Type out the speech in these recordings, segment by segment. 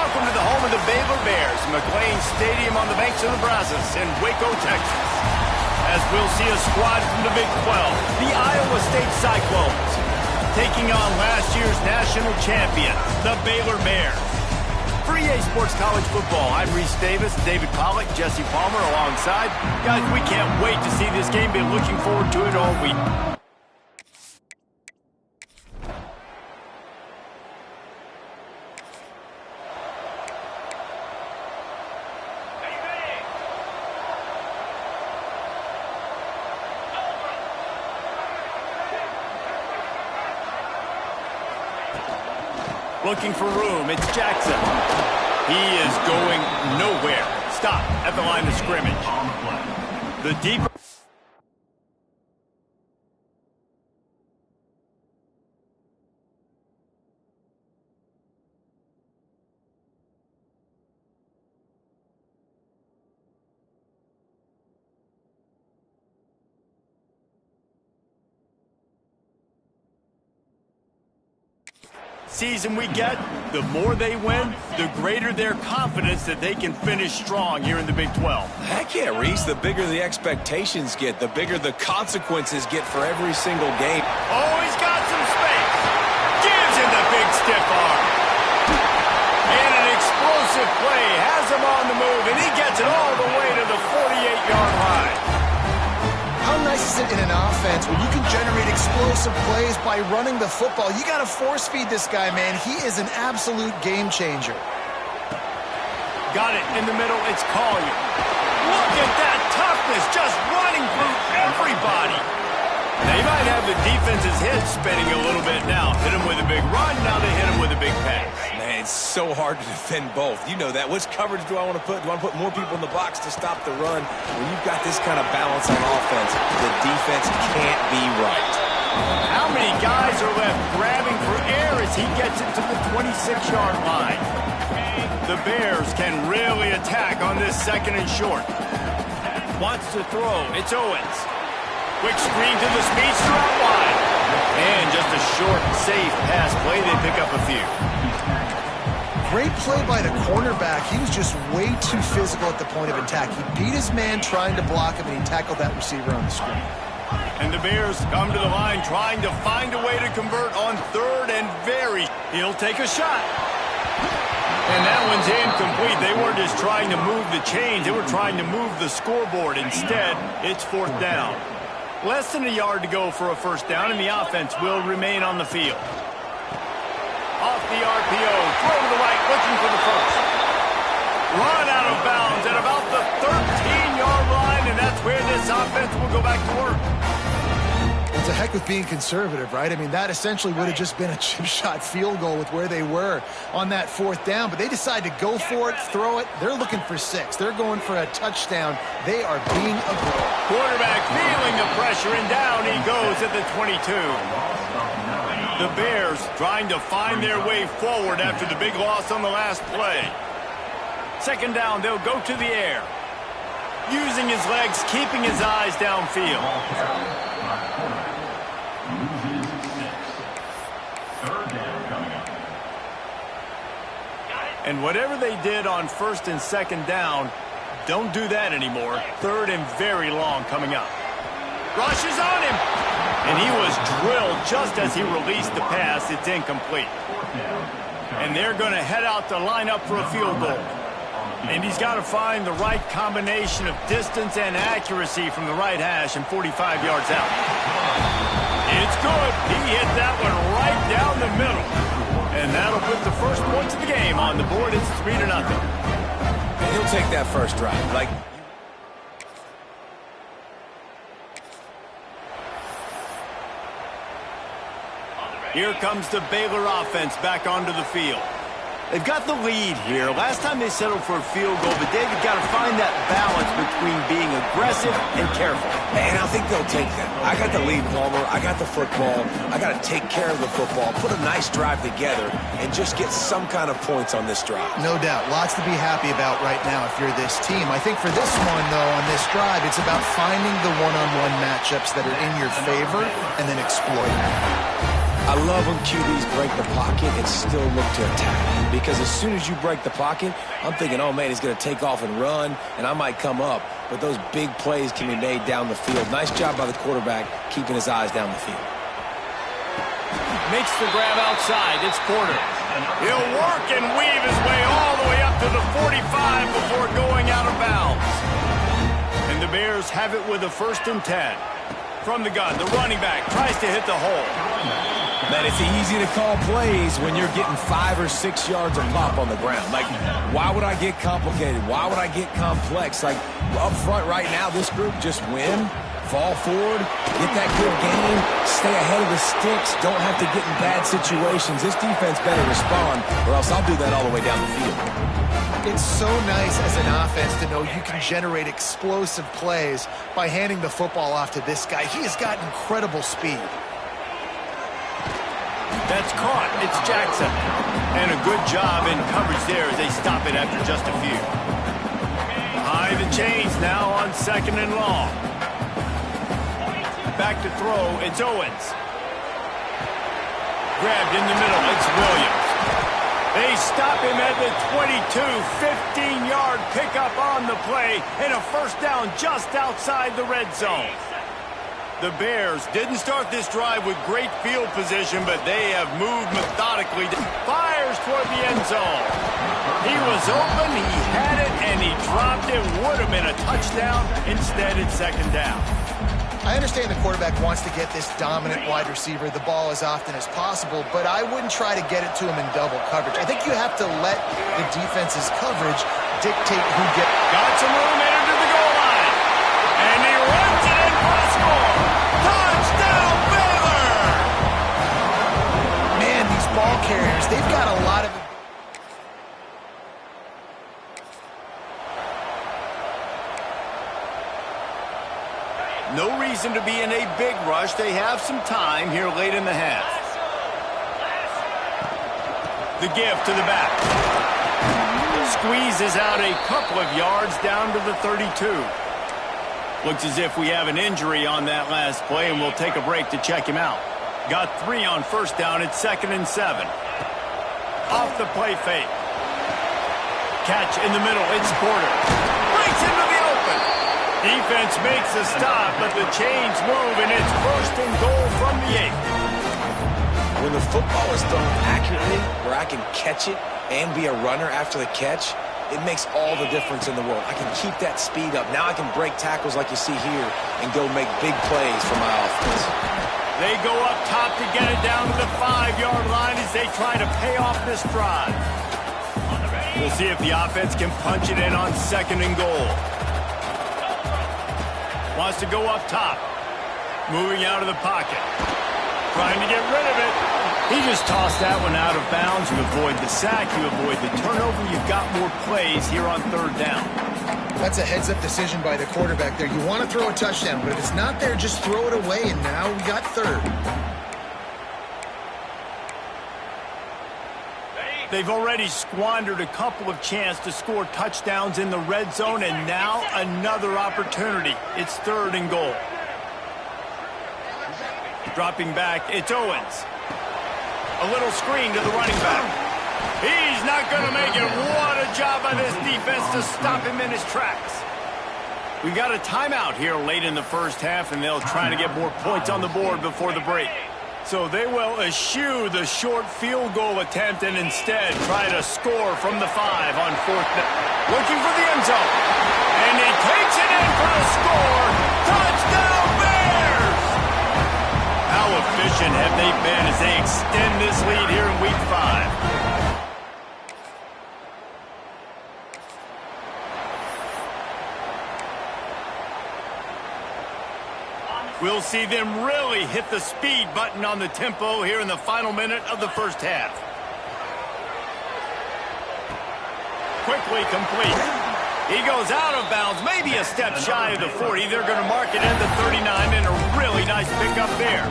Welcome to the home of the Baylor Bears, McLean Stadium on the banks of the Brazos in Waco, Texas. As we'll see a squad from the Big 12, the Iowa State Cyclones, taking on last year's national champion, the Baylor Bears. For EA Sports College Football, I'm Reese Davis, David Pollack, Jesse Palmer alongside. Guys, we can't wait to see this game. Been looking forward to it all week. Looking for room, it's Jackson. He is going nowhere. Stop at the line of scrimmage. The deeper... season we get, the more they win, the greater their confidence that they can finish strong here in the Big 12. Heck yeah, Reese. The bigger the expectations get, the bigger the consequences get for every single game. Oh, he's got some space. Gives him the big stiff arm. And an explosive play has him on the move, and he gets it all the way to the 48-yard line. How nice is it in an offense when you can generate explosive plays by running the football? You got to force feed this guy, man. He is an absolute game changer. Got it in the middle. It's Collier. Look at that toughness, just running through everybody. They might have the defense's head spinning a little bit now. Hit him with a big run. Now they hit him with a big pass. Man, it's so hard to defend both. You know that. Which coverage do I want to put? Do I want to put more people in the box to stop the run? When you've got this kind of balance on offense, the defense can't be right. How many guys are left grabbing for air as he gets it to the 26-yard line? The Bears can really attack on this second and short. Wants to throw. It's Owens. Quick screen to the speedster out wide. And just a short, safe pass play. They pick up a few. Great play by the cornerback. He was just way too physical at the point of attack. He beat his man trying to block him, and he tackled that receiver on the screen. And the Bears come to the line trying to find a way to convert on third and very. He'll take a shot. And that one's incomplete. They weren't just trying to move the chains. They were trying to move the scoreboard. Instead, it's fourth down. Less than a yard to go for a first down, and the offense will remain on the field. Off the RPO, throw to the right, looking for the first. Run out of bounds at about the 13-yard line, and that's where this offense will go back to work. It's a heck with being conservative, right? I mean, that essentially would have just been a chip shot field goal with where they were on that fourth down, but they decide to go for it, throw it. They're looking for 6. They're going for a touchdown. They are being aggressive. Quarterback feeling the pressure, and down he goes at the 22. The Bears trying to find their way forward after the big loss on the last play. Second down, they'll go to the air. Using his legs, keeping his eyes downfield. And whatever they did on first and second down, don't do that anymore. Third and very long coming up. Rushes on him. And he was drilled just as he released the pass. It's incomplete. And they're going to head out to line up for a field goal. And he's got to find the right combination of distance and accuracy from the right hash and 45 yards out. It's good. He hit that one right down the middle. And that'll put the first points of the game on the board. It's 3-0. And he'll take that first drive. Here comes the Baylor offense back onto the field. They've got the lead here. Last time they settled for a field goal, but David got to find that balance between being aggressive and careful. And I think they'll take that. I got the lead, Palmer. I got the football. I got to take care of the football, put a nice drive together, and just get some kind of points on this drive. No doubt. Lots to be happy about right now if you're this team. I think for this one, though, on this drive, it's about finding the one-on-one matchups that are in your favor and then exploiting them. I love when QBs break the pocket and still look to attack. Because as soon as you break the pocket, I'm thinking, oh, man, he's going to take off and run, and I might come up. But those big plays can be made down the field. Nice job by the quarterback keeping his eyes down the field. Makes the grab outside. It's Porter. He'll work and weave his way all the way up to the 45 before going out of bounds. And the Bears have it with a 1st and 10. From the gun, the running back tries to hit the hole. Man, it's easy to call plays when you're getting 5 or 6 yards of pop on the ground. Like, why would I get complicated? Why would I get complex? Like, up front right now, this group just win, fall forward, get that good game, stay ahead of the sticks, don't have to get in bad situations. This defense better respond, or else I'll do that all the way down the field. It's so nice as an offense to know you can generate explosive plays by handing the football off to this guy. He has got incredible speed. That's caught. It's Jackson. And a good job in coverage there as they stop it after just a few. High the chains now on 2nd and long. Back to throw. It's Owens. Grabbed in the middle. It's Williams. They stop him at the 22, 15-yard pickup on the play, and a 1st down just outside the red zone. The Bears didn't start this drive with great field position, but they have moved methodically. Fires toward the end zone. He was open, he had it, and he dropped it. Would have been a touchdown. Instead, it's 2nd down. I understand the quarterback wants to get this dominant wide receiver the ball as often as possible, but I wouldn't try to get it to him in double coverage. I think you have to let the defense's coverage dictate who gets. Got some room headed to the goal line. And he runs it in for a score. Touchdown, Baylor! Man, these ball carriers, they've got a lot of... No reason to be in a big rush. They have some time here late in the half. The give to the back. Squeezes out a couple of yards down to the 32. Looks as if we have an injury on that last play, and we'll take a break to check him out. Got 3 on 1st down. It's 2nd and 7. Off the play fake. Catch in the middle. It's Porter. Breaks into the open. Defense makes a stop, but the chains move, and it's 1st and goal from the 8. When the football is thrown accurately, where I can catch it and be a runner after the catch, it makes all the difference in the world. I can keep that speed up. Now I can break tackles like you see here and go make big plays for my offense. They go up top to get it down to the 5-yard line as they try to pay off this drive. We'll see if the offense can punch it in on 2nd and goal. Wants to go up top. Moving out of the pocket. Trying to get rid of it. He just tossed that one out of bounds. You avoid the sack. You avoid the turnover. You've got more plays here on 3rd down. That's a heads-up decision by the quarterback there. You want to throw a touchdown, but if it's not there, just throw it away, and now we got 3rd. They've already squandered a couple of chances to score touchdowns in the red zone, and now another opportunity. It's 3rd and goal. Dropping back, it's Owens. A little screen to the running back. He's not going to make it. What a job by this defense to stop him in his tracks. We've got a timeout here late in the 1st half, and they'll try to get more points on the board before the break. So they will eschew the short field goal attempt and instead try to score from the 5 on 4th down. Looking for the end zone. And he takes it in for the score. Touchdown, Bears! How efficient have they been as they extend this lead here in Week 5? We'll see them really hit the speed button on the tempo here in the final minute of the 1st half. Quickly complete. He goes out of bounds, maybe a step shy of the 40. They're going to mark it at the 39, and a really nice pickup there.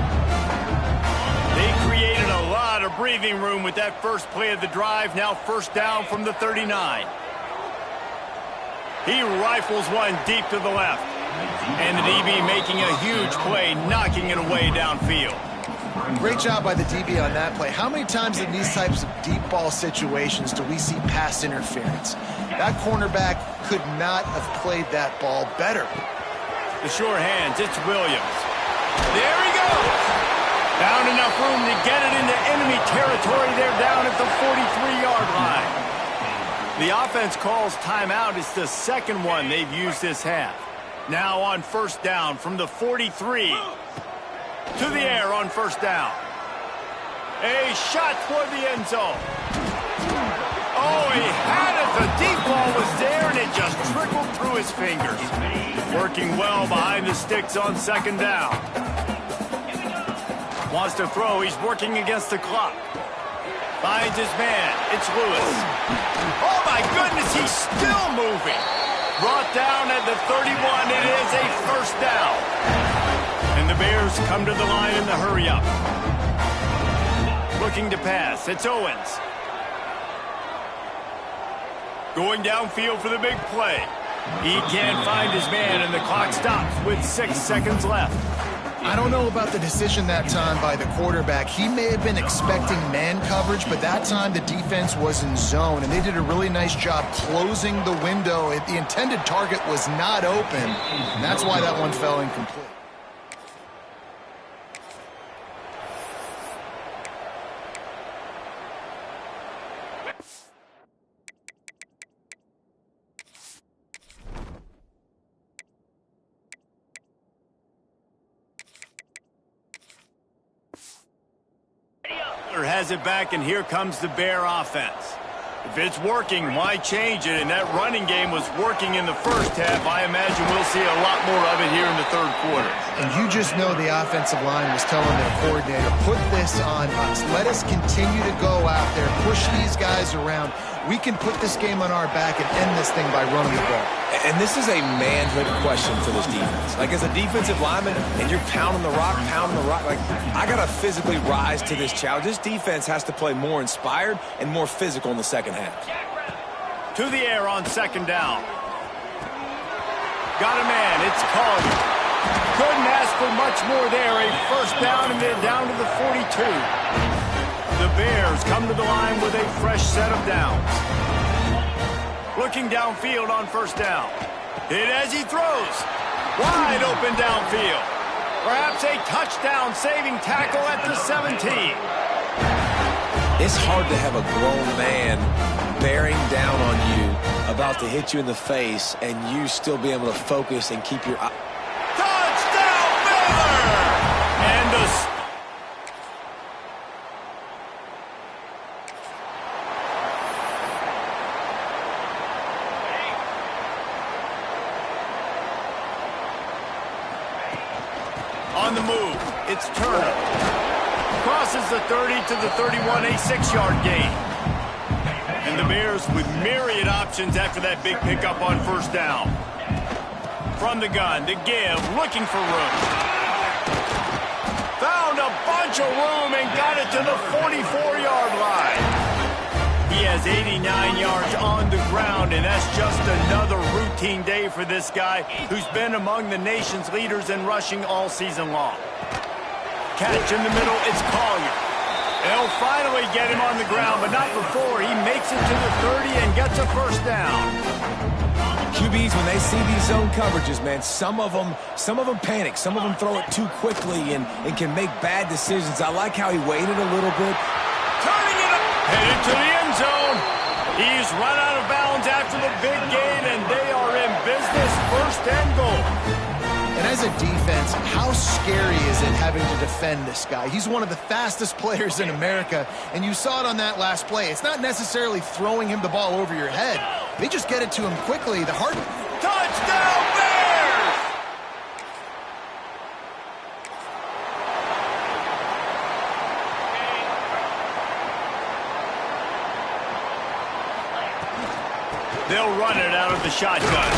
They created a lot of breathing room with that first play of the drive. Now 1st down from the 39. He rifles one deep to the left. And the DB making a huge play, knocking it away downfield. Great job by the DB on that play. How many times in these types of deep ball situations do we see pass interference? That cornerback could not have played that ball better. The sure hands, it's Williams. There he goes! Found enough room to get it into enemy territory. They're down at the 43-yard line. The offense calls timeout. It's the second one they've used this half. Now on first down from the 43. To the air on first down. A shot toward the end zone. Oh, he had it. The deep ball was there, and it just trickled through his fingers. Working well behind the sticks on second down. Wants to throw. He's working against the clock. Finds his man. It's Lewis. Oh, my goodness, he's still moving. Brought down at the 31. It is a first down. And the Bears come to the line in the hurry-up. Looking to pass. It's Owens. Going downfield for the big play. He can't find his man, and the clock stops with 6 seconds left. I don't know about the decision that time by the quarterback. He may have been expecting man coverage, but that time the defense was in zone, and they did a really nice job closing the window. The intended target was not open, and that's why that one fell incomplete. Has it back, and here comes the Bear offense. If it's working, why change it? And that running game was working in the first half. I imagine we'll see a lot more of it here in the third quarter. And you just know the offensive line was telling their coordinator, put this on us. Let us continue to go out there, push these guys around. We can put this game on our back and end this thing by running the ball. And this is a manhood question for this defense. Like, as a defensive lineman, and you're pounding the rock, like, I got to physically rise to this challenge. This defense has to play more inspired and more physical in the second half. To the air on second down. Got a man. It's Collier. Couldn't ask for much more there. A first down, and they're down to the 42. The Bears come to the line with a fresh set of downs. Looking downfield on first down. Hit as he throws. Wide open downfield. Perhaps a touchdown saving tackle at the 17. It's hard to have a grown man bearing down on you, about to hit you in the face, and you still be able to focus and keep your eye. Touchdown, Baylor! And the on the move, it's Turner. Crosses the 30 to the 31, a 6-yard gain. And the Bears with myriad options after that big pickup on first down. From the gun, to give, looking for room. Found a bunch of room and got it to the 44-yard line. He has 89 yards on the ground, and that's just another routine day for this guy who's been among the nation's leaders in rushing all season long. Catch in the middle, it's Collier. They'll finally get him on the ground, but not before he makes it to the 30 and gets a first down. QBs, when they see these zone coverages, man, some of them panic. Some of them throw it too quickly and can make bad decisions. I like how he waited a little bit. Turning it up. Headed to the end zone. He's run out of bounds after the big gain, and they are in business, first and goal. And as a defense, how scary is it having to defend this guy? He's one of the fastest players in America, and you saw it on that last play. It's not necessarily throwing him the ball over your head. They just get it to him quickly. The hard touchdown, Bears! They'll run it out of the shotgun.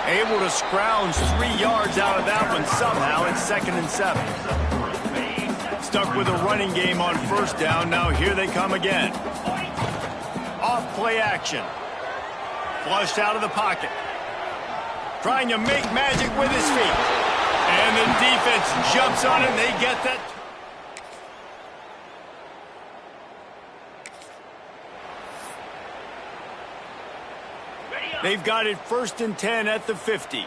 Able to scrounge 3 yards out of that one somehow. It's 2nd and 7. Stuck with a running game on first down. Now here they come again. Off play action. Flushed out of the pocket. Trying to make magic with his feet. And the defense jumps on it. They get that. They've got it 1st and 10 at the 50.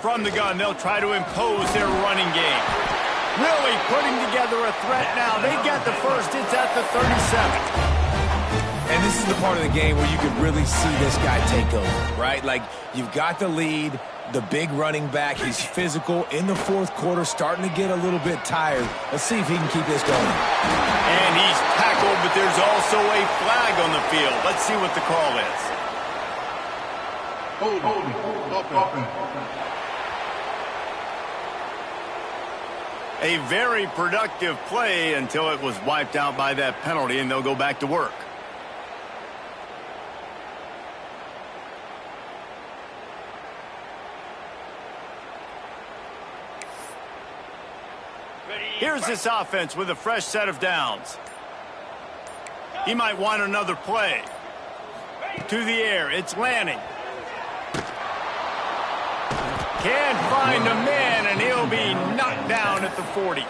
From the gun, they'll try to impose their running game. Really putting together a threat now. They get the first. It's at the 37. And this is the part of the game where you can really see this guy take over, right? Like, you've got the lead, the big running back. He's physical in the 4th quarter, starting to get a little bit tired. Let's see if he can keep this going. And he's tackled, but there's also a flag on the field. Let's see what the call is. A very productive play until it was wiped out by that penalty, and they'll go back to work. Here's this offense with a fresh set of downs. He might want another play. To the air, it's Lanning. Can't find a man, and he'll be knocked down at the 40.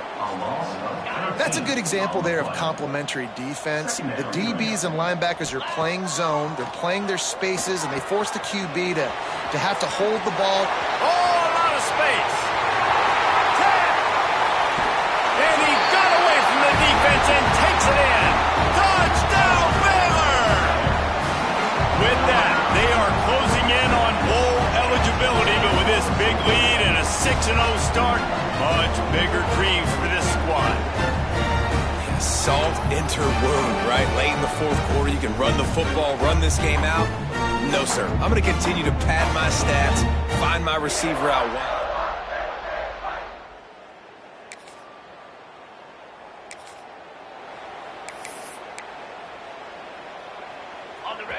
That's a good example there of complementary defense. The DBs and linebackers are playing zone. They're playing their spaces, and they force the QB to have to hold the ball. Oh, a lot of space. 10. And he got away from the defense and takes it in. Touchdown, Baylor! With that, they are closing in on bowl eligibility, but with this big lead and a 6-0 start, much bigger dreams for this squad. Salt enter wound, right? Late in the 4th quarter, you can run the football, run this game out. No, sir. I'm going to continue to pad my stats, find my receiver out wide.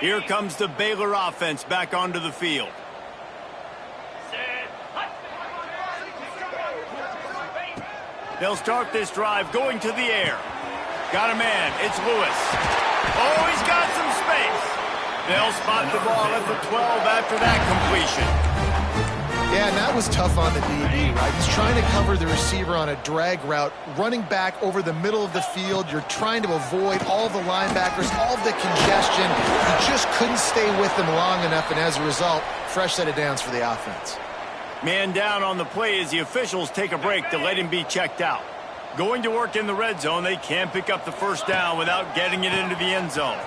Here comes the Baylor offense back onto the field. They'll start this drive going to the air. Got a man. It's Lewis. Oh, he's got some space. They'll spot the ball at the 12 after that completion. Yeah, and that was tough on the DB, right? He's trying to cover the receiver on a drag route, running back over the middle of the field. You're trying to avoid all the linebackers, all the congestion. You just couldn't stay with them long enough, and as a result, fresh set of downs for the offense. Man down on the play as the officials take a break to let him be checked out. Going to work in the red zone, they can't pick up the first down without getting it into the end zone.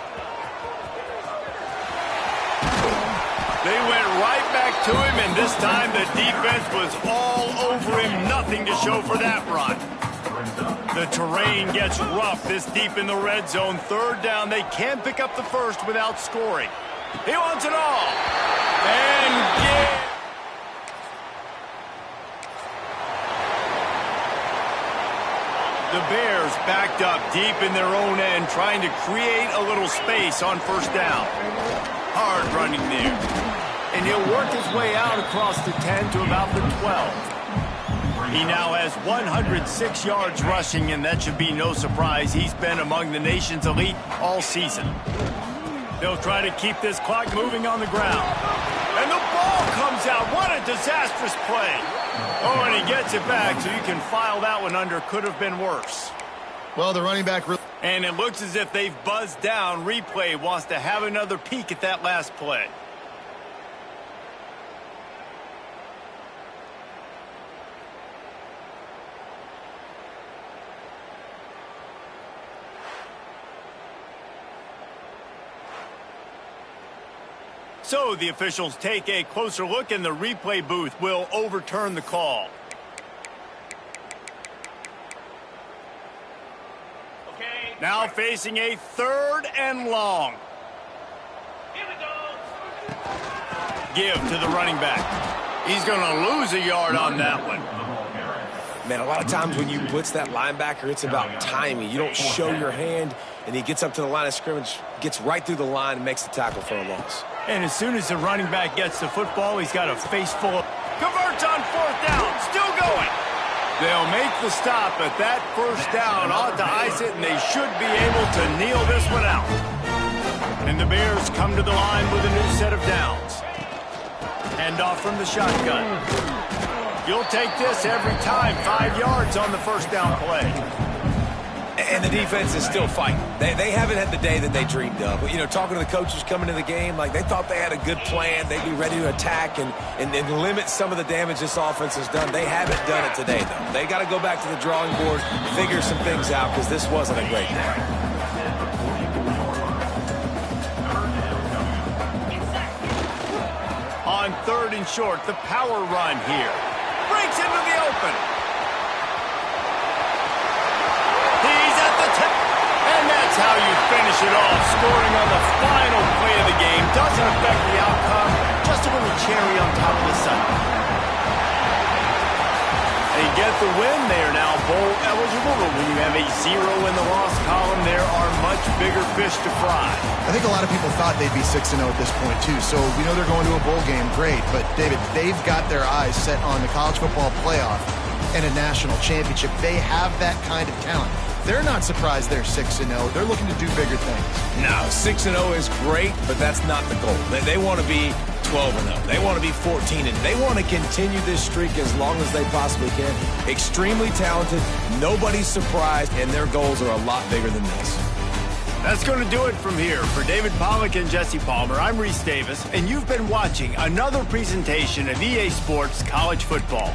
They went right back to him, and this time the defense was all over him. Nothing to show for that run. The terrain gets rough this deep in the red zone. 3rd down, they can't pick up the first without scoring. He wants it all. And the Bears backed up deep in their own end, trying to create a little space on 1st down. Hard running there. And he'll work his way out across the 10 to about the 12. He now has 106 yards rushing, and that should be no surprise. He's been among the nation's elite all season. They'll try to keep this clock moving on the ground. And the ball comes out. What a disastrous play. Oh, and he gets it back, so you can file that one under. Could have been worse. Well, the running back... And it looks as if they've buzzed down. Replay wants to have another peek at that last play. So the officials take a closer look, and the replay booth will overturn the call. Okay. Now facing a 3rd and long. Here we go. Give to the running back. He's going to lose a yard on that one. Man, a lot of times when you blitz that linebacker, it's about timing. You don't show your hand, and he gets up to the line of scrimmage, gets right through the line, and makes the tackle for a loss. And as soon as the running back gets the football, he's got a face full of... Converts on 4th down, still going. They'll make the stop, but that 1st down ought to ice it, and they should be able to kneel this one out. And the Bears come to the line with a new set of downs. Hand off from the shotgun. You'll take this every time. 5 yards on the 1st down play. And And the defense is still fighting. They haven't had the day that they dreamed of. But, you know, talking to the coaches coming to the game, like they thought they had a good plan. They'd be ready to attack and limit some of the damage this offense has done. They haven't done it today, though. They got to go back to the drawing board, figure some things out, because this wasn't a great day. On 3rd and short, the power run here. Breaks into the open. He's at the tip. And that's how you finish it off. Scoring on the final play of the game doesn't affect the outcome. Just a little cherry on top of the Sunday. They get the win. They are now bowl eligible, but when you have a 0 in the loss column, there are much bigger fish to fry. I think a lot of people thought they'd be 6-0 at this point, too. So we know they're going to a bowl game. Great. But, David, they've got their eyes set on the college football playoff and a national championship. They have that kind of talent. They're not surprised they're 6-0. They're looking to do bigger things. No, 6-0 is great, but that's not the goal. They want to be 12-0. They want to be 14-0. They want to continue this streak as long as they possibly can. Extremely talented. Nobody's surprised, and their goals are a lot bigger than this. That's going to do it from here. For David Pollack and Jesse Palmer, I'm Reese Davis, and you've been watching another presentation of EA Sports College Football.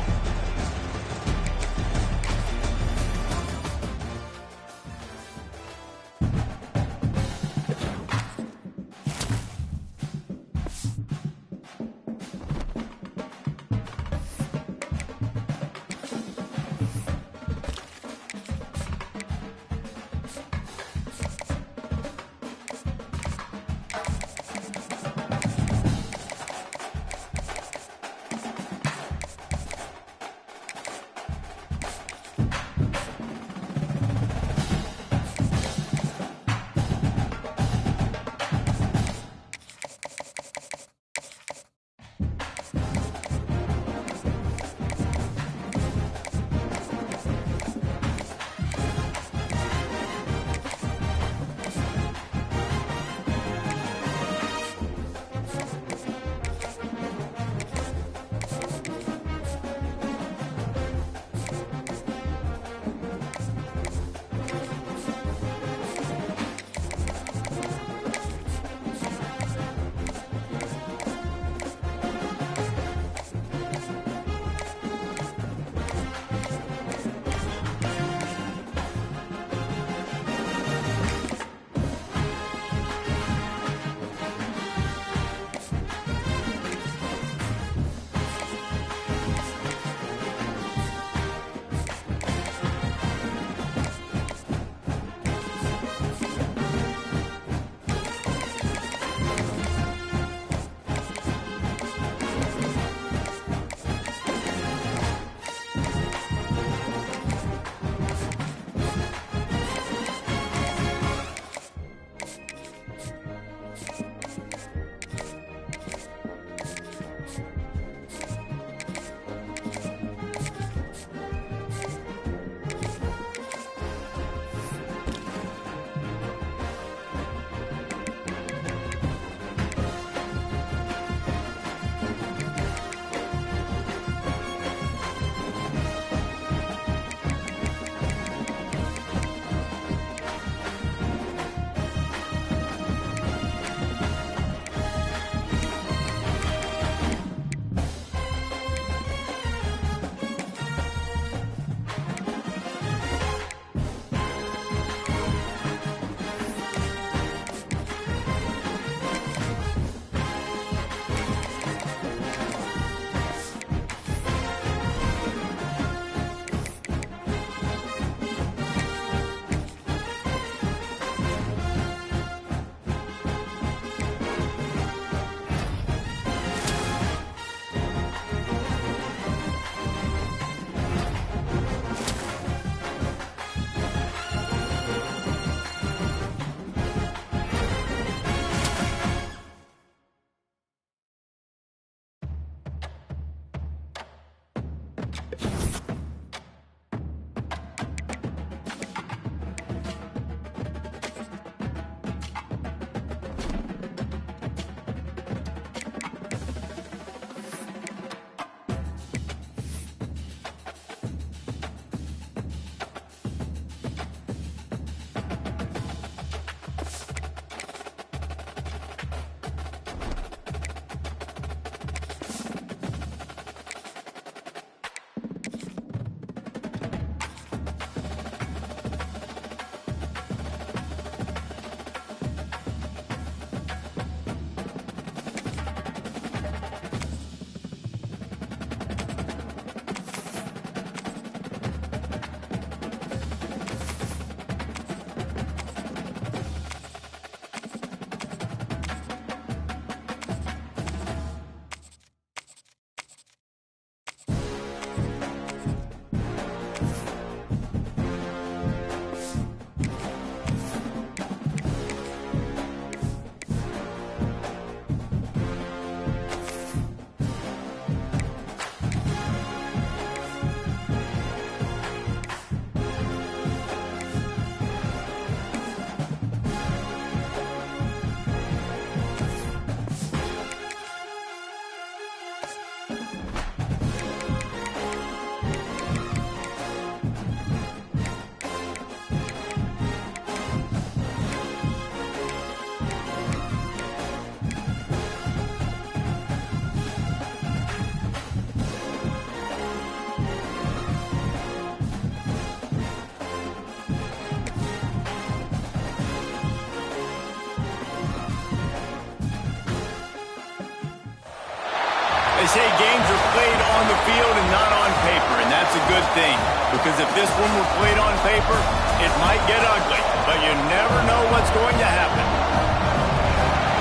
They say games are played on the field and not on paper, and that's a good thing. Because if this one were played on paper, it might get ugly. But you never know what's going to happen.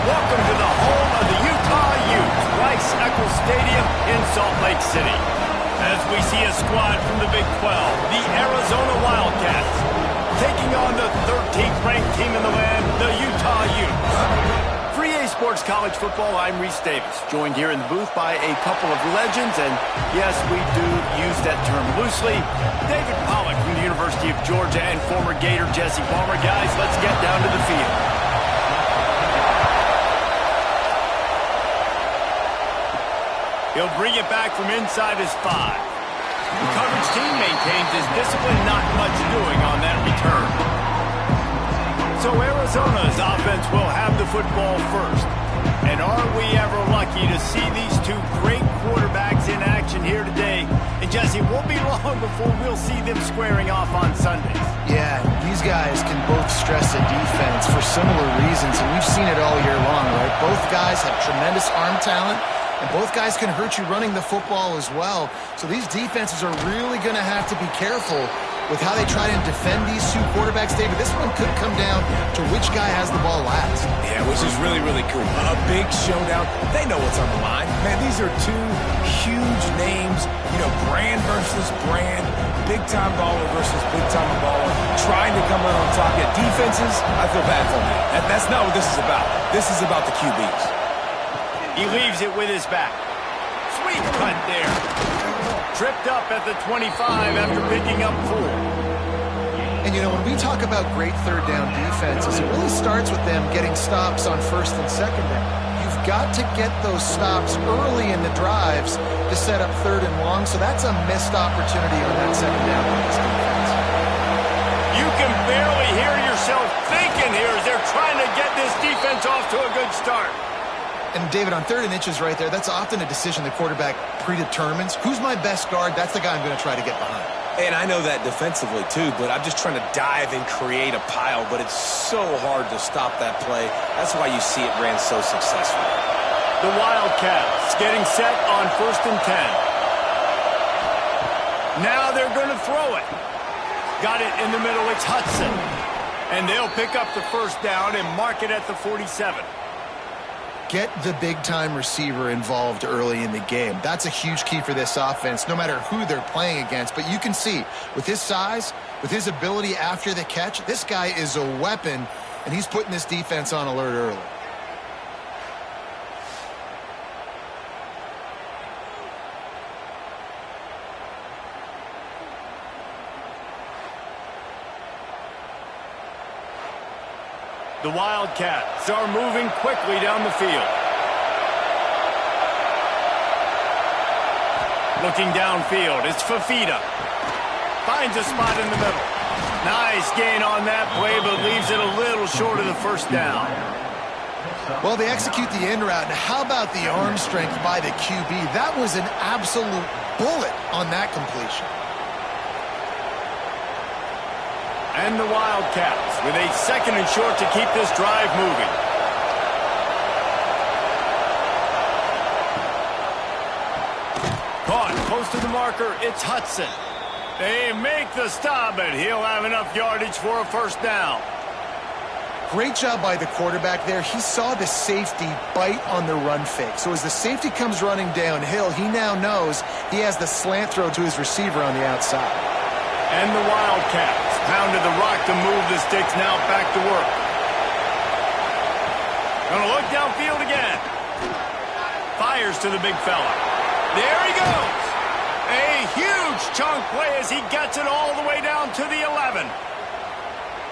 Welcome to the home of the Utah Utes, Rice-Eccles Stadium in Salt Lake City. As we see a squad from the Big 12, the Arizona Wildcats, taking on the 13th ranked team in the land, the Utah Utes. For EA Sports College Football, I'm Reese Davis, joined here in the booth by a couple of legends, and yes, we do use that term loosely. David Pollack from the University of Georgia and former Gator Jesse Palmer. Guys, let's get down to the field. He'll bring it back from inside his 5. The coverage team maintains his discipline, not much doing on that return. So Arizona's offense will have the football first. And are we ever lucky to see these two great quarterbacks in action here today? And Jesse, it won't be long before we'll see them squaring off on Sundays. Yeah, these guys can both stress a defense for similar reasons, and we've seen it all year long, right? Both guys have tremendous arm talent, and both guys can hurt you running the football as well. So these defenses are really going to have to be careful with how they try to defend these two quarterbacks. David, this one could come down to which guy has the ball last. Yeah, which is really, really cool. A big showdown. They know what's on the line. Man, these are two huge names. You know, brand versus brand. Big-time baller versus big-time baller. Trying to come out on top. Yeah, defenses, I feel bad for them. That's not what this is about. This is about the QBs. He leaves it with his back. Sweet cut there. Tripped up at the 25 after picking up 4. And, you know, when we talk about great third down defenses, it really starts with them getting stops on first and second down. You've got to get those stops early in the drives to set up third and long, so that's a missed opportunity on that second down by this defense. You can barely hear yourself thinking here as they're trying to get this defense off to a good start. And, David, on 3rd and inches right there, that's often a decision the quarterback predetermines. Who's my best guard? That's the guy I'm going to try to get behind. And I know that defensively, too, but I'm just trying to dive and create a pile, but it's so hard to stop that play. That's why you see it ran so successful. The Wildcats getting set on 1st and 10. Now they're going to throw it. Got it in the middle. It's Hudson. And they'll pick up the first down and mark it at the 47. Get the big-time receiver involved early in the game. That's a huge key for this offense, no matter who they're playing against. But you can see, with his size, with his ability after the catch, this guy is a weapon, and he's putting this defense on alert early. The Wildcats are moving quickly down the field. Looking downfield, it's Fafita. Finds a spot in the middle. Nice gain on that play, but leaves it a little short of the first down. Well, they execute the end route. Now, how about the arm strength by the QB? That was an absolute bullet on that completion. And the Wildcats with a 2nd and short to keep this drive moving. Caught close to the marker, it's Hudson. They make the stop, and he'll have enough yardage for a first down. Great job by the quarterback there. He saw the safety bite on the run fake. So as the safety comes running downhill, he now knows he has the slant throw to his receiver on the outside. And the Wildcats pounded the rock to move the sticks, now back to work. Gonna look downfield again. Fires to the big fella. There he goes. A huge chunk play as he gets it all the way down to the 11.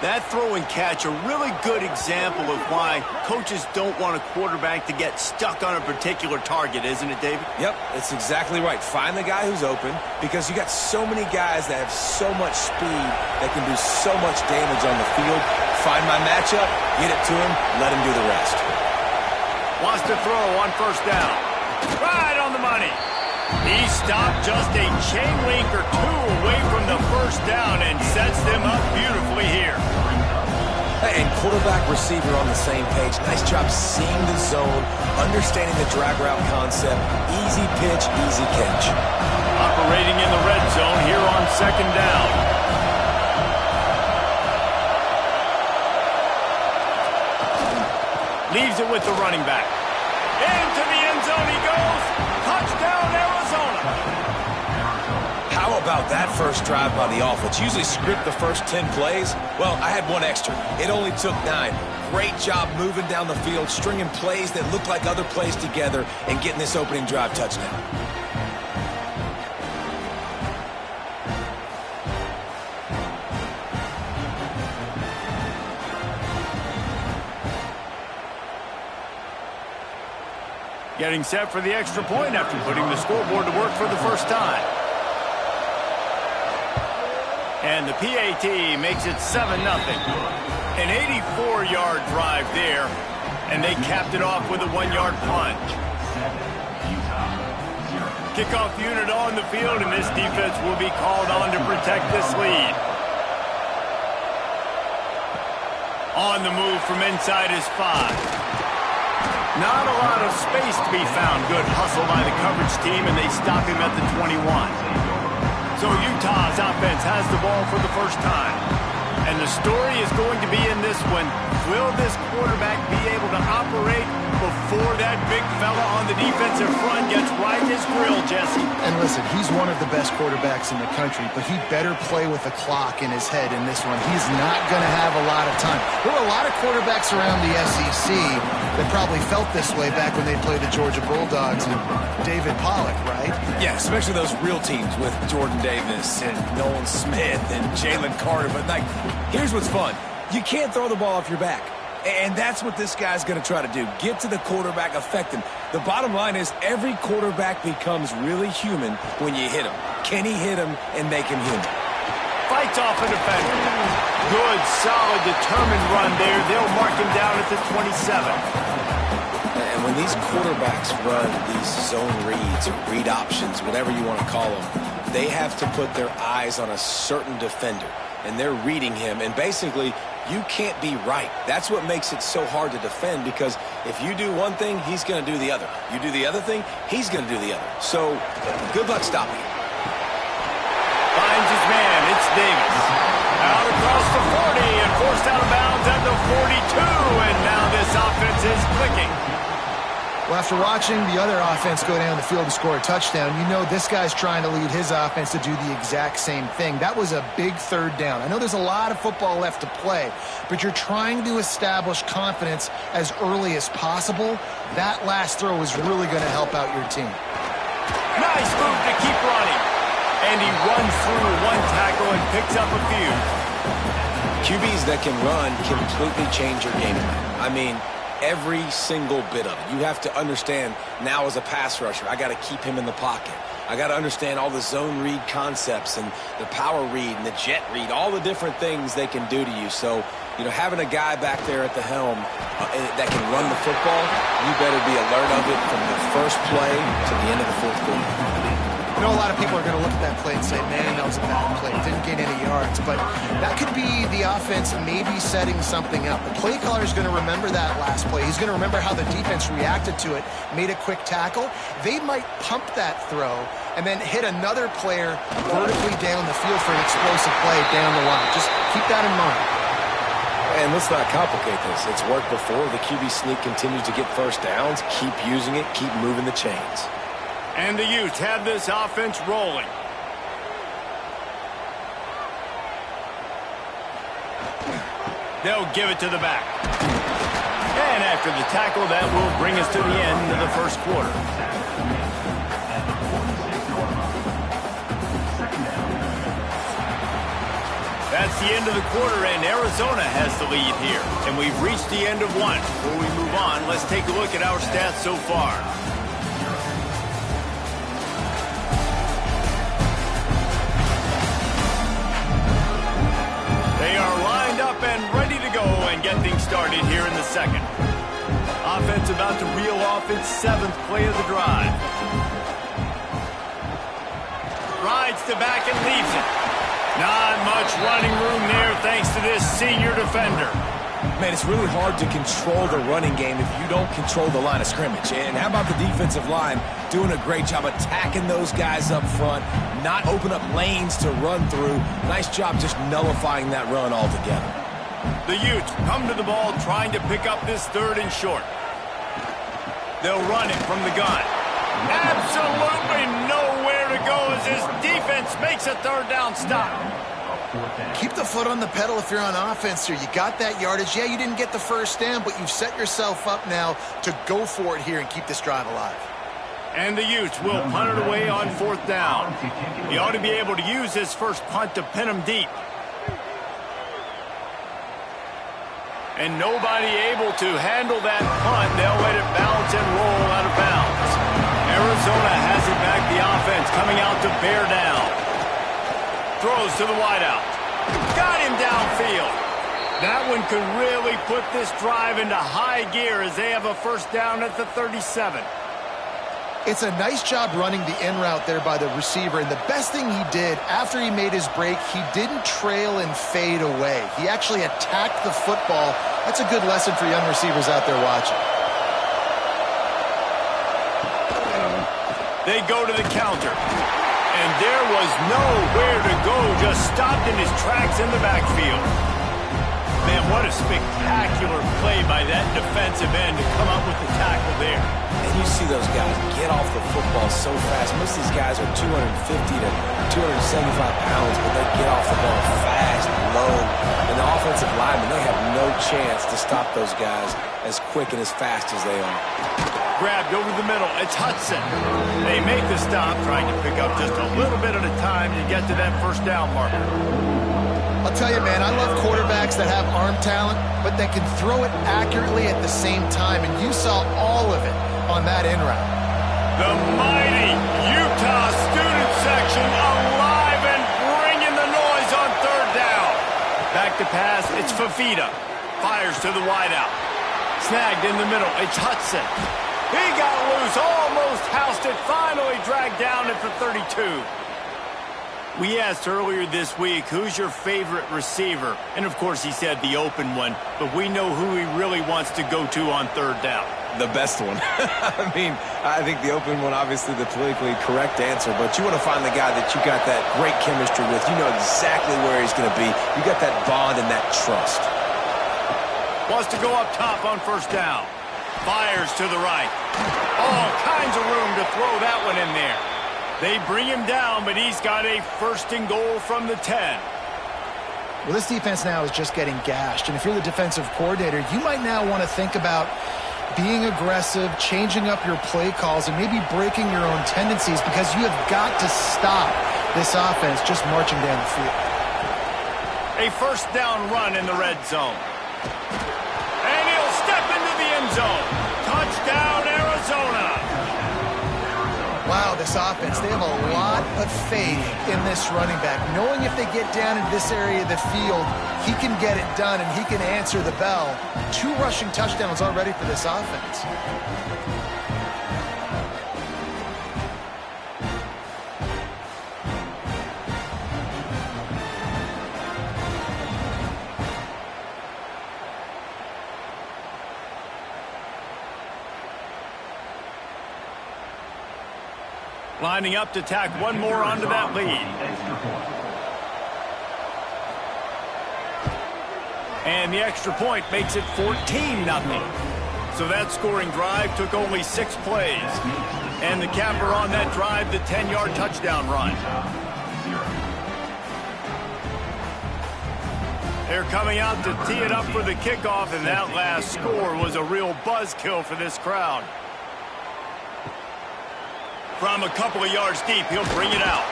That throw and catch, a really good example of why coaches don't want a quarterback to get stuck on a particular target, isn't it, David? Yep, that's exactly right. Find the guy who's open, because you got so many guys that have so much speed that can do so much damage on the field. Find my matchup, get it to him, let him do the rest. Wants to throw on first down. Right on the money. He stopped just a chain link or two away from the first down and sets them up beautifully here. And quarterback, receiver on the same page. Nice job seeing the zone, understanding the drag route concept. Easy pitch, easy catch. Operating in the red zone here on second down. Leaves it with the running back. Into the end zone he goes. Touchdown, Arizona. How about that first drive by the offense? Usually script the first 10 plays. Well, I had one extra. It only took 9. Great job moving down the field, stringing plays that look like other plays together, and getting this opening drive touchdown. Getting set for the extra point after putting the scoreboard to work for the first time. And the PAT makes it 7-0. An 84-yard drive there, and they capped it off with a 1-yard plunge. Kickoff unit on the field, and this defense will be called on to protect this lead. On the move from inside his 5. Not a lot of space to be found. Good hustle by the coverage team, and they stop him at the 21. So Utah's offense has the ball for the first time. And the story is going to be in this one. Will this quarterback be able to operate before that big fella on the defensive front gets right in his grill, Jesse? And listen, he's one of the best quarterbacks in the country, but he better play with the clock in his head in this one. He's not going to have a lot of time. There were a lot of quarterbacks around the SEC that probably felt this way back when they played the Georgia Bulldogs and David Pollock, right? Yeah, especially those real teams with Jordan Davis and Nolan Smith and Jalen Carter. But, like, here's what's fun. You can't throw the ball off your back. And that's what this guy's going to try to do. Get to the quarterback, affect him. The bottom line is every quarterback becomes really human when you hit him. Can he hit him and make him human? Fights off a defender. Good, solid, determined run there. They'll mark him down at the 27. And when these quarterbacks run these zone reads or read options, whatever you want to call them, they have to put their eyes on a certain defender. And they're reading him. And basically, you can't be right. That's what makes it so hard to defend, because if you do one thing, he's going to do the other. You do the other thing, he's going to do the other. So, good luck stopping him. Finds his man. It's Davis. Out across the 40 and forced out of bounds at the 42. And now this offense is clicking. Well, after watching the other offense go down the field and score a touchdown, you know this guy's trying to lead his offense to do the exact same thing. That was a big third down. I know there's a lot of football left to play, but you're trying to establish confidence as early as possible. That last throw is really going to help out your team. Nice move to keep running. And he runs through one tackle and picks up a few. QBs that can run completely change your game plan. I mean, every single bit of it. You have to understand now as a pass rusher, I got to keep him in the pocket. I got to understand all the zone read concepts and the power read and the jet read, all the different things they can do to you. So, you know, having a guy back there at the helm that can run the football, you better be alert of it from the first play to the end of the fourth quarter. I know a lot of people are going to look at that play and say, man, that was a bad play. It didn't gain any yards. But that could be the offense maybe setting something up. The play caller is going to remember that last play. He's going to remember how the defense reacted to it, made a quick tackle. They might pump that throw and then hit another player vertically down the field for an explosive play down the line. Just keep that in mind. And let's not complicate this. It's worked before. The QB sneak continues to get first downs. Keep using it. Keep moving the chains. And the Utes have this offense rolling. They'll give it to the back. And after the tackle, that will bring us to the end of the first quarter. That's the end of the quarter, and Arizona has the lead here. And we've reached the end of one. Before we move on, let's take a look at our stats so far. They are lined up and ready to go and get things started here in the second. Offense about to reel off its 7th play of the drive. Rides to back and leaves it. Not much running room there thanks to this senior defender. Man, it's really hard to control the running game if you don't control the line of scrimmage. And how about the defensive line doing a great job attacking those guys up front, not open up lanes to run through. Nice job just nullifying that run altogether. The Utes come to the ball trying to pick up this 3rd and short. They'll run it from the gun. Absolutely nowhere to go as his defense makes a 3rd down stop. Keep the foot on the pedal if you're on offense here. You got that yardage. Yeah, you didn't get the 1st down, but you've set yourself up now to go for it here and keep this drive alive. And the Utes will punt it away on 4th down. He ought to be able to use his first punt to pin him deep. And nobody able to handle that punt. They'll let it bounce and roll out of bounds. Arizona has it back. The offense coming out to bear down. Throws to the wideout. Got him downfield. That one could really put this drive into high gear as they have a 1st down at the 37. It's a nice job running the in route there by the receiver, and the best thing he did after he made his break, he didn't trail and fade away. He actually attacked the football. That's a good lesson for young receivers out there watching. They go to the counter. And there was nowhere to go, just stopped in his tracks in the backfield. Man, what a spectacular play by that defensive end to come up with the tackle there. And you see those guys get off the football so fast. Most of these guys are 250 to 275 pounds, but they get off the ball fast, low. And the offensive linemen, they have no chance to stop those guys as quick and as fast as they are. Grabbed over the middle. It's Hudson. They make the stop, trying to pick up just a little bit at a time to get to that 1st down marker. I'll tell you, man, I love quarterbacks that have arm talent, but that can throw it accurately at the same time, and you saw all of it on that in route. The mighty Utah student section alive and bringing the noise on 3rd down. Back to pass, it's Fafita. Fires to the wideout. Snagged in the middle, it's Hudson. He got loose, almost housed it, finally dragged down at the 32. We asked earlier this week, who's your favorite receiver? And, of course, he said the open one, but we know who he really wants to go to on 3rd down. The best one. I mean, I think the open one, obviously the politically correct answer, but you want to find the guy that you got that great chemistry with. You know exactly where he's going to be. You got that bond and that trust. Wants to go up top on 1st down. Fires to the right. All kinds of room to throw that one in there. They bring him down, but he's got a 1st and goal from the 10. Well, this defense now is just getting gashed, and if you're the defensive coordinator, you might now want to think about being aggressive, changing up your play calls, and maybe breaking your own tendencies, because you have got to stop this offense just marching down the field. A 1st down run in the red zone. And he'll step into the end zone. Touchdown, Arizona. Wow, this offense, they have a lot of faith in this running back, knowing if they get down in this area of the field, he can get it done and he can answer the bell. 2 rushing touchdowns already for this offense. Lining up to tack one more onto that lead. And the extra point makes it 14-0. So that scoring drive took only 6 plays. And the capper on that drive, the 10-yard touchdown run. They're coming out to tee it up for the kickoff, and that last score was a real buzzkill for this crowd. From a couple of yards deep, he'll bring it out.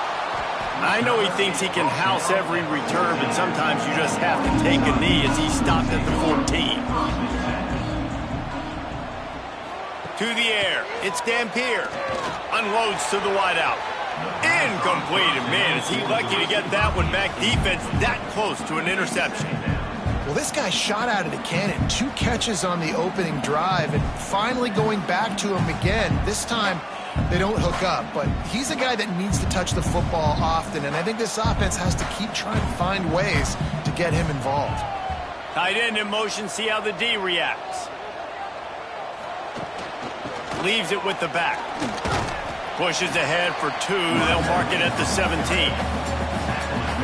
I know he thinks he can house every return, but sometimes you just have to take a knee as he stopped at the 14. To the air, it's Dampier. Unloads to the wideout. Incomplete, and man, is he lucky to get that one back. Defense that close to an interception. Well, this guy shot out of the cannon. 2 catches on the opening drive, and finally going back to him again. This time, they don't hook up, but he's a guy that needs to touch the football often, and I think this offense has to keep trying to find ways to get him involved. Tight end in motion, see how the D reacts. Leaves it with the back. Pushes ahead for 2. They'll mark it at the 17.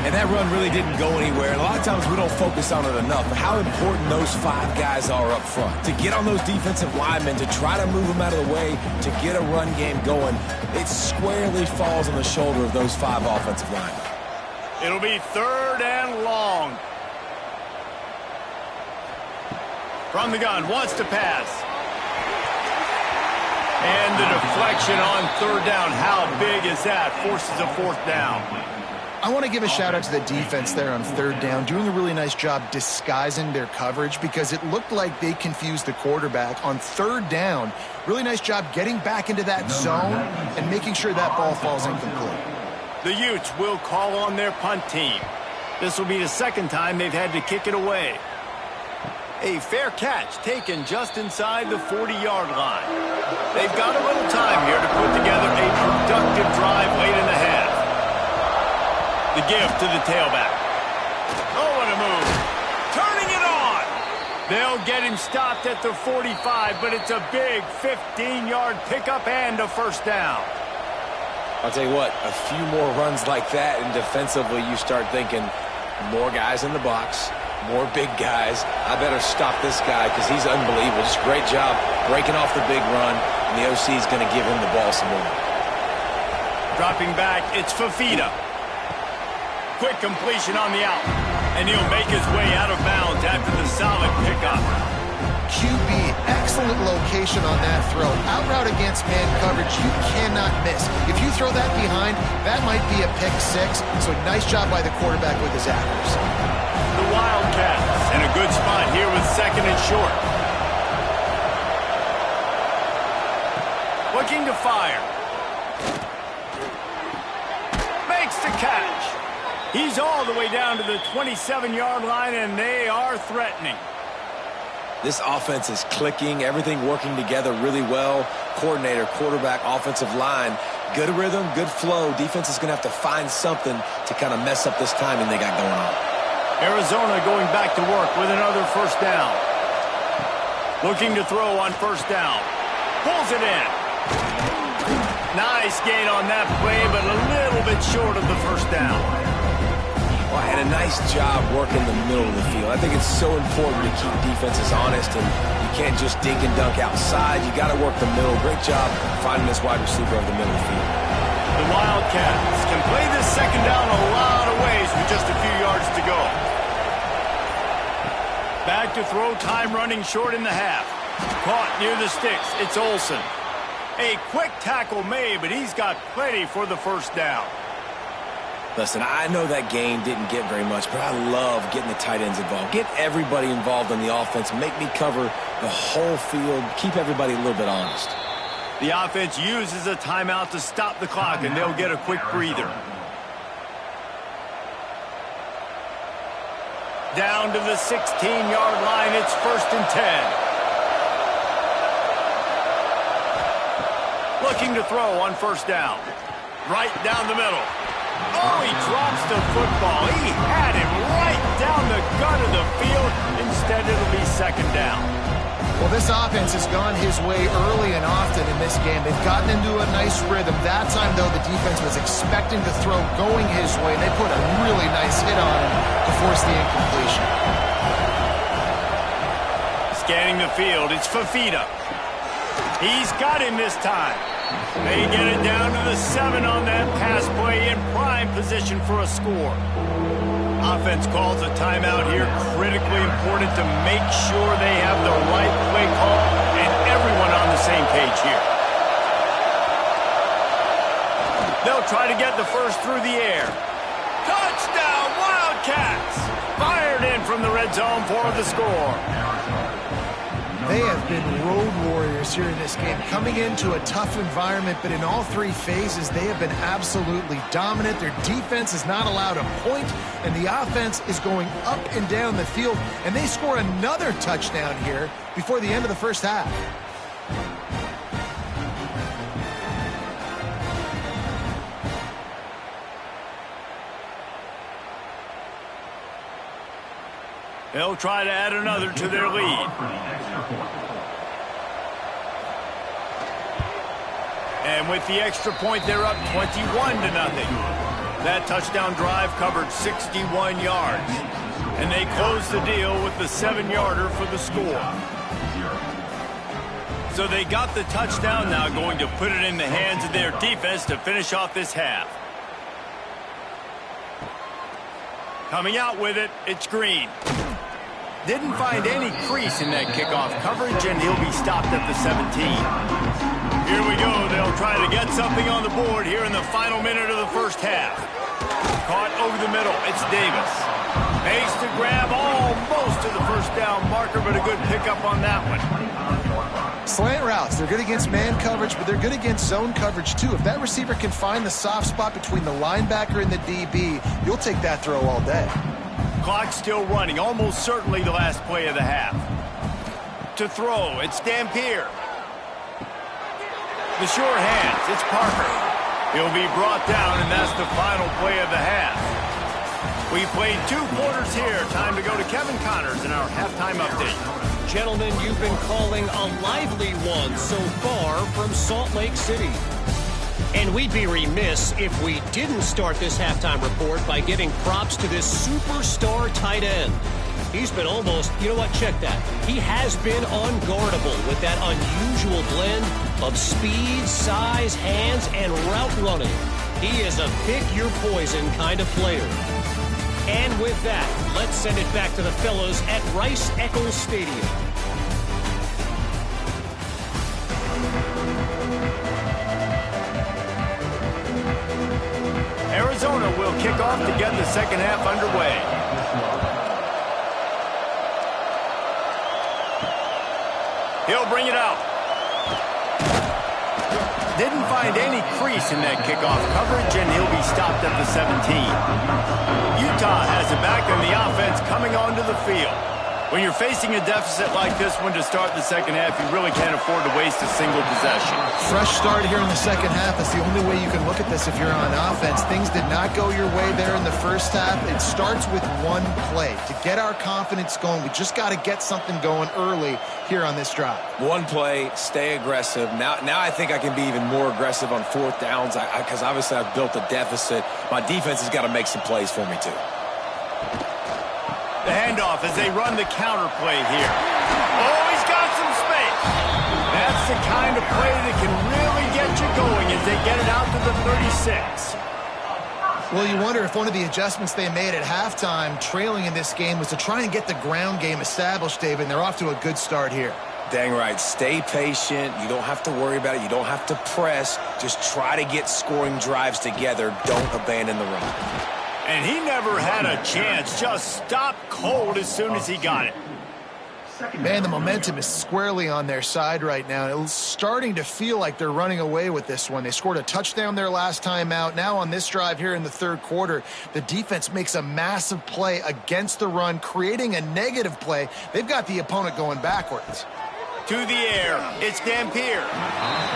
And that run really didn't go anywhere. And a lot of times we don't focus on it enough. But how important those 5 guys are up front. To get on those defensive linemen, to try to move them out of the way, to get a run game going, it squarely falls on the shoulder of those 5 offensive linemen. It'll be 3rd and long. From the gun, wants to pass. And the deflection on 3rd down. How big is that? Forces a 4th down. I want to give a shout out to the defense there on 3rd down, doing a really nice job disguising their coverage because it looked like they confused the quarterback on 3rd down. Really nice job getting back into that zone and making sure that ball falls incomplete. The Utes will call on their punt team. This will be the 2nd time they've had to kick it away. A fair catch taken just inside the 40-yard line. They've got a little time here to put together a productive drive late in the half. The give to the tailback. Oh, what a move. Turning it on. They'll get him stopped at the 45, but it's a big 15-yard pickup and a 1st down. I'll tell you what, a few more runs like that, and defensively you start thinking more guys in the box, more big guys. I better stop this guy because he's unbelievable. Just great job breaking off the big run, and the OC is going to give him the ball some more. Dropping back, it's Fafita. Quick completion on the out, and he'll make his way out of bounds after the solid pickup. QB, excellent location on that throw. Out route against man coverage, you cannot miss. If you throw that behind, that might be a pick 6. So nice job by the quarterback with his accuracy. The Wildcats in a good spot here with 2nd and short. Looking to fire. Makes the catch. He's all the way down to the 27-yard line, and they are threatening. This offense is clicking, everything working together really well. Coordinator, quarterback, offensive line, good rhythm, good flow. Defense is going to have to find something to kind of mess up this timing they got going on. Arizona going back to work with another 1st down. Looking to throw on 1st down. Pulls it in. Nice gain on that play, but a little bit short of the 1st down. Well, and a nice job working the middle of the field. I think it's so important to keep defenses honest, and you can't just dink and dunk outside. You got to work the middle. Great job finding this wide receiver over the middle of the field. The Wildcats can play this 2nd down a lot of ways with just a few yards to go. Back to throw, time running short in the half. Caught near the sticks. It's Olsen. A quick tackle made, but he's got plenty for the 1st down. Listen, I know that game didn't get very much, but I love getting the tight ends involved. Get everybody involved in the offense. Make me cover the whole field. Keep everybody a little bit honest. The offense uses a timeout to stop the clock, and they'll get a quick breather. Down to the 16-yard line. It's 1st and 10. Looking to throw on 1st down. Right down the middle. Oh, he drops the football. He had him right down the gut of the field. Instead, it'll be 2nd down. Well, this offense has gone his way early and often in this game. They've gotten into a nice rhythm. That time, though, the defense was expecting the throw going his way. They put a really nice hit on him to force the incompletion. Scanning the field, it's Fafita. He's got him this time. They get it down to the 7 on that pass play in prime position for a score. Offense calls a timeout here. Critically important to make sure they have the right play call and everyone on the same page here. They'll try to get the 1st through the air. Touchdown, Wildcats! Fired in from the red zone for the score. They have been road warriors here in this game, coming into a tough environment, but in all 3 phases, they have been absolutely dominant. Their defense is not allowed a point, and the offense is going up and down the field, and they score another touchdown here before the end of the 1st half. They'll try to add another to their lead. And with the extra point, they're up 21-0. That touchdown drive covered 61 yards. And they close the deal with the 7-yarder for the score. So they got the touchdown, now going to put it in the hands of their defense to finish off this half. Coming out with it, it's Green. Didn't find any crease in that kickoff coverage, and he'll be stopped at the 17. Here we go. They'll try to get something on the board here in the final minute of the first half. Caught over the middle. It's Davis. Makes the grab almost to the first down marker, but a good pickup on that one. Slant routes, they're good against man coverage, but they're good against zone coverage too. If that receiver can find the soft spot between the linebacker and the DB, you'll take that throw all day. Clock still running, almost certainly the last play of the half. To throw, it's Dampier. The sure hands, it's Parker. He'll be brought down, and that's the final play of the half. We played 2 quarters here. Time to go to Kevin Connors in our halftime update. Gentlemen, you've been calling a lively one so far from Salt Lake City. And we'd be remiss if we didn't start this halftime report by giving props to this superstar tight end. He's been almost, you know what, check that. He has been unguardable with that unusual blend of speed, size, hands, and route running. He is a pick-your-poison kind of player. And with that, let's send it back to the fellows at Rice-Eccles Stadium. Arizona will kick off to get the second half underway. He'll bring it out. Didn't find any crease in that kickoff coverage, and he'll be stopped at the 17. Utah has it back, and the offense coming onto the field. When you're facing a deficit like this one to start the second half, you really can't afford to waste a single possession. Fresh start here in the second half. That's the only way you can look at this if you're on offense. Things did not go your way there in the first half. It starts with one play. To get our confidence going, we just got to get something going early here on this drive. One play, stay aggressive. Now I think I can be even more aggressive on 4th downs because obviously I've built a deficit. My defense has got to make some plays for me too. The handoff as they run the counter play here. Oh, he's got some space. That's the kind of play that can really get you going as they get it out to the 36. Well, you wonder if one of the adjustments they made at halftime, trailing in this game, was to try and get the ground game established, David, and they're off to a good start here. Dang right. Stay patient. You don't have to worry about it. You don't have to press. Just try to get scoring drives together. Don't abandon the run. And he never had a chance. Just stopped cold as soon as he got it. Man, the momentum is squarely on their side right now. It's starting to feel like they're running away with this one. They scored a touchdown their last time out. Now on this drive here in the 3rd quarter, the defense makes a massive play against the run, creating a negative play. They've got the opponent going backwards. To the air, it's Dampier.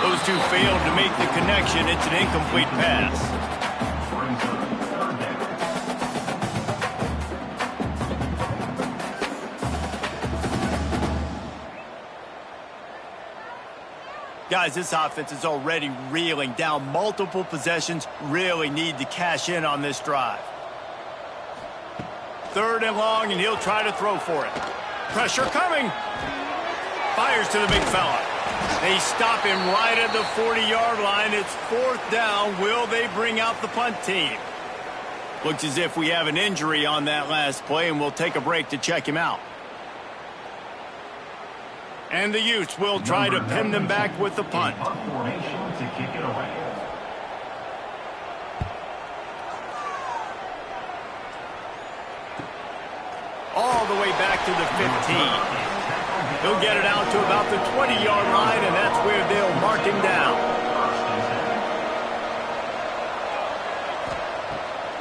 Those two failed to make the connection. It's an incomplete pass. Guys, this offense is already reeling down multiple possessions. Really need to cash in on this drive. 3rd and long, and he'll try to throw for it. Pressure coming. Fires to the big fella. They stop him right at the 40-yard line. It's 4th down. Will they bring out the punt team? Looks as if we have an injury on that last play, and we'll take a break to check him out. And the Utes will try to pin them back with the punt. All the way back to the 15. He'll get it out to about the 20-yard line, and that's where they'll mark him down.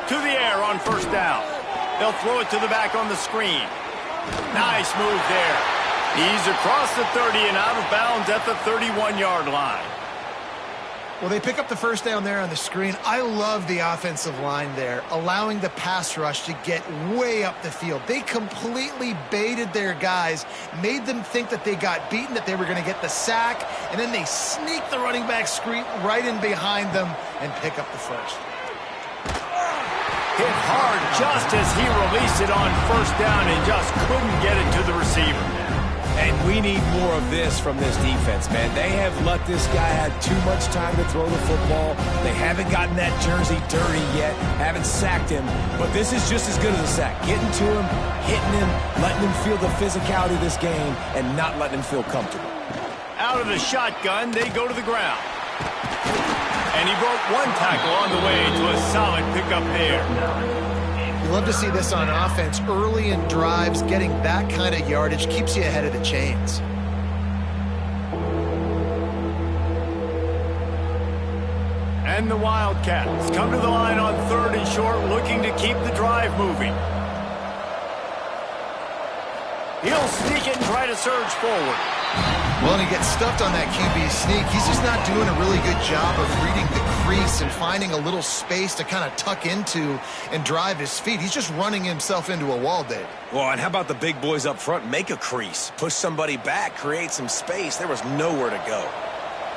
To the air on 1st down. They'll throw it to the back on the screen. Nice move there. He's across the 30 and out of bounds at the 31-yard line. Well, they pick up the first down there on the screen. I love the offensive line there, allowing the pass rush to get way up the field. They completely baited their guys, made them think that they got beaten, that they were going to get the sack, and then they sneak the running back screen right in behind them and pick up the first. Hit hard just as he released it on first down and just couldn't get it to the receiver. And we need more of this from this defense, man. They have let this guy have too much time to throw the football. They haven't gotten that jersey dirty yet, haven't sacked him. But this is just as good as a sack. Getting to him, hitting him, letting him feel the physicality of this game, and not letting him feel comfortable. Out of the shotgun, they go to the ground. And he broke one tackle on the way to a solid pickup there. You love to see this on offense. Early in drives, getting that kind of yardage keeps you ahead of the chains. And the Wildcats come to the line on 3rd and short, looking to keep the drive moving. He'll sneak it and try to surge forward. Well, and he gets stuffed on that QB sneak. He's just not doing a really good job of reading the crease and finding a little space to kind of tuck into and drive his feet. He's just running himself into a wall, Dave. Well, and how about the big boys up front? Make a crease, push somebody back, create some space. There was nowhere to go.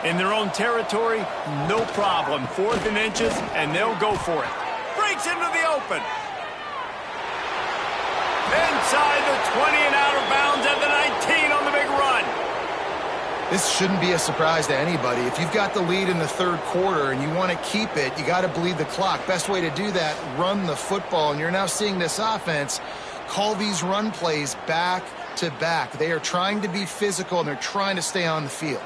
In their own territory, no problem. 4th and inches, and they'll go for it. Breaks into the open. Inside the 20 and out of bounds at the 19 on the big run. This shouldn't be a surprise to anybody. If you've got the lead in the 3rd quarter and you want to keep it, you got to bleed the clock. Best way to do that, run the football. And you're now seeing this offense call these run plays back to back. They are trying to be physical, and they're trying to stay on the field.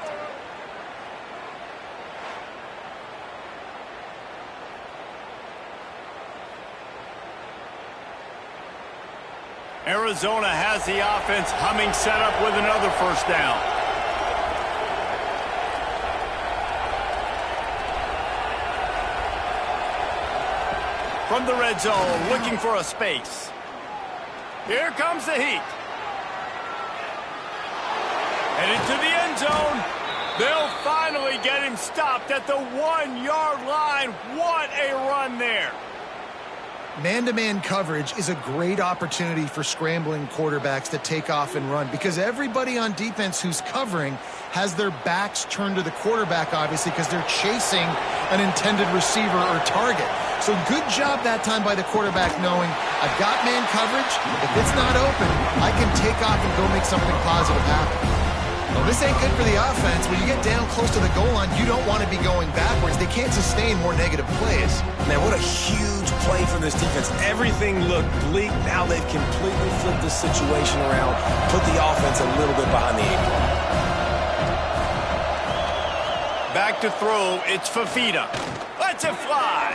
Arizona has the offense humming, set up with another first down. From the red zone, looking for a space. Here comes the heat. Headed to the end zone. They'll finally get him stopped at the 1-yard line. What a run there. Man-to-man coverage is a great opportunity for scrambling quarterbacks to take off and run, because everybody on defense who's covering has their backs turned to the quarterback, obviously, because they're chasing an intended receiver or target. So good job that time by the quarterback knowing, I've got man coverage. If it's not open, I can take off and go make something positive happen. Well, this ain't good for the offense. When you get down close to the goal line, you don't want to be going backwards. They can't sustain more negative plays. Man, what a huge play from this defense. Everything looked bleak. Now they've completely flipped the situation around, put the offense a little bit behind the 8 ball. Back to throw, it's Fafita. Lets it fly.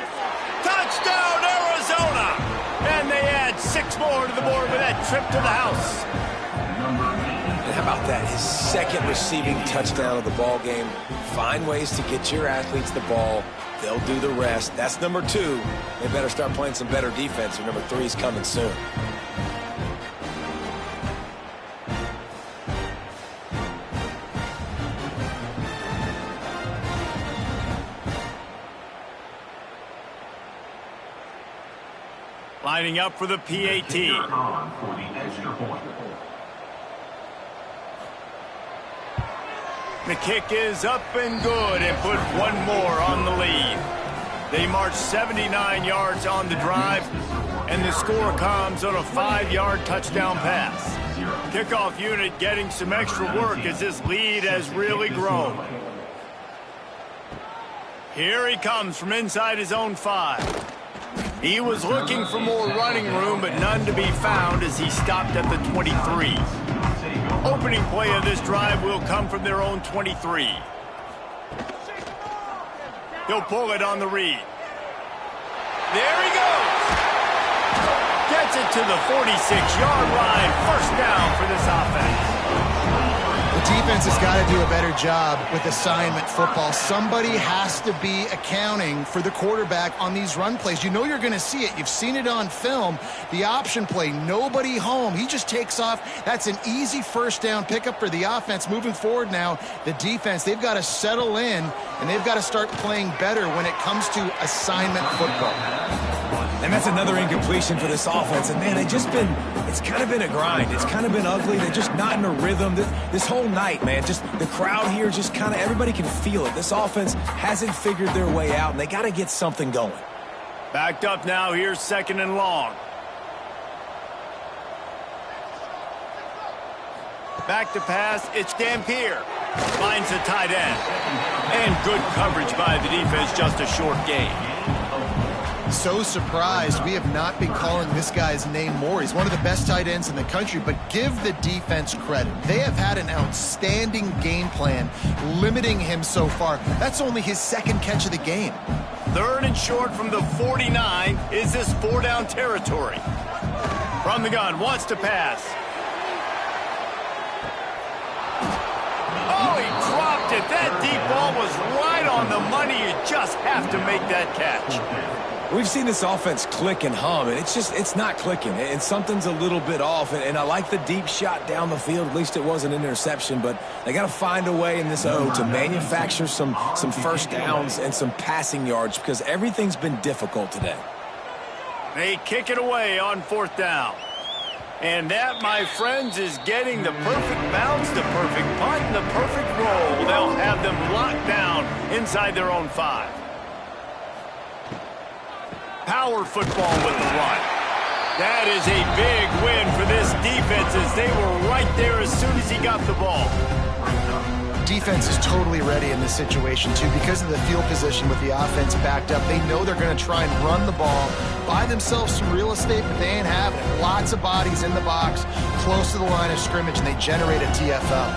Touchdown, Arizona! And they add 6 more to the board with that trip to the house. And how about that? His 2nd receiving touchdown of the ball game. Find ways to get your athletes the ball. They'll do the rest. That's number 2. They better start playing some better defense, or number 3 is coming soon. Lining up for the PAT. The kick is up and good and put 1 more on the lead. They march 79 yards on the drive, and the score comes on a 5-yard touchdown pass. Kickoff unit getting some extra work as this lead has really grown. Here he comes from inside his own 5. He was looking for more running room, but none to be found as he stopped at the 23. Opening play of this drive will come from their own 23. He'll pull it on the read. There he goes. Gets it to the 46-yard line. First down for this offense. The defense defense has got to do a better job with assignment football. Somebody has to be accounting for the quarterback on these run plays. You know you're going to see it. You've seen it on film. The option play, nobody home. He just takes off. That's an easy first down pickup for the offense. Moving forward now, the defense, they've got to settle in, and they've got to start playing better when it comes to assignment football. And that's another incompletion for this offense. And, man, it's kind of been a grind. It's kind of been ugly. They're just not in a rhythm. This whole night, man, just the crowd here just kind of, everybody can feel it. This offense hasn't figured their way out, and they got to get something going. Backed up now. Here's 2nd and long. Back to pass. It's Dampier. Finds the tight end. And good coverage by the defense. Just a short gain. So surprised we have not been calling this guy's name more. He's one of the best tight ends in the country, but give the defense credit. They have had an outstanding game plan limiting him so far. That's only his 2nd catch of the game. 3rd and short from the 49. Is this 4-down territory? From the gun, wants to pass. Oh, he dropped it. That deep ball was right on the money. You just have to make that catch. We've seen this offense click and hum, and it's not clicking, and something's a little bit off. And I like the deep shot down the field. At least it was an interception, but they got to find a way in this to manufacture some first downs and some passing yards, because everything's been difficult today. They kick it away on 4th down. And that, my friends, is getting the perfect bounce, the perfect punt, and the perfect roll. They'll have them locked down inside their own 5. Power football with the run. That is a big win for this defense, as they were right there as soon as he got the ball. Defense is totally ready in this situation, too, because of the field position with the offense backed up. They know they're going to try and run the ball, buy themselves some real estate, but they ain't having it. Lots of bodies in the box, close to the line of scrimmage, and they generate a TFL.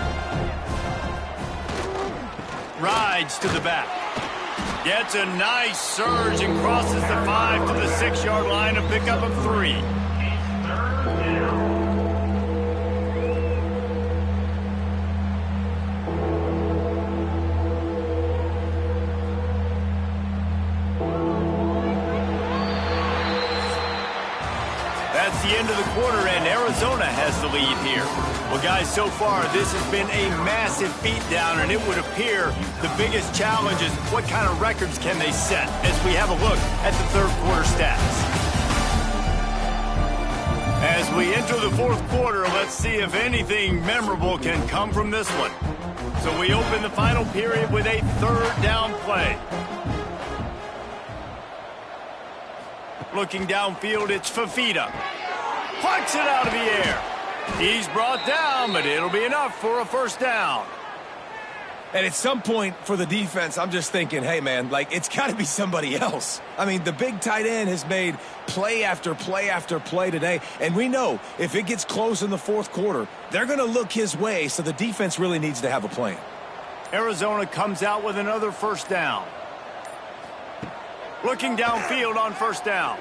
Rides to the back. Gets a nice surge and crosses the 5 to the 6-yard line, a pickup of 3. That's the end of the quarter, and Arizona has the lead here. Well, guys, so far, this has been a massive beatdown, and it would appear the biggest challenge is what kind of records can they set as we have a look at the 3rd quarter stats. As we enter the 4th quarter, let's see if anything memorable can come from this one. So we open the final period with a 3rd down play. Looking downfield, it's Fafita. Plucks it out of the air. He's brought down, but it'll be enough for a 1st down. And at some point for the defense, I'm just thinking, hey, man, like, it's got to be somebody else. I mean, the big tight end has made play after play after play today, and we know if it gets close in the 4th quarter, they're going to look his way, so the defense really needs to have a plan. Arizona comes out with another 1st down. Looking downfield on 1st down.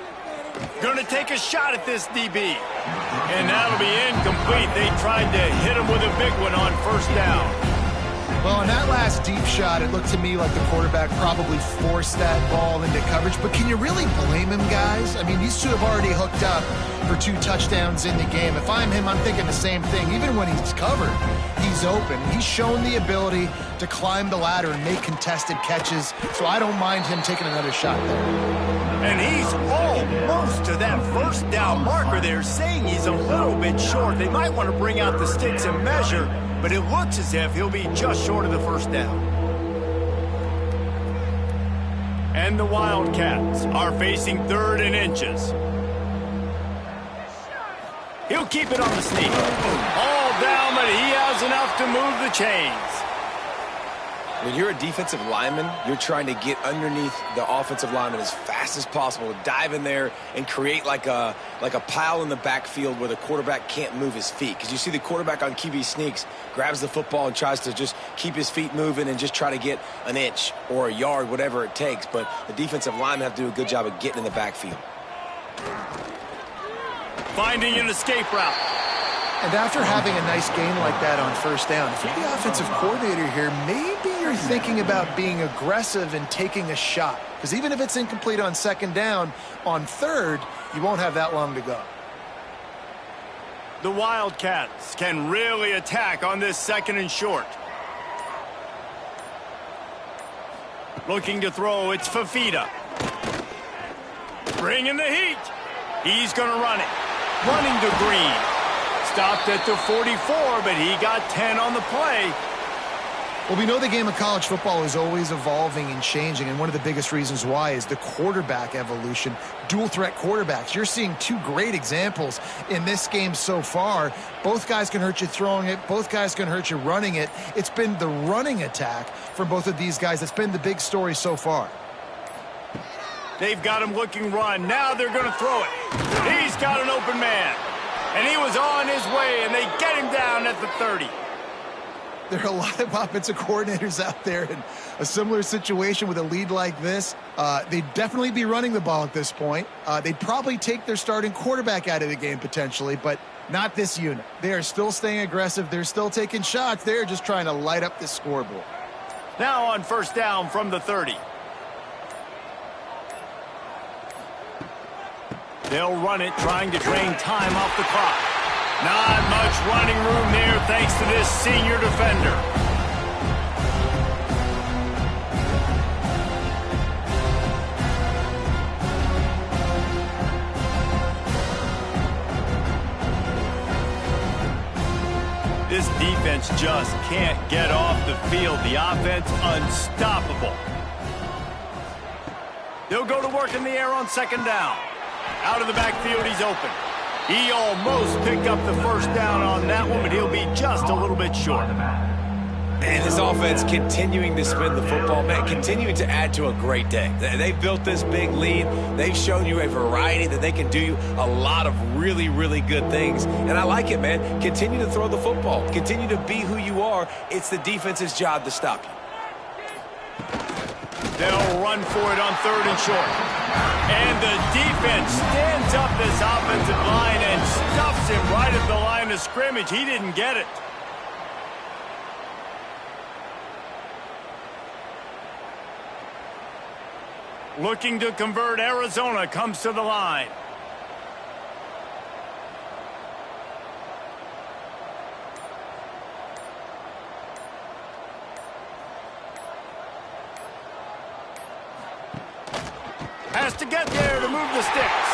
Going to take a shot at this DB. And that'll be incomplete. They tried to hit him with a big one on 1st down. Well, on that last deep shot, it looked to me like the quarterback probably forced that ball into coverage. But can you really blame him, guys? I mean, these two have already hooked up for 2 touchdowns in the game. If I'm him, I'm thinking the same thing. Even when he's covered, he's open. He's shown the ability to climb the ladder and make contested catches. So I don't mind him taking another shot there. And he's almost to that 1st down marker there, saying he's a little bit short. They might want to bring out the sticks and measure, but it looks as if he'll be just short of the 1st down. And the Wildcats are facing 3rd and inches. He'll keep it on the sneak. All down, but he has enough to move the chains. When you're a defensive lineman, you're trying to get underneath the offensive lineman as fast as possible, dive in there and create like a pile in the backfield where the quarterback can't move his feet. Because you see the quarterback on QB sneaks, grabs the football and tries to just keep his feet moving and just try to get an inch or a yard, whatever it takes. But the defensive linemen have to do a good job of getting in the backfield. Finding an escape route. And after having a nice gain like that on first down, if you're the offensive coordinator here, maybe you're thinking about being aggressive and taking a shot. Because even if it's incomplete on second down, on third, you won't have that long to go. The Wildcats can really attack on this second and short. Looking to throw, it's Fafita. Bringing the heat. He's going to run it. Running to Green. Stopped at the 44, but he got 10 on the play. Well, we know the game of college football is always evolving and changing, and one of the biggest reasons why is the quarterback evolution. Dual threat quarterbacks. You're seeing two great examples in this game so far. Both guys can hurt you throwing it. Both guys can hurt you running it. It's been the running attack for both of these guys that's been the big story so far. They've got him looking run. Now they're going to throw it. He's got an open man. And he was on his way, and they get him down at the 30. There are a lot of offensive coordinators out there in a similar situation with a lead like this. They'd definitely be running the ball at this point. They'd probably take their starting quarterback out of the game potentially, but not this unit. They are still staying aggressive. They're still taking shots. They're just trying to light up the scoreboard. Now on first down from the 30. They'll run it, trying to drain time off the clock. Not much running room there thanks to this senior defender. This defense just can't get off the field. The offense unstoppable. They'll go to work in the air on second down. Out of the backfield, he's open. He almost picked up the first down on that one, but he'll be just a little bit short. And this offense continuing to spin the football, man, continuing to add to a great day. They've built this big lead. They've shown you a variety that they can do a lot of really, really good things. And I like it, man. Continue to throw the football. Continue to be who you are. It's the defense's job to stop you. They'll run for it on third and short. And the defense stands up this offensive line and stuffs him right at the line of scrimmage. He didn't get it. Looking to convert, Arizona comes to the line. Has to get there to move the sticks.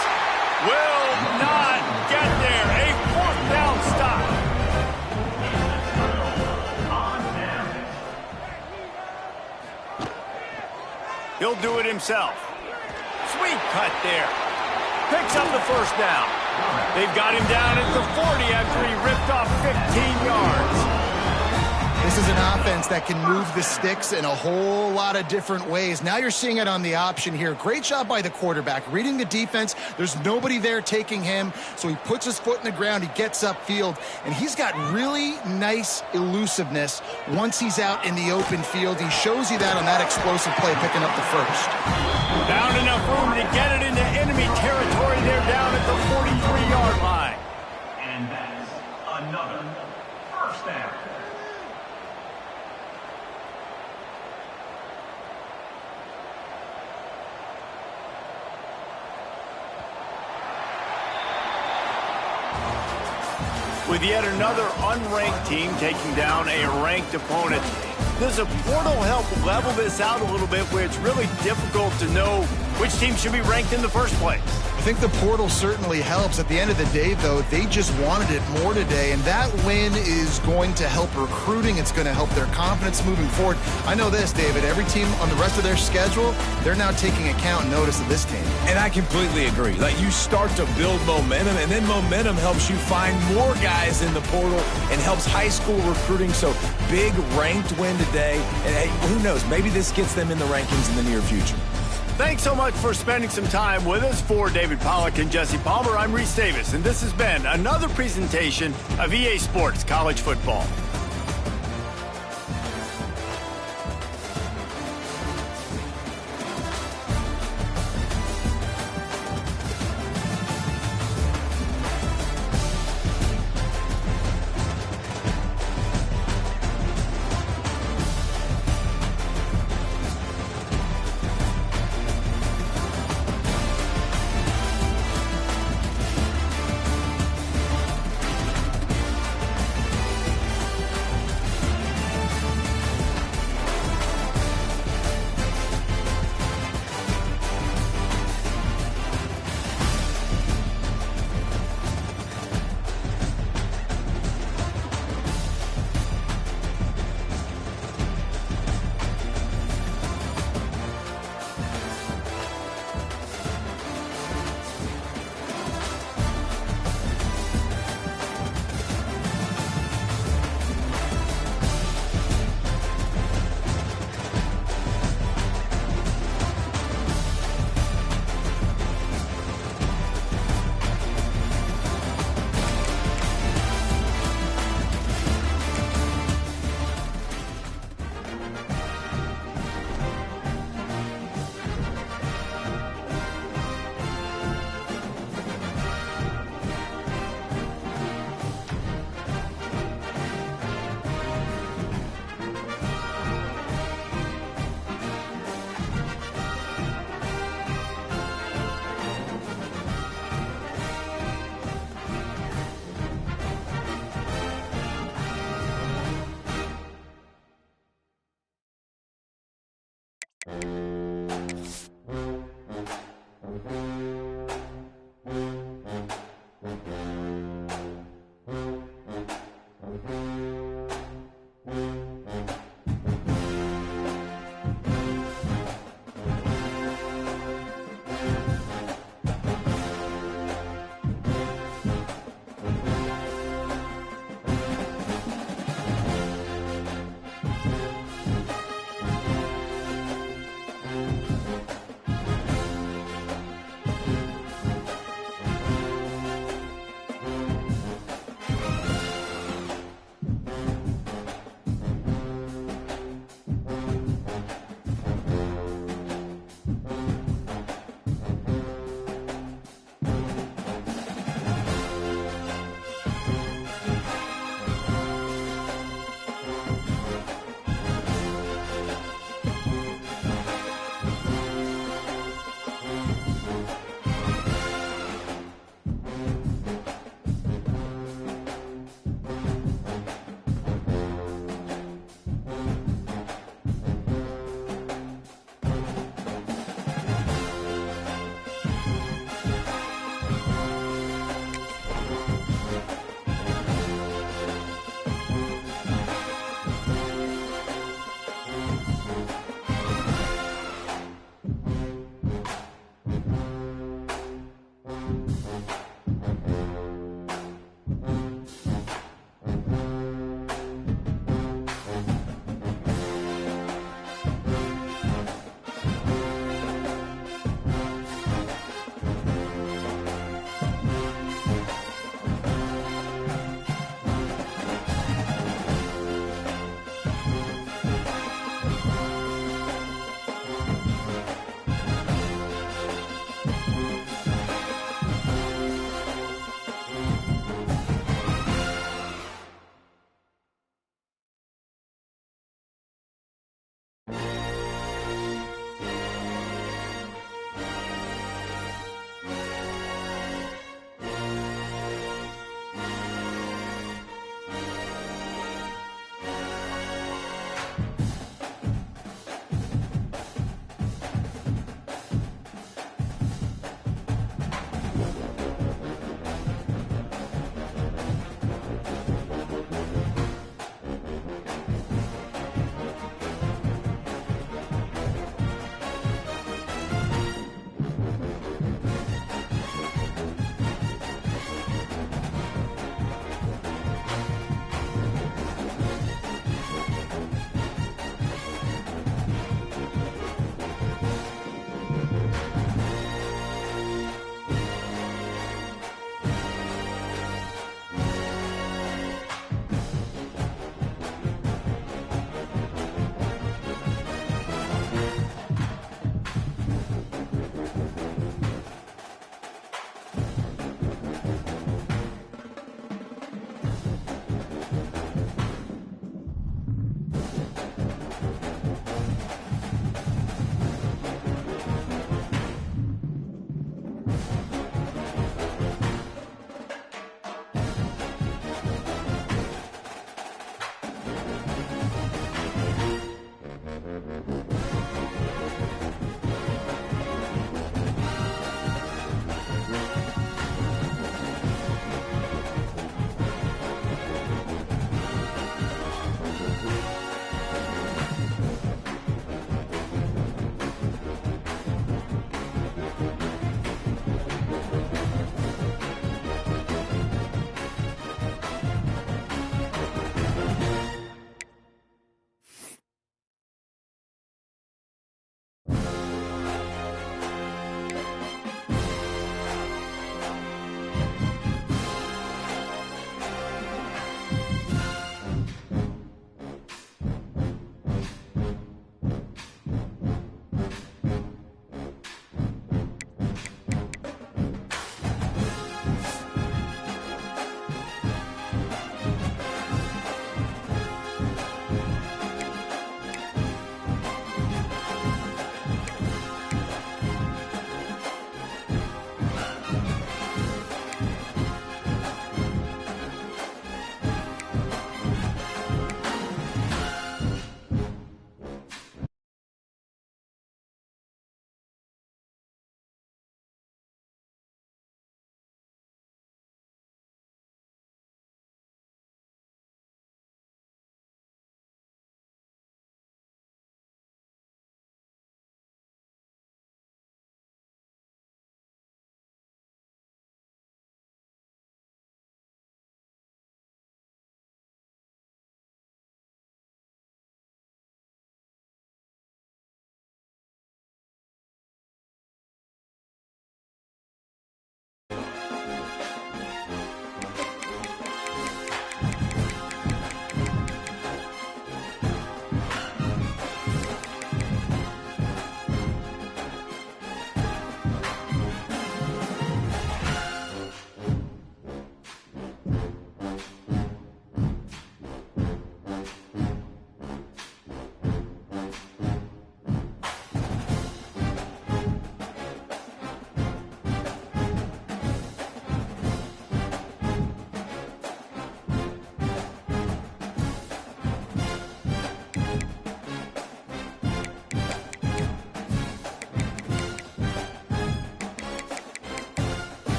Will not get there. A fourth down stop. He'll do it himself. Sweet cut there. Picks up the first down. They've got him down at the 40 after he ripped off 15 yards. This is an offense that can move the sticks in a whole lot of different ways. Now you're seeing it on the option here. Great job by the quarterback. Reading the defense, there's nobody there taking him, so he puts his foot in the ground, he gets upfield, and he's got really nice elusiveness once he's out in the open field. He shows you that on that explosive play, picking up the first. Found enough room to get it into enemy territory. They're down at the 43-yard line. And that's another first down. With yet another unranked team taking down a ranked opponent, does a portal help level this out a little bit where it's really difficult to know which team should be ranked in the first place? I think the portal certainly helps. At the end of the day, though, they just wanted it more today, and that win is going to help recruiting. It's going to help their confidence moving forward. I know this, David, every team on the rest of their schedule, they're now taking account and notice of this team. And I completely agree. Like, you start to build momentum, and then momentum helps you find more guys in the portal and helps high school recruiting. So big ranked win today, and hey, who knows, maybe this gets them in the rankings in the near future. Thanks so much for spending some time with us. For David Pollack and Jesse Palmer, I'm Reese Davis, and this has been another presentation of EA Sports College Football.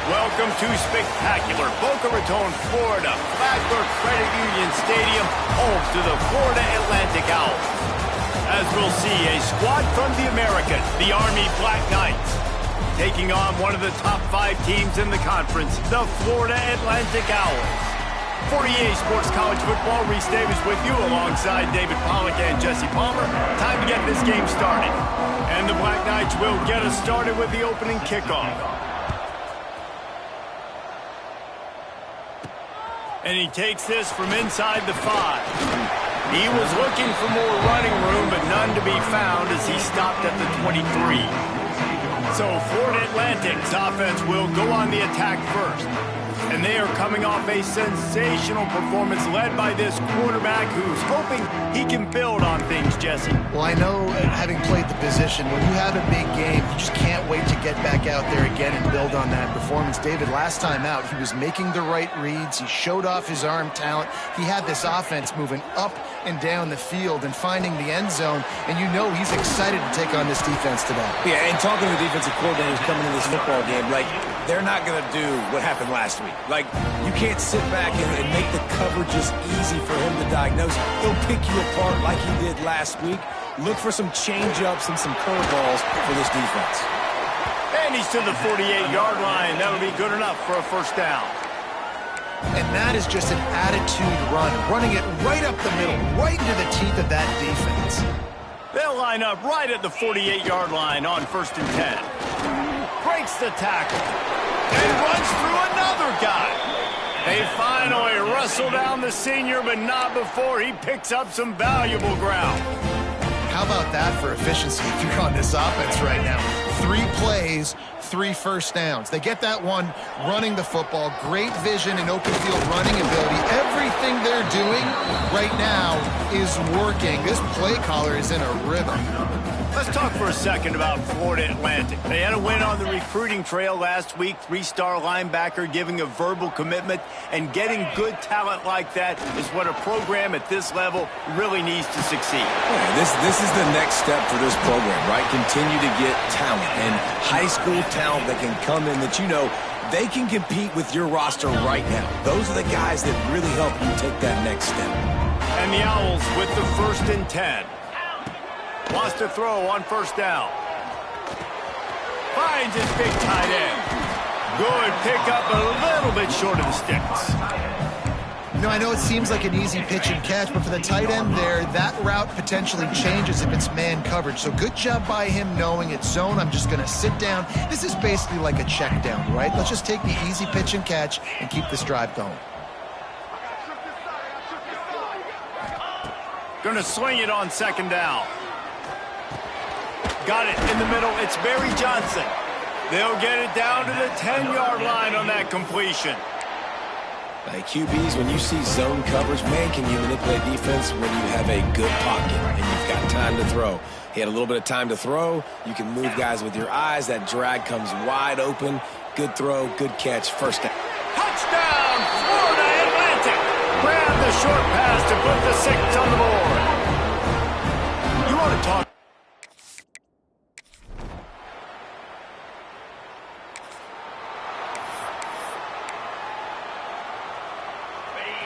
Welcome to spectacular Boca Raton, Florida, Flagler Credit Union Stadium, home to the Florida Atlantic Owls. As we'll see, a squad from the American, the Army Black Knights, taking on one of the top 5 teams in the conference, the Florida Atlantic Owls. For EA Sports College Football, Reese Davis with you alongside David Pollack and Jesse Palmer. Time to get this game started. And the Black Knights will get us started with the opening kickoff. And he takes this from inside the 5. He was looking for more running room, but none to be found as he stopped at the 23. So Florida Atlantic's offense will go on the attack first. And they are coming off a sensational performance led by this quarterback who's hoping he can build on things, Jesse. Well, I know, having played the position, when you have a big game, you just can't wait to get back out there again and build on that performance. David, last time out, he was making the right reads. He showed off his arm talent. He had this offense moving up and down the field and finding the end zone, and you know he's excited to take on this defense today. Yeah, and talking to the defensive coordinators coming into this football game, like, they're not going to do what happened last week. Like, you can't sit back and make the coverages easy for him to diagnose. He'll pick you apart like he did last week. Look for some change-ups and some curveballs for this defense. And he's to the 48-yard line. That'll be good enough for a first down. And that is just an attitude run, running it right up the middle, right into the teeth of that defense. They'll line up right at the 48-yard line on 1st and 10. Breaks the tackle and runs through another guy. They finally wrestle down the senior, but not before he picks up some valuable ground. How about that for efficiency if you're on this offense right now? 3 plays, 3 first downs. They get that one running the football. Great vision and open field running ability. Everything they're doing right now is working. This play caller is in a rhythm. Let's talk for a second about Florida Atlantic. They had a win on the recruiting trail last week. 3-star linebacker giving a verbal commitment, and getting good talent like that is what a program at this level really needs to succeed. Yeah, this is the next step for this program, right? Continue to get talent and high school talent that can come in that you know they can compete with your roster right now. Those are the guys that really help you take that next step. And the Owls with the 1st and 10. Wants to throw on first down. Finds his big tight end. Good pickup, a little bit short of the sticks. You know, I know it seems like an easy pitch and catch, but for the tight end there, that route potentially changes if it's man coverage. So good job by him knowing it's zone. I'm just going to sit down. This is basically like a check down, right? Let's just take the easy pitch and catch and keep this drive going. Going to swing it on second down. Got it in the middle. It's Barry Johnson. They'll get it down to the 10-yard line on that completion. Like QBs, when you see zone coverage, man, can you manipulate defense when you have a good pocket and you've got time to throw. He had a little bit of time to throw. You can move guys with your eyes. That drag comes wide open. Good throw, good catch, first down. Touchdown, Florida Atlantic. Grab the short pass to put the 6 on the board. You want to talk?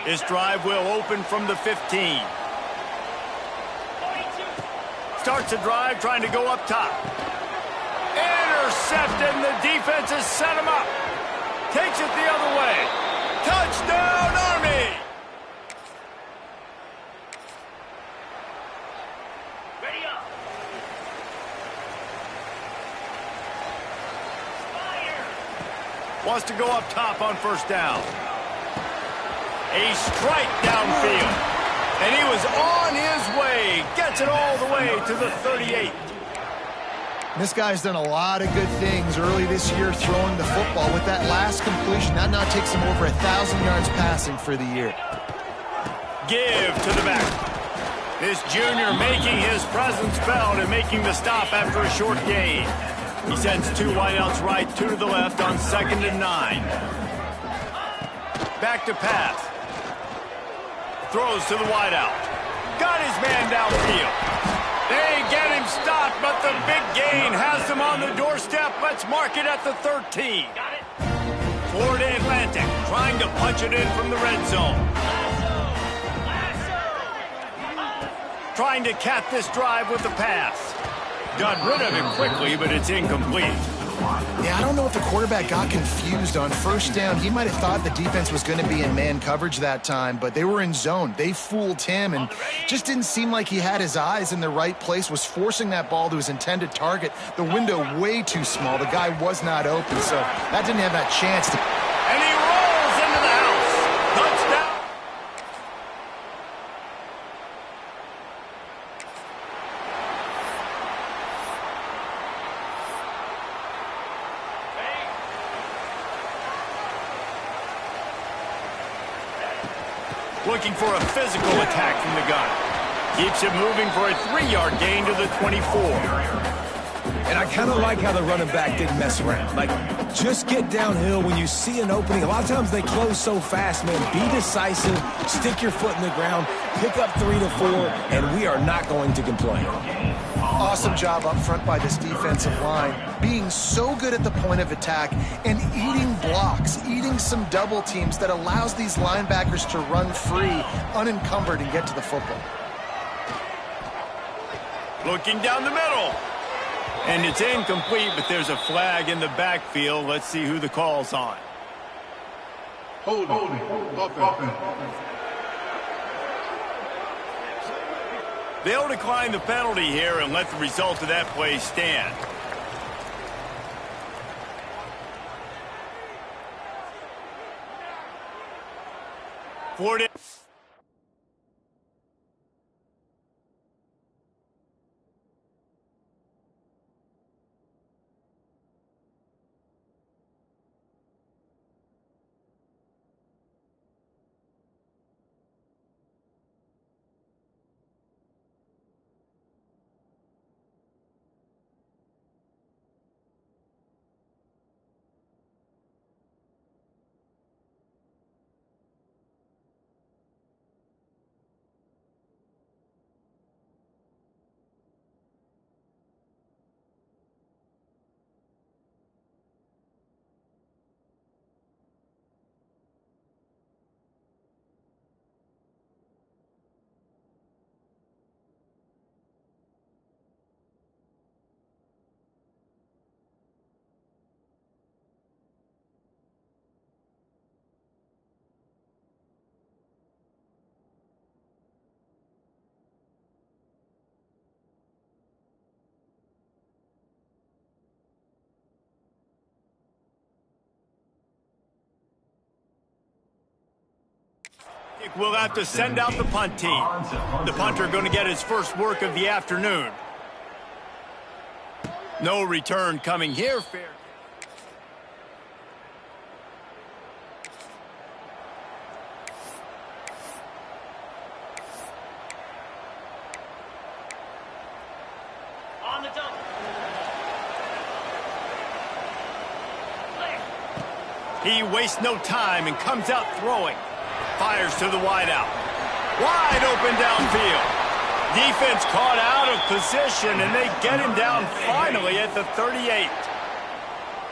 This drive will open from the 15. Starts the drive trying to go up top. Intercepted, and the defense has set him up. Takes it the other way. Touchdown, Army! Ready up. Fire. Wants to go up top on first down. A strike downfield. And he was on his way. Gets it all the way to the 38. This guy's done a lot of good things early this year throwing the football. With that last completion, that now takes him over 1,000 yards passing for the year. Give to the back. This junior making his presence felt and making the stop after a short gain. He sends 2 wideouts right, 2 to the left on 2nd and 9. Back to pass. Throws to the wideout. Got his man downfield. They get him stopped, but the big gain has him on the doorstep. Let's mark it at the 13. Florida Atlantic trying to punch it in from the red zone. Trying to cap this drive with the pass. Got rid of it quickly, but it's incomplete. Yeah, I don't know if the quarterback got confused on first down. He might have thought the defense was going to be in man coverage that time, but they were in zone. They fooled him and just didn't seem like he had his eyes in the right place, was forcing that ball to his intended target. The window way too small. The guy was not open, so that didn't have that chance to... And he rolls into the house. Touchdown. Looking for a physical attack from the gun. Keeps it moving for a 3-yard gain to the 24. And I kind of like how the running back didn't mess around. Like, just get downhill when you see an opening. A lot of times they close so fast, man. Be decisive, stick your foot in the ground, pick up 3 to 4, and we are not going to complain. Awesome job up front by this defensive line, being so good at the point of attack and eating blocks, eating some double teams that allows these linebackers to run free, unencumbered, and get to the football. Looking down the middle. And it's incomplete, but there's a flag in the backfield. Let's see who the call's on. Holding. Offense. They'll decline the penalty here and let the result of that play stand. Florida. We'll have to send out the punt team. The punter going to get his first work of the afternoon. No return coming here. Fair. On the double. He wastes no time and comes out throwing. Fires to the wideout. Wide open downfield. Defense caught out of position, and they get him down finally at the 38.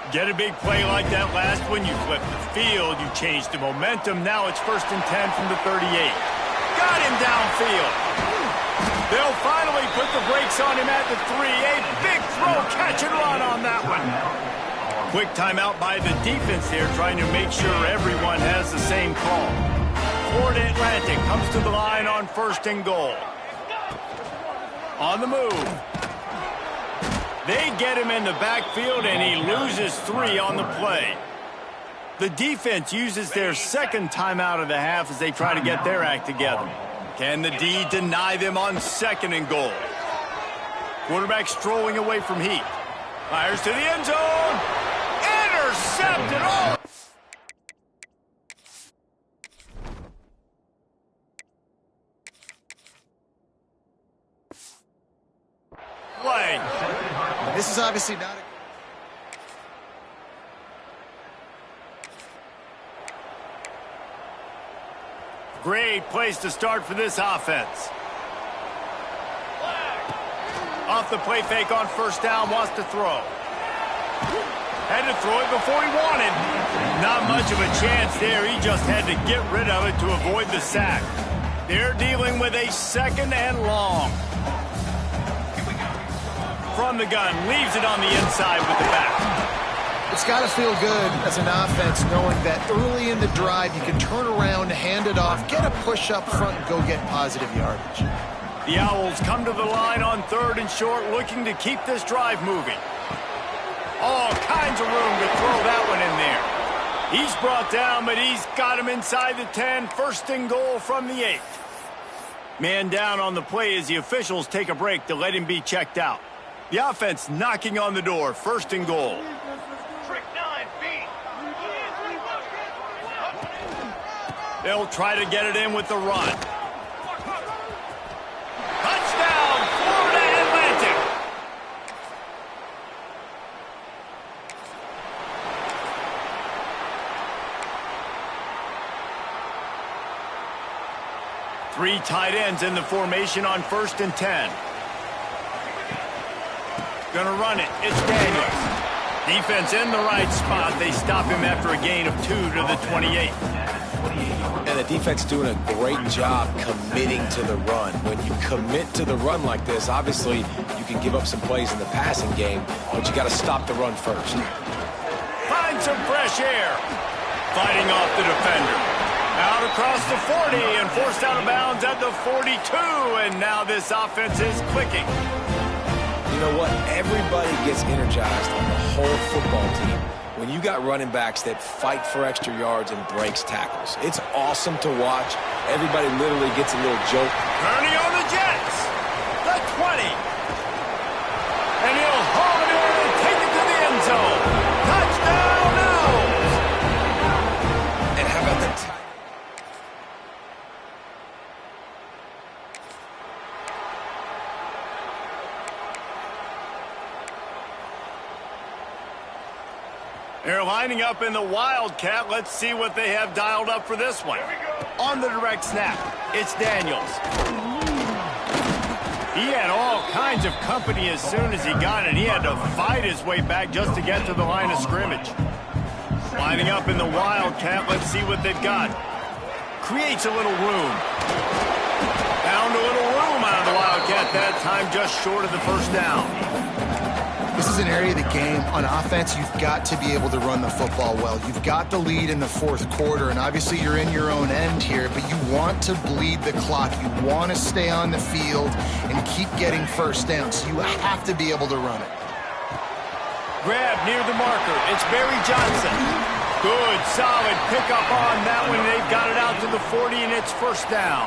Get a big play like that last one, you flip the field, you change the momentum. Now it's 1st and 10 from the 38. Got him downfield. They'll finally put the brakes on him at the 3. A big throw, catch and run on that one. Quick timeout by the defense here, trying to make sure everyone has the same call. Florida Atlantic comes to the line on 1st and goal. On the move. They get him in the backfield, and he loses 3 on the play. The defense uses their second timeout of the half as they try to get their act together. Can the D deny them on 2nd and goal? Quarterback strolling away from heat. Fires to the end zone. Intercepted. Oh! Play. This is obviously not a... Great place to start for this offense. Off the play fake on 1st down, wants to throw. Had to throw it before he wanted. Not much of a chance there. He just had to get rid of it to avoid the sack. They're dealing with a 2nd and long. From the gun, leaves it on the inside with the back. It's got to feel good as an offense knowing that early in the drive you can turn around, hand it off, get a push up front, and go get positive yardage. The Owls come to the line on 3rd and short, looking to keep this drive moving. All kinds of room to throw that one in there. He's brought down, but he's got him inside the 10, 1st and goal from the 8. Man down on the play as the officials take a break to let him be checked out. The offense knocking on the door, 1st and goal. Trick 9, feet. They'll try to get it in with the run. Touchdown, Florida Atlantic. Three tight ends in the formation on 1st and 10. Gonna run it. It's Daniels. Defense in the right spot. They stop him after a gain of 2 to the 28. And the defense doing a great job committing to the run. When you commit to the run like this, obviously you can give up some plays in the passing game, but you got to stop the run first. Find some fresh air. Fighting off the defender. Out across the 40 and forced out of bounds at the 42. And now this offense is clicking. You know what? Everybody gets energized on the whole football team when you got running backs that fight for extra yards and breaks tackles. It's awesome to watch. Everybody literally gets a little joke. Kearney on the Jets. The 20. And he'll haul it in and take it to the end zone. Touchdown, Owls. And how about the time? They're lining up in the Wildcat. Let's see what they have dialed up for this one. On the direct snap, it's Daniels. He had all kinds of company as soon as he got it. He had to fight his way back just to get to the line of scrimmage. Lining up in the Wildcat. Let's see what they've got. Creates a little room. Found a little room out of the Wildcat that time, just short of the 1st down. This is an area of the game. On offense, you've got to be able to run the football well. You've got the lead in the 4th quarter, and obviously you're in your own end here, but you want to bleed the clock. You want to stay on the field and keep getting 1st down, so you have to be able to run it. Grab near the marker. It's Barry Johnson. Good, solid pickup on that one. They've got it out to the 40, and it's first down.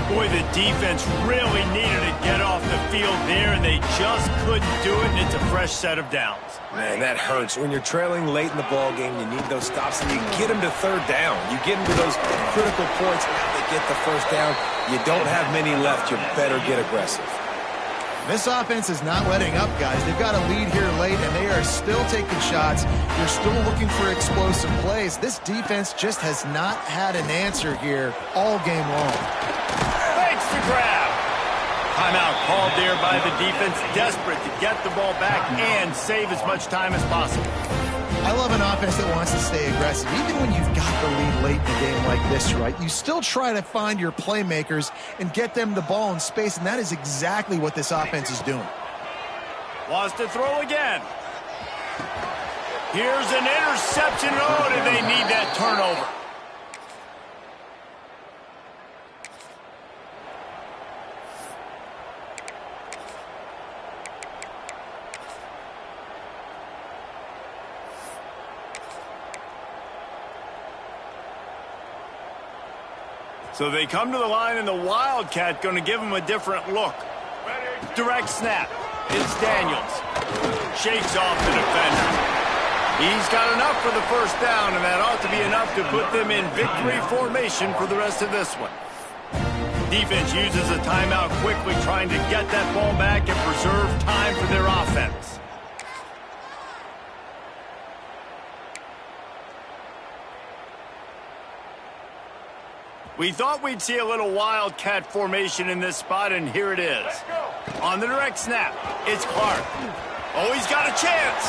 Boy, the defense really needed to get off the field there, and they just couldn't do it, and it's a fresh set of downs. Man, that hurts. When you're trailing late in the ball game, you need those stops, and you get them to third down. You get them to those critical points, and now they get the first down. You don't have many left. You better get aggressive. This offense is not letting up, guys. They've got a lead here late, and they are still taking shots. They're still looking for explosive plays. This defense just has not had an answer here all game long. Thanks to grab. Timeout called there by the defense, desperate to get the ball back and save as much time as possible. I love an offense that wants to stay aggressive. Even when you've got the lead late in a game like this, right, you still try to find your playmakers and get them the ball in space, and that is exactly what this offense is doing. Wants to throw again. Here's an interception. Oh, did they need that turnover? So they come to the line, and the Wildcat going to give them a different look. Direct snap. It's Daniels. Shakes off the defender. He's got enough for the first down, and that ought to be enough to put them in victory formation for the rest of this one. Defense uses a timeout quickly, trying to get that ball back and preserve time for their offense. We thought we'd see a little Wildcat formation in this spot, and here it is. On the direct snap, it's Clark. Oh, he's got a chance.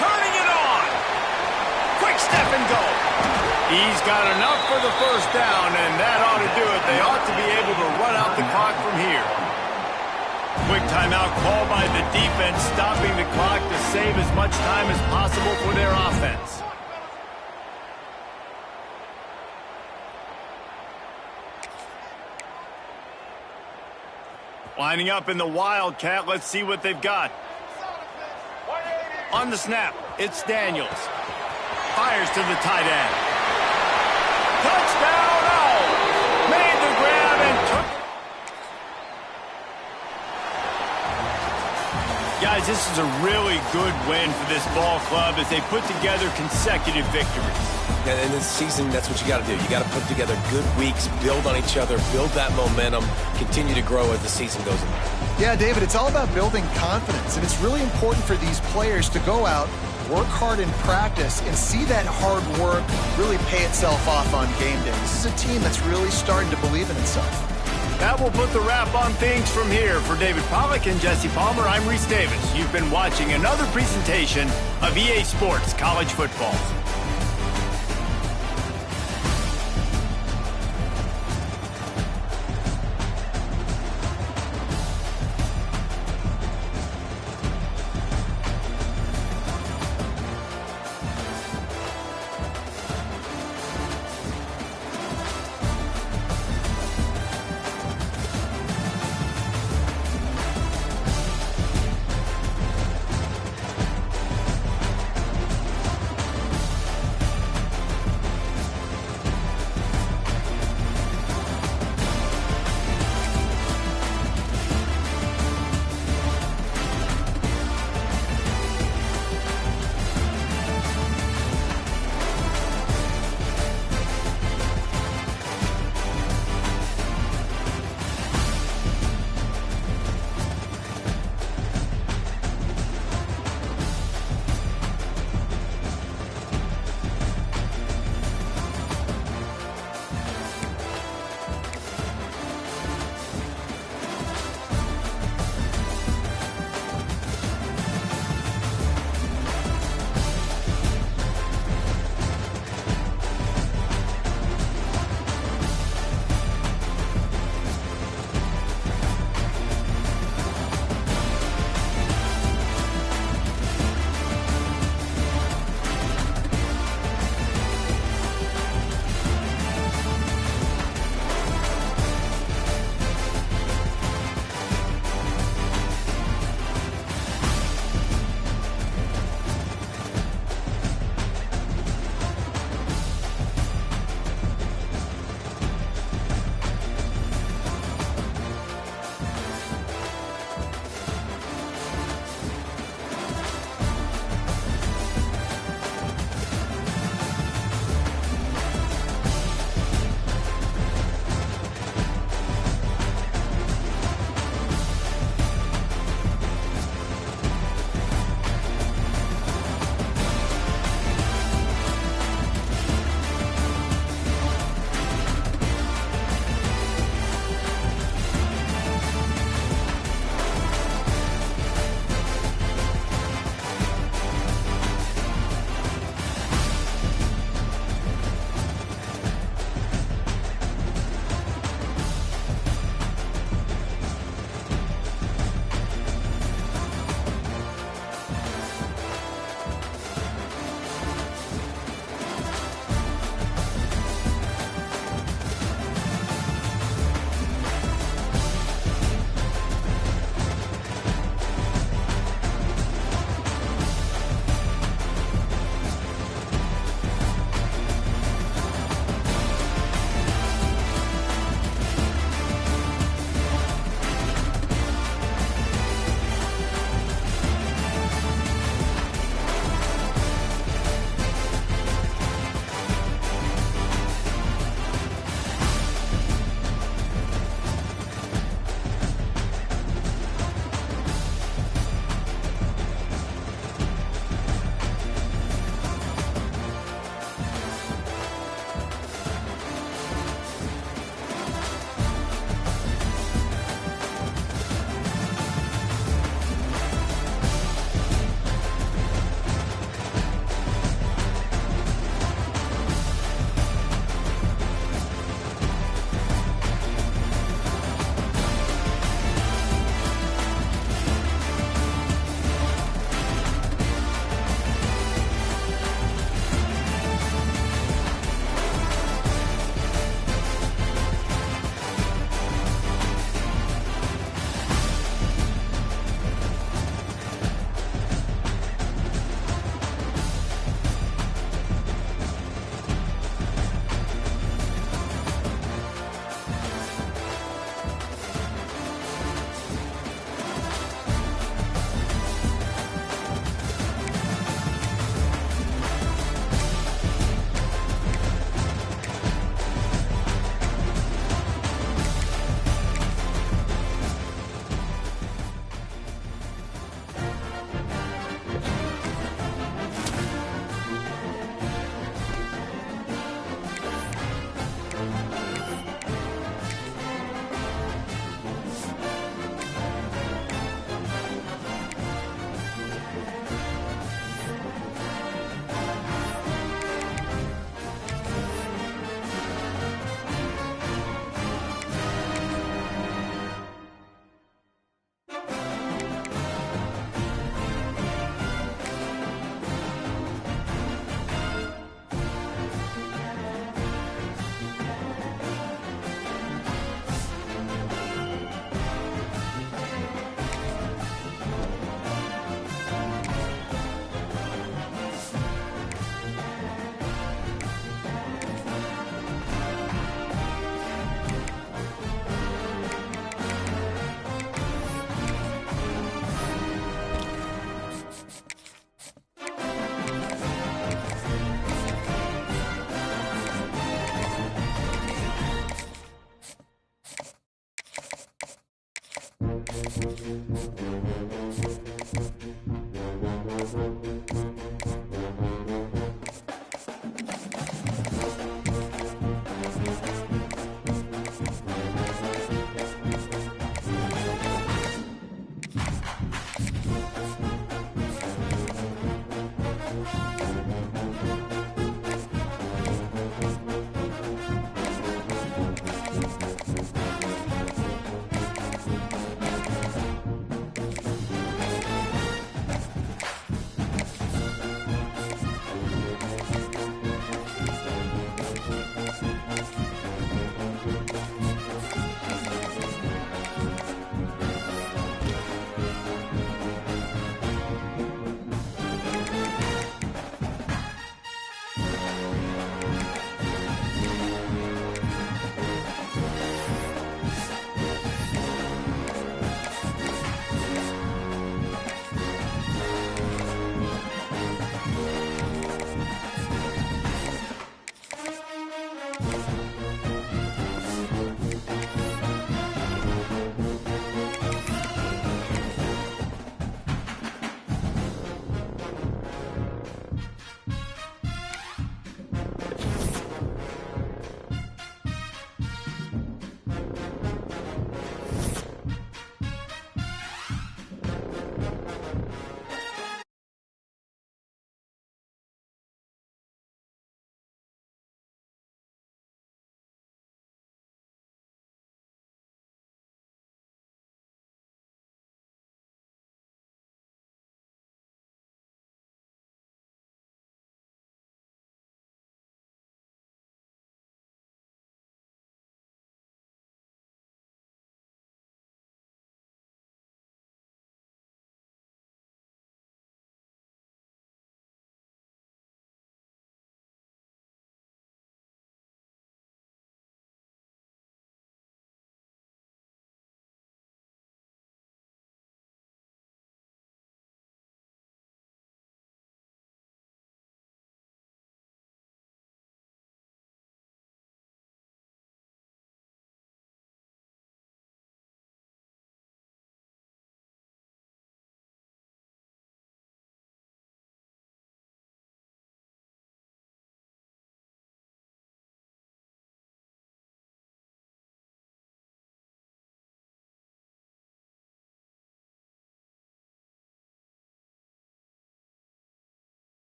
Turning it on. Quick step and go. He's got enough for the first down, and that ought to do it. They ought to be able to run out the clock from here. Quick timeout call by the defense, stopping the clock to save as much time as possible for their offense. Lining up in the Wildcat, let's see what they've got. On the snap, it's Daniels. Fires to the tight end. Touchdown! Oh! Made the grab and took it. Guys, this is a really good win for this ball club as they put together consecutive victories. And in this season, that's what you got to do. You got to put together good weeks, build on each other, build that momentum, continue to grow as the season goes on. Yeah, David, it's all about building confidence, and it's really important for these players to go out, work hard in practice, and see that hard work really pay itself off on game day. This is a team that's really starting to believe in itself. That will put the wrap on things from here. For David Pollack and Jesse Palmer, I'm Reese Davis. You've been watching another presentation of EA Sports College Football.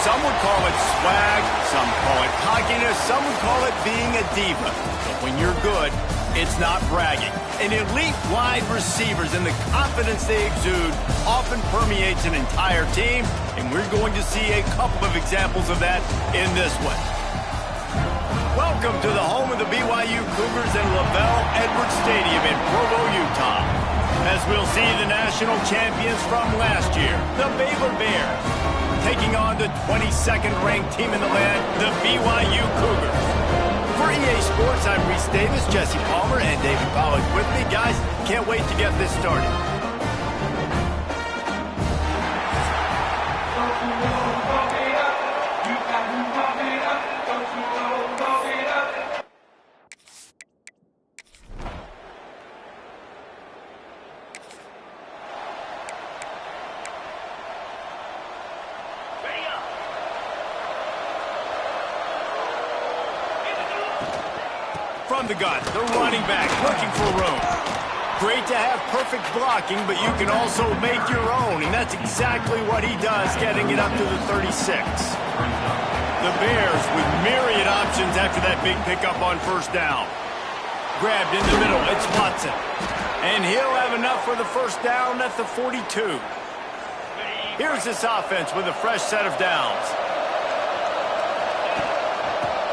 Some would call it swag, some call it cockiness, some would call it being a diva. But when you're good, it's not bragging. An elite wide receivers and the confidence they exude often permeates an entire team, and we're going to see a couple of examples of that in this one. Well, Welcome to the home of the BYU Cougars in LaVell Edwards Stadium in Provo, Utah. As we'll see the national champions from last year, the Baylor Bears, taking on the 22nd ranked team in the land, the BYU Cougars. For EA Sports, I'm Reese Davis, Jesse Palmer, and David Pollack with me. Guys, can't wait to get this started. From the gun, the running back looking for room. Great to have perfect blocking, but you can also make your own, and that's exactly what he does, getting it up to the 36. The Bears with myriad options after that big pickup on first down. Grabbed in the middle, it's Watson. And he'll have enough for the first down at the 42. Here's this offense with a fresh set of downs.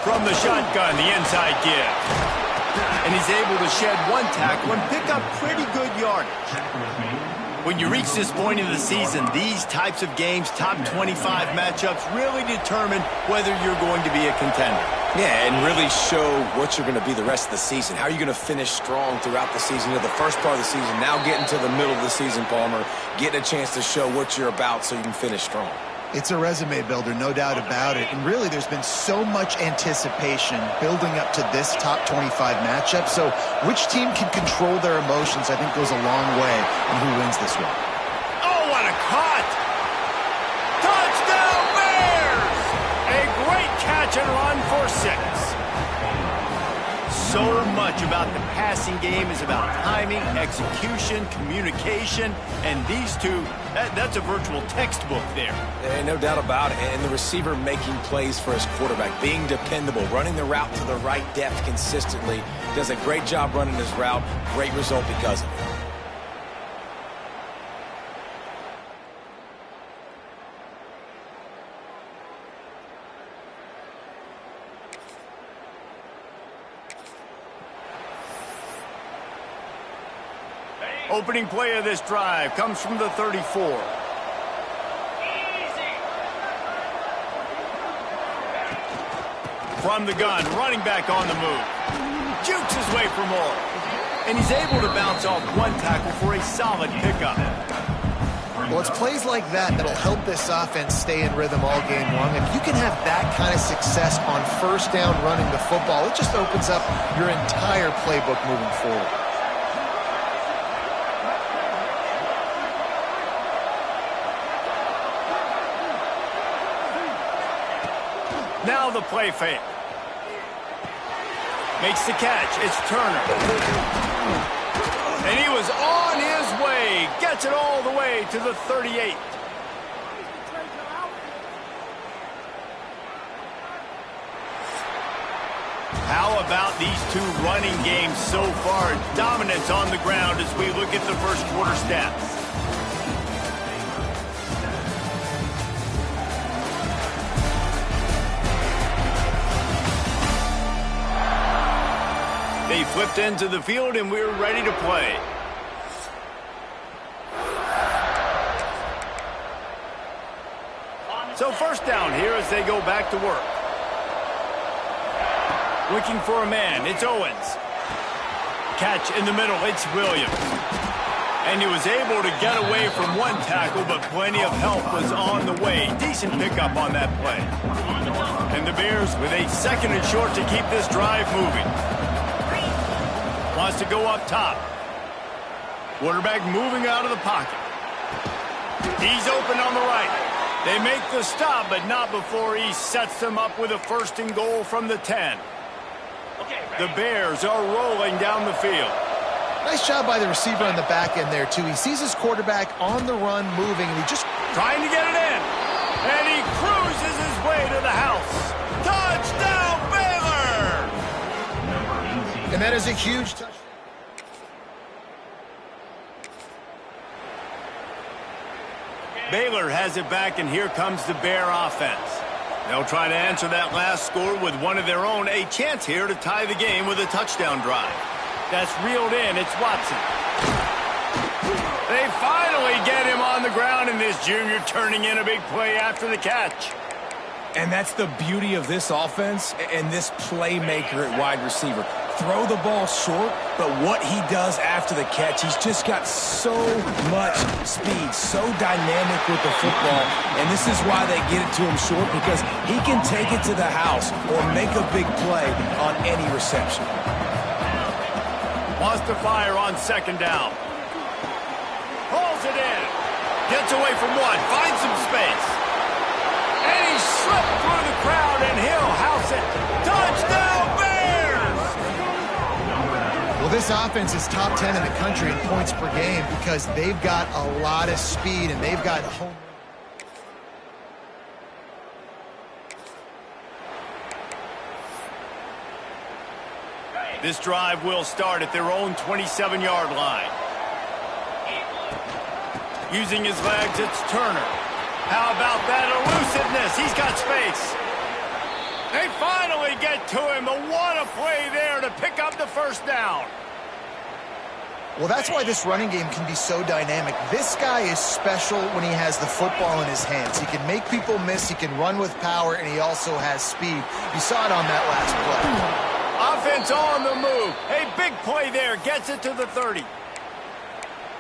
From the shotgun, the inside give. And he's able to shed one tackle and pick up pretty good yardage. When you reach this point in the season, these types of games, top 25 matchups, really determine whether you're going to be a contender. Yeah, and really show what you're going to be the rest of the season. How are you going to finish strong throughout the season? You know, the first part of the season, now getting to the middle of the season, Palmer, getting a chance to show what you're about so you can finish strong. It's a resume builder, no doubt about it. And really, there's been so much anticipation building up to this top 25 matchup. So which team can control their emotions, I think, goes a long way in who wins this one. Oh, what a cut! Touchdown, Bears! A great catch and run for 6. So much about the passing game is about timing, execution, communication, and these two, that's a virtual textbook there. No doubt about it. And the receiver making plays for his quarterback, being dependable, running the route to the right depth consistently, does a great job running his route. Great result because of it. Opening play of this drive comes from the 34. From the gun, running back on the move. Jukes his way for more. And he's able to bounce off one tackle for a solid pickup. Well, it's plays like that that'll help this offense stay in rhythm all game long. If you can have that kind of success on first down running the football, it just opens up your entire playbook moving forward. Now the play fake. Makes the catch. It's Turner. And he was on his way. Gets it all the way to the 38. How about these two running games so far? Dominance on the ground as we look at the first quarter stats. They flipped into the field, and we're ready to play. So first down here as they go back to work. Looking for a man, it's Owens. Catch in the middle, it's Williams. And he was able to get away from one tackle, but plenty of help was on the way. Decent pickup on that play. And the Bears with a second and short to keep this drive moving. Wants to go up top. Quarterback moving out of the pocket. He's open on the right. They make the stop, but not before he sets them up with a first and goal from the 10. The Bears are rolling down the field. Nice job by the receiver on the back end there, too. He sees his quarterback on the run moving, and he just trying to get it in. And he cruises his way to the house. Touchdown, Baylor! And that is a huge touchdown. Baylor has it back, and here comes the Bear offense. They'll try to answer that last score with one of their own. A chance here to tie the game with a touchdown drive. That's reeled in. It's Watson. They finally get him on the ground, and this junior turning in a big play after the catch. And that's the beauty of this offense and this playmaker at wide receiver. Throw the ball short, but what he does after the catch, he's just got so much speed, so dynamic with the football, and this is why they get it to him short, because he can take it to the house or make a big play on any reception. Wants to fire on second down. Pulls it in. Gets away from one. Finds some space. And he slipped through the crowd, and he'll house it. Touchdown, Bears! Well, this offense is top 10 in the country in points per game because they've got a lot of speed, and they've got home. This drive will start at their own 27-yard line. Using his legs, it's Turner. How about that elusiveness? He's got space. They finally get to him. What a play there to pick up the first down. Well, that's why this running game can be so dynamic. This guy is special when he has the football in his hands. He can make people miss, he can run with power, and he also has speed. You saw it on that last play. Offense on the move. A big play there. Gets it to the 30.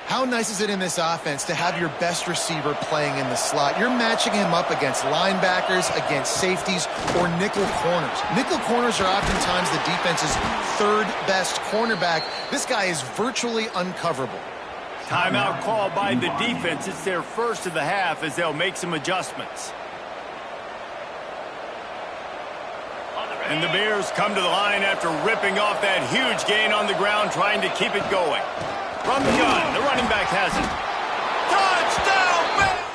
How nice is it in this offense to have your best receiver playing in the slot? You're matching him up against linebackers, against safeties, or nickel corners. Nickel corners are oftentimes the defense's third best cornerback. This guy is virtually uncoverable. Timeout called by the defense. It's their first of the half as they'll make some adjustments. And the Bears come to the line after ripping off that huge gain on the ground, trying to keep it going. From the gun, the running back has it. Touchdown, Bears!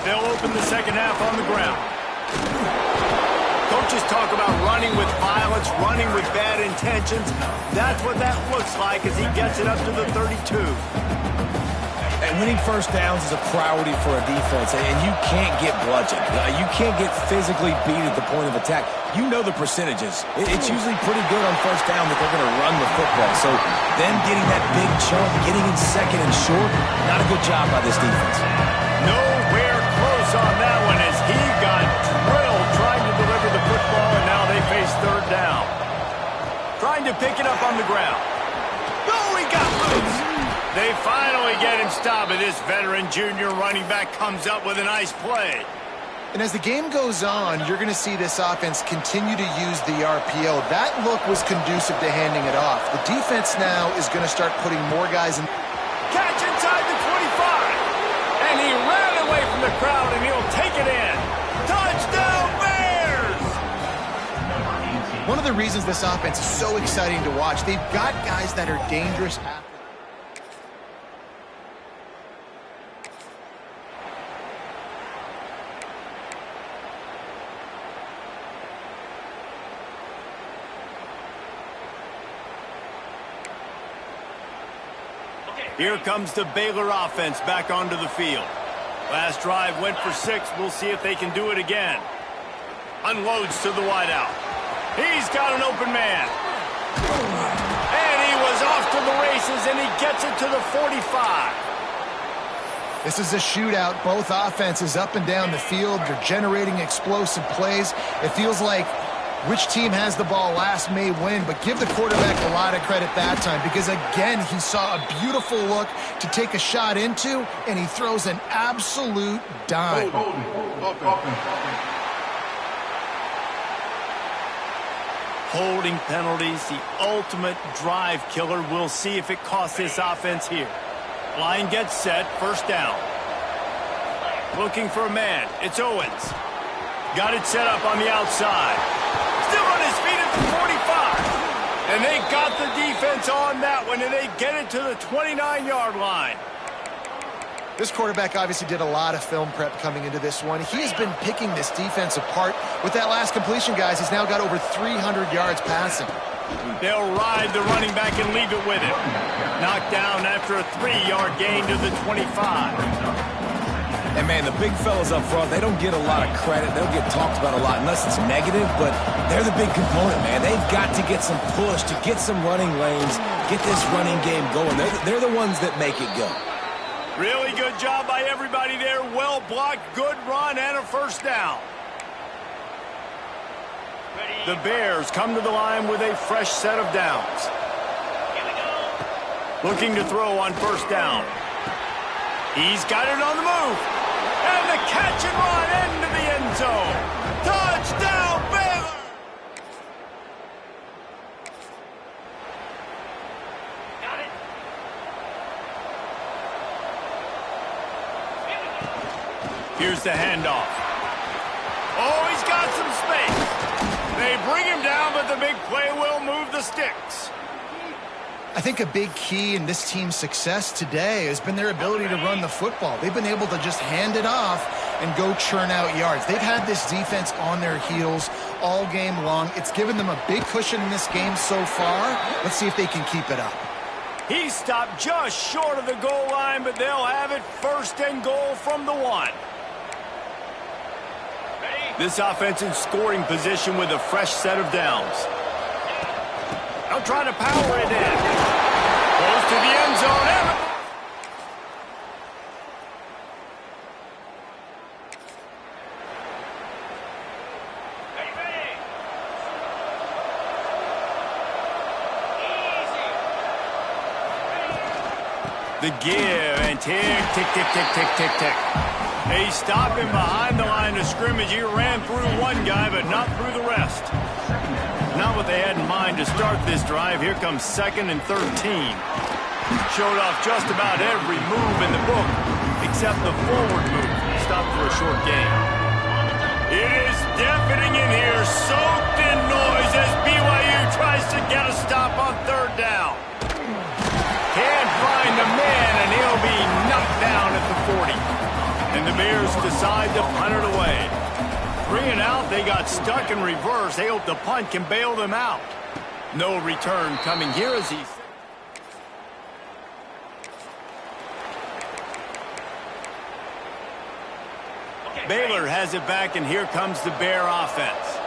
They'll open the second half on the ground. Coaches talk about running with violence, running with bad intentions. That's what that looks like as he gets it up to the 32. And winning first downs is a priority for a defense, and you can't get bludgeoned. You can't get physically beat at the point of attack. You know the percentages. It's usually pretty good on first down that they're going to run the football. So them getting that big chunk, getting in second and short, not a good job by this defense. Nowhere close on that one as he got drilled trying to deliver the football, and now they face third down. Trying to pick it up on the ground. Oh, he got loose. They finally get him stopped, and this veteran junior running back comes up with a nice play. And as the game goes on, you're going to see this offense continue to use the RPO. That look was conducive to handing it off. The defense now is going to start putting more guys in. Catch inside the 25. And he ran away from the crowd, and he'll take it in. Touchdown, Bears! One of the reasons this offense is so exciting to watch, they've got guys that are dangerous. Here comes the Baylor offense back onto the field. Last drive went for 6. We'll see if they can do it again. Unloads to the wideout. He's got an open man. And he was off to the races, and he gets it to the 45. This is a shootout. Both offenses up and down the field. They're generating explosive plays. It feels like which team has the ball last may win, but give the quarterback a lot of credit that time because, again, he saw a beautiful look to take a shot into, and he throws an absolute dime. Holding penalties, the ultimate drive killer. We'll see if it costs this offense here. Line gets set, first down. Looking for a man. It's Owens. Got it set up on the outside. Still on his feet at the 45. And they got the defense on that one, and they get it to the 29-yard line. This quarterback obviously did a lot of film prep coming into this one. He has been picking this defense apart. With that last completion, guys, he's now got over 300 yards passing. They'll ride the running back and leave it with him. Knocked down after a 3-yard gain to the 25. And, man, the big fellas up front, they don't get a lot of credit. They'll get talked about a lot unless it's negative, but they're the big component, man. They've got to get some push, to get some running lanes, get this running game going. They're the ones that make it go. Really good job by everybody there. Well blocked, good run, and a first down. The Bears come to the line with a fresh set of downs. Looking to throw on first down. He's got it on the move. And the catch and run into the end zone. Touchdown, Baylor! Got it. Here's the handoff. Oh, he's got some space. They bring him down, but the big play will move the sticks. I think a big key in this team's success today has been their ability to run the football. They've been able to just hand it off and go churn out yards. They've had this defense on their heels all game long. It's given them a big cushion in this game so far. Let's see if they can keep it up. He stopped just short of the goal line, but they'll have it first and goal from the 1. This offense in scoring position with a fresh set of downs. They'll try to power it in. Goes to the end zone. The give and tick, tick, tick, tick, tick, tick, tick. They stop him behind the line of scrimmage. He ran through one guy, but not through the rest. Not what they had in mind to start this drive. Here comes 2nd and 13. Showed off just about every move in the book, except the forward move. Stopped for a short gain. It is deafening in here. Soaked in noise as BYU tries to get a stop on 3rd down. Can't find the man, and he'll be knocked down at the 40. And the Bears decide to punt it away. 3 and out, they got stuck in reverse. They hope the punt can bail them out. No return coming here as he... Baylor has it back, and here comes the Bear offense.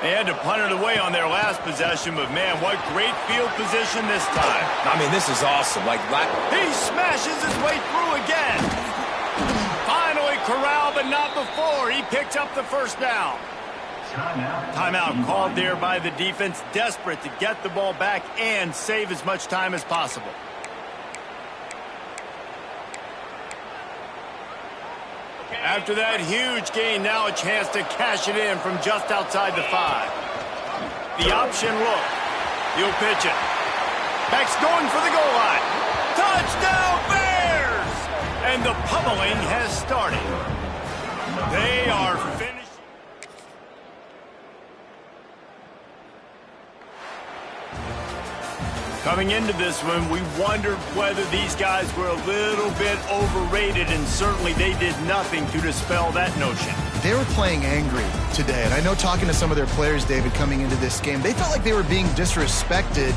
They had to punt it away on their last possession, but man, what great field position this time. I mean, this is awesome. He smashes his way through again. Finally corralled, but not before. He picked up the first down. Timeout called there by the defense, desperate to get the ball back and save as much time as possible. After that huge gain, now a chance to cash it in from just outside the 5. The option look. He'll pitch it. Beck's going for the goal line. Touchdown, Bears! And the pummeling has started. They are finished. Coming into this one, we wondered whether these guys were a little bit overrated, and certainly they did nothing to dispel that notion. They were playing angry today, and I know talking to some of their players, David, coming into this game, they felt like they were being disrespected.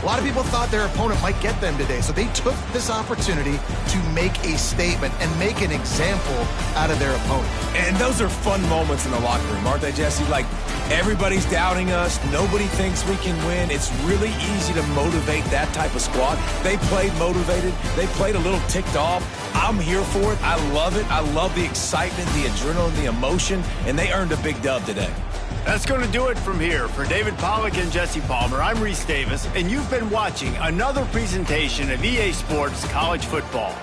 A lot of people thought their opponent might get them today, so they took this opportunity to make a statement and make an example out of their opponent. And those are fun moments in the locker room, aren't they, Jesse? Like, everybody's doubting us. Nobody thinks we can win. It's really easy to motivate that type of squad. They played motivated. They played a little ticked off. I'm here for it. I love it. I love the excitement, the adrenaline, the emotion, and they earned a big dub today. That's going to do it from here. For David Pollack and Jesse Palmer, I'm Reese Davis, and you've been watching another presentation of EA Sports College Football.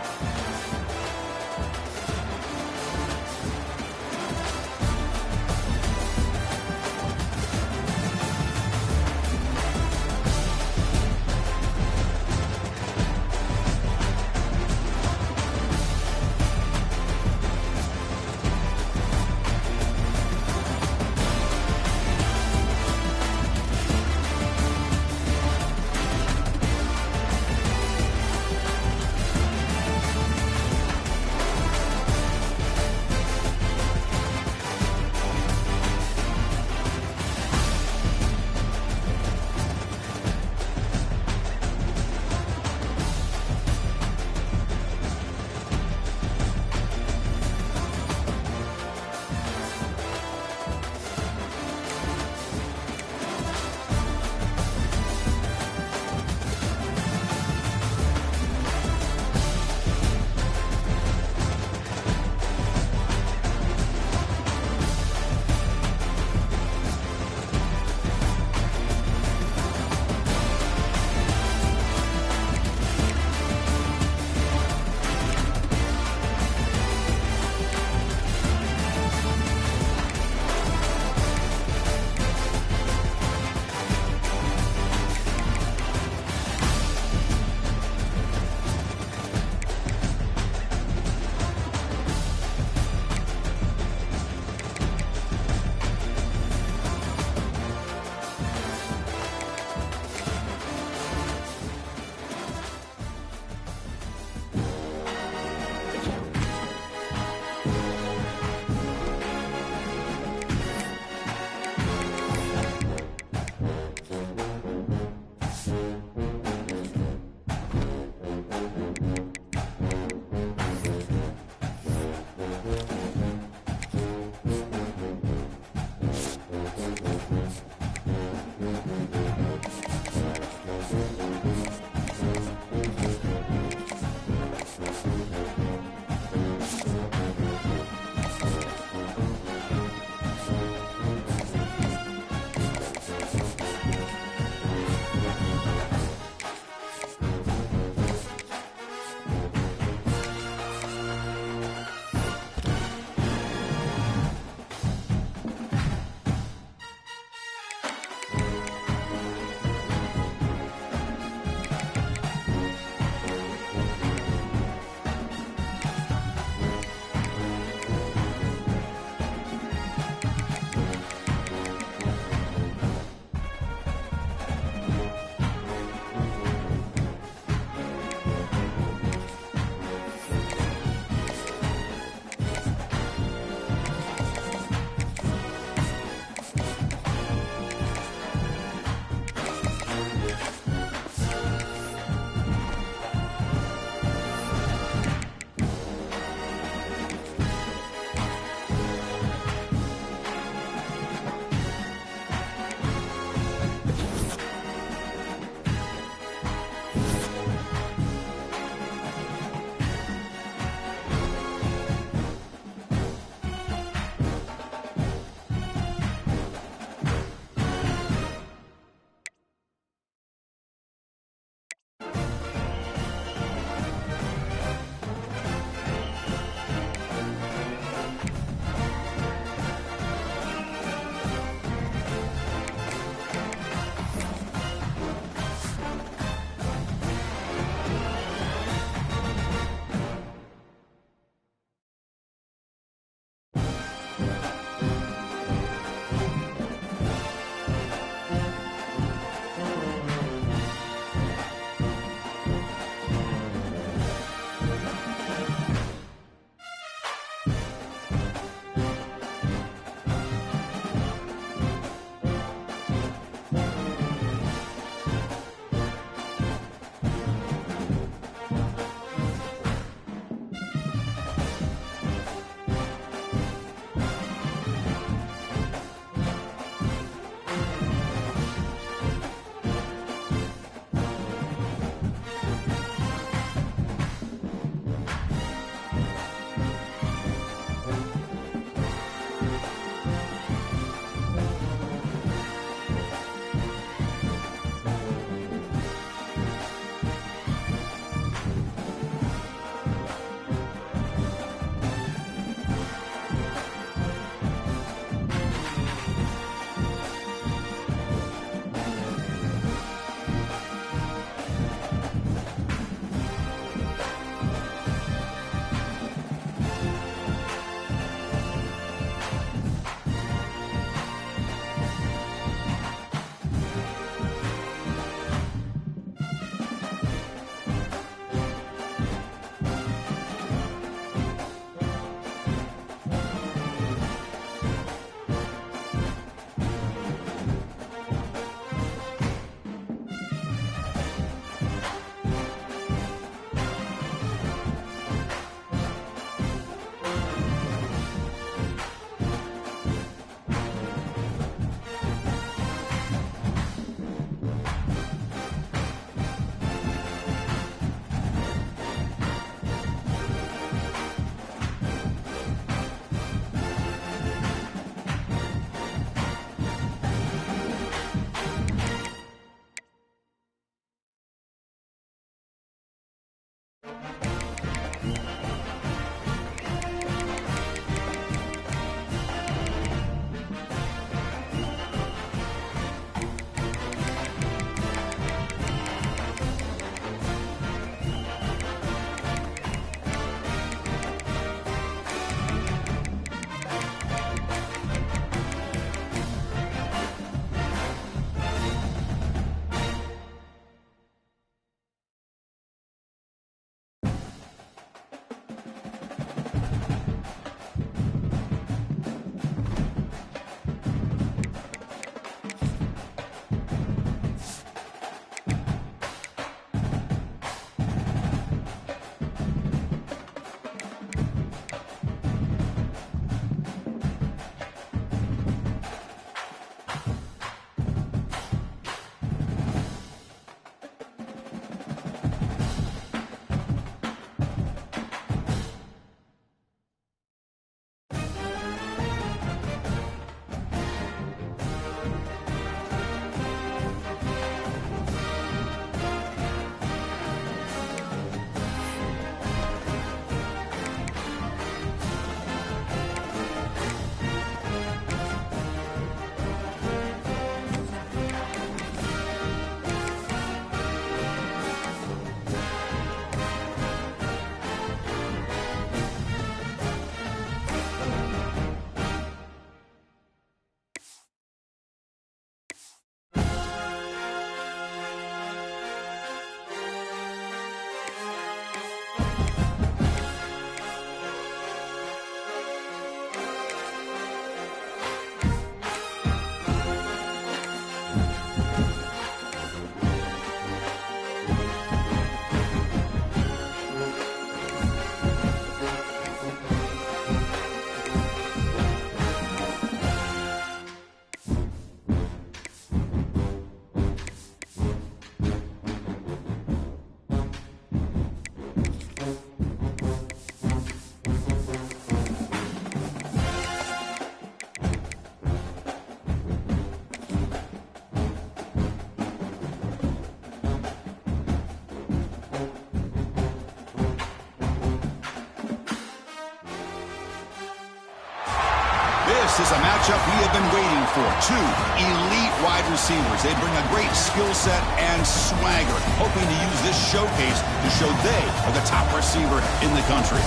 This is a matchup we have been waiting for. Two elite wide receivers. They bring a great skill set and swagger, hoping to use this showcase to show they are the top receiver in the country.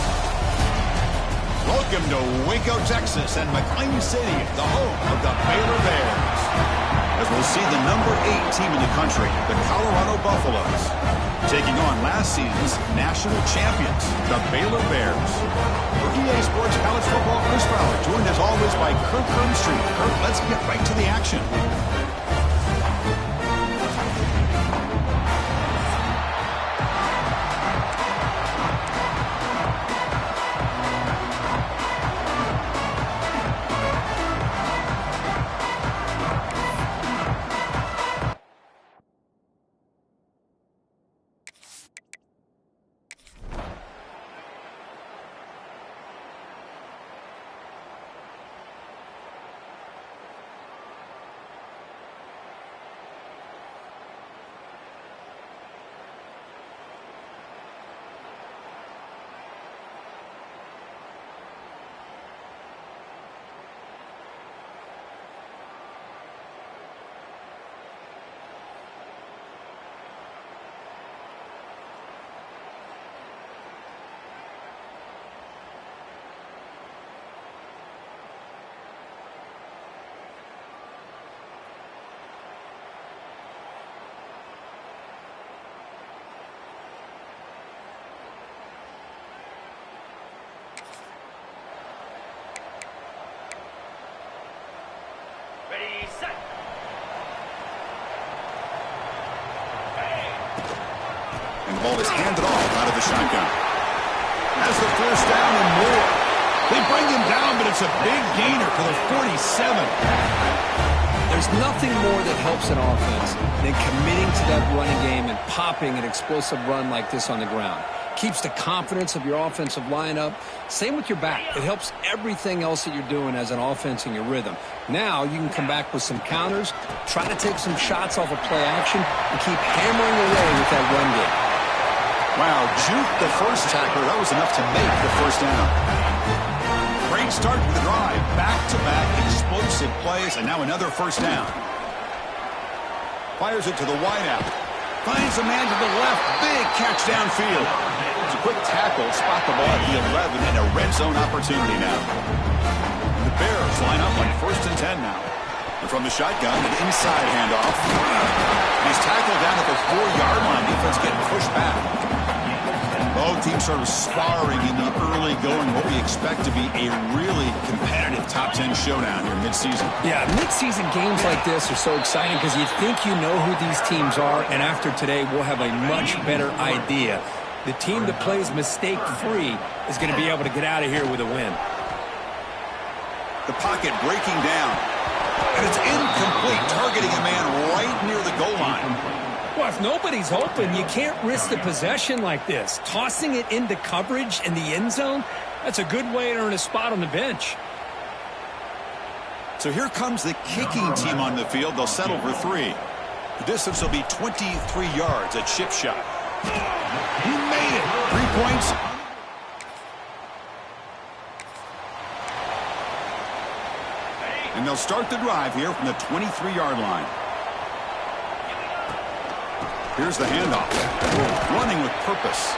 Welcome to Waco, Texas, and McLean City, the home of the Baylor Bears. As we'll see the number 8 team in the country, the Colorado Buffaloes, taking on last season's national champions, the Baylor Bears. For EA Sports College Football, Chris Fowler, joined as always by Kirk Hermstreet. Kirk, let's get right to the action. And the ball is handed off out of the shotgun. Has the first down and more. They bring him down, but it's a big gainer for the 47. There's nothing more that helps an offense than committing to that running game and popping an explosive run like this on the ground. Keeps the confidence of your offensive lineup. Same with your back. It helps everything else that you're doing as an offense in your rhythm. Now you can come back with some counters, try to take some shots off of play action, and keep hammering away with that run game. Wow, juke the first tackler. That was enough to make the first down. Great start to the drive. Back-to-back explosive plays, and now another first down. Fires it to the wideout. Finds a man to the left. Big catch downfield. It's a quick tackle. Spot the ball at the 11 and a red zone opportunity now. And the Bears line up on 1st and 10 now. And from the shotgun, an inside handoff. He's tackled down at the 4-yard line. Defense getting pushed back. Both teams sort of sparring in the early going, what we expect to be a really competitive top 10 showdown here mid-season. Yeah, mid-season games like this are so exciting because you think you know who these teams are, and after today we'll have a much better idea. The team that plays mistake-free is going to be able to get out of here with a win. The pocket breaking down, and it's incomplete, targeting a man right near the goal line. Well, if nobody's open, you can't risk the possession like this. Tossing it into coverage in the end zone, that's a good way to earn a spot on the bench. So here comes the kicking team on the field. They'll settle for 3. The distance will be 23 yards, a chip shot. He made it. 3 points. And they'll start the drive here from the 23-yard line. Here's the handoff. Running with purpose.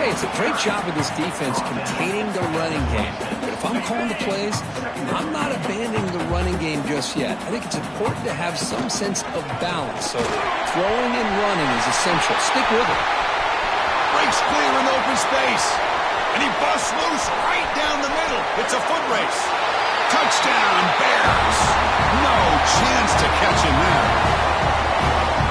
Hey, it's a great job of this defense containing the running game. But if I'm calling the plays, I'm not abandoning the running game just yet. I think it's important to have some sense of balance. So throwing and running is essential. Stick with it. Breaks clear in open space. And he busts loose right down the middle. It's a foot race. Touchdown, Bears. No chance to catch him there.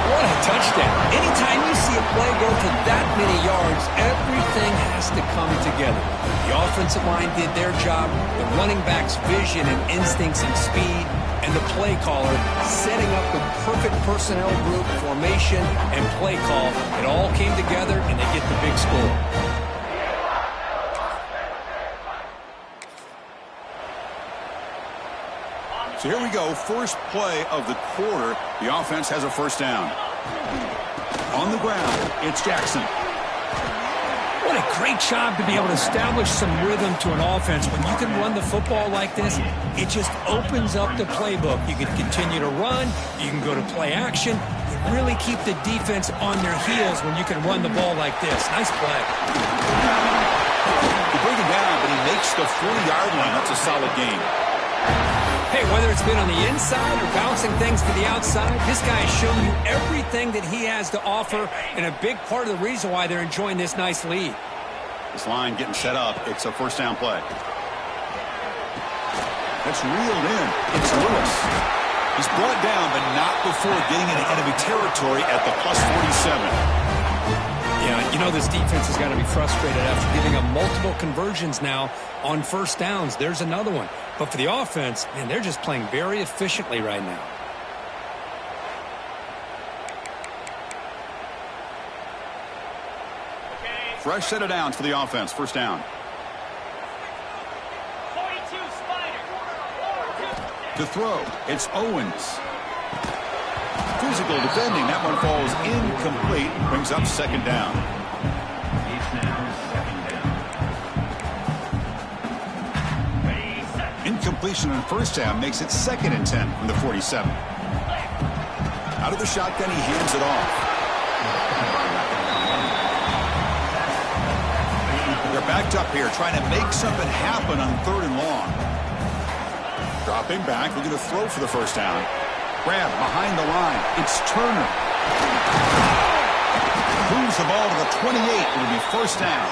What a touchdown. Anytime you see a play go for that many yards, everything has to come together. The offensive line did their job, the running back's vision and instincts and speed, and the play caller setting up the perfect personnel group, formation, and play call. It all came together, and they get the big score. So here we go, first play of the quarter. The offense has a first down. On the ground, it's Jackson. What a Great job to be able to establish some rhythm to an offense. When you can run the football like this, it just opens up the playbook. You can continue to run. You can go to play action. You really keep the defense on their heels when you can run the ball like this. Nice play. They bring him down, but he makes the 40-yard line. That's a solid gain. Hey, whether it's been on the inside or bouncing things to the outside, this guy has shown you everything that he has to offer, and a big part of the reason why they're enjoying this nice lead. This line getting set up. It's a first down play. That's reeled in. It's Lewis. He's brought down, but not before getting into enemy territory at the plus 47. Yeah, you know this defense has got to be frustrated after giving up multiple conversions now on first downs. There's another one. But for the offense, man, they're just playing very efficiently right now. Fresh set of downs for the offense. First down. 42 Spider. To throw, it's Owens. Physical defending. That one falls incomplete. Brings up second down. Incompletion on first down makes it 2nd and 10 from the 47. Out of the shotgun, he hands it off. They're backed up here, trying to make something happen on 3rd and long. Dropping back, looking to throw for the first down. Grab behind the line. It's Turner. Moves the ball to the 28. It'll be first down.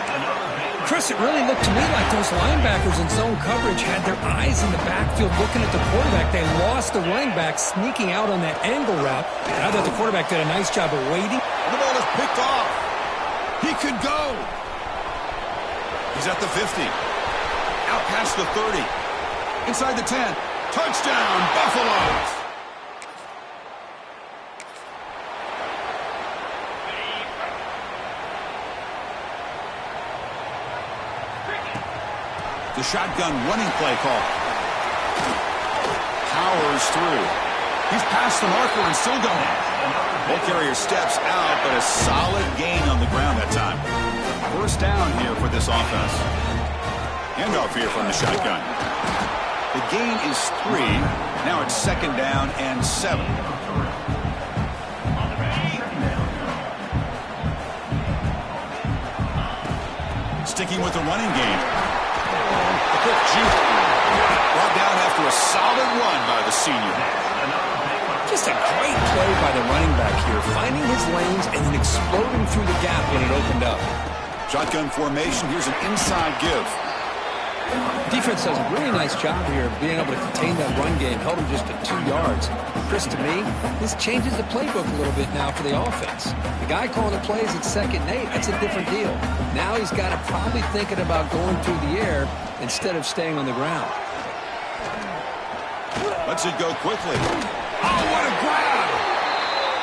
Chris, it really looked to me like those linebackers in zone coverage had their eyes in the backfield looking at the quarterback. They lost the running back sneaking out on that angle route. And I thought the quarterback did a nice job of waiting. The ball is picked off. He could go. He's at the 50. Out past the 30. Inside the 10. Touchdown, Buffalo. The shotgun running play call. Powers through. He's past the marker and still going. Ball carrier steps out, but a solid gain on the ground that time. First down here for this offense. Handoff here from the shotgun. The gain is 3. Now it's 2nd down and 7. Sticking with the running game. Quick juke. Brought down after a solid run by the senior. Just a great play by the running back here, finding his lanes and then exploding through the gap when it opened up. Shotgun formation. Here's an inside give. Defense does a really nice job here of being able to contain that run game, held him just at 2 yards. Chris, to me, this changes the playbook a little bit now for the offense. The guy calling the plays at 2nd and 8, that's a different deal. Now he's got to probably thinking about going through the air instead of staying on the ground. Lets it go quickly. Oh, what a grab!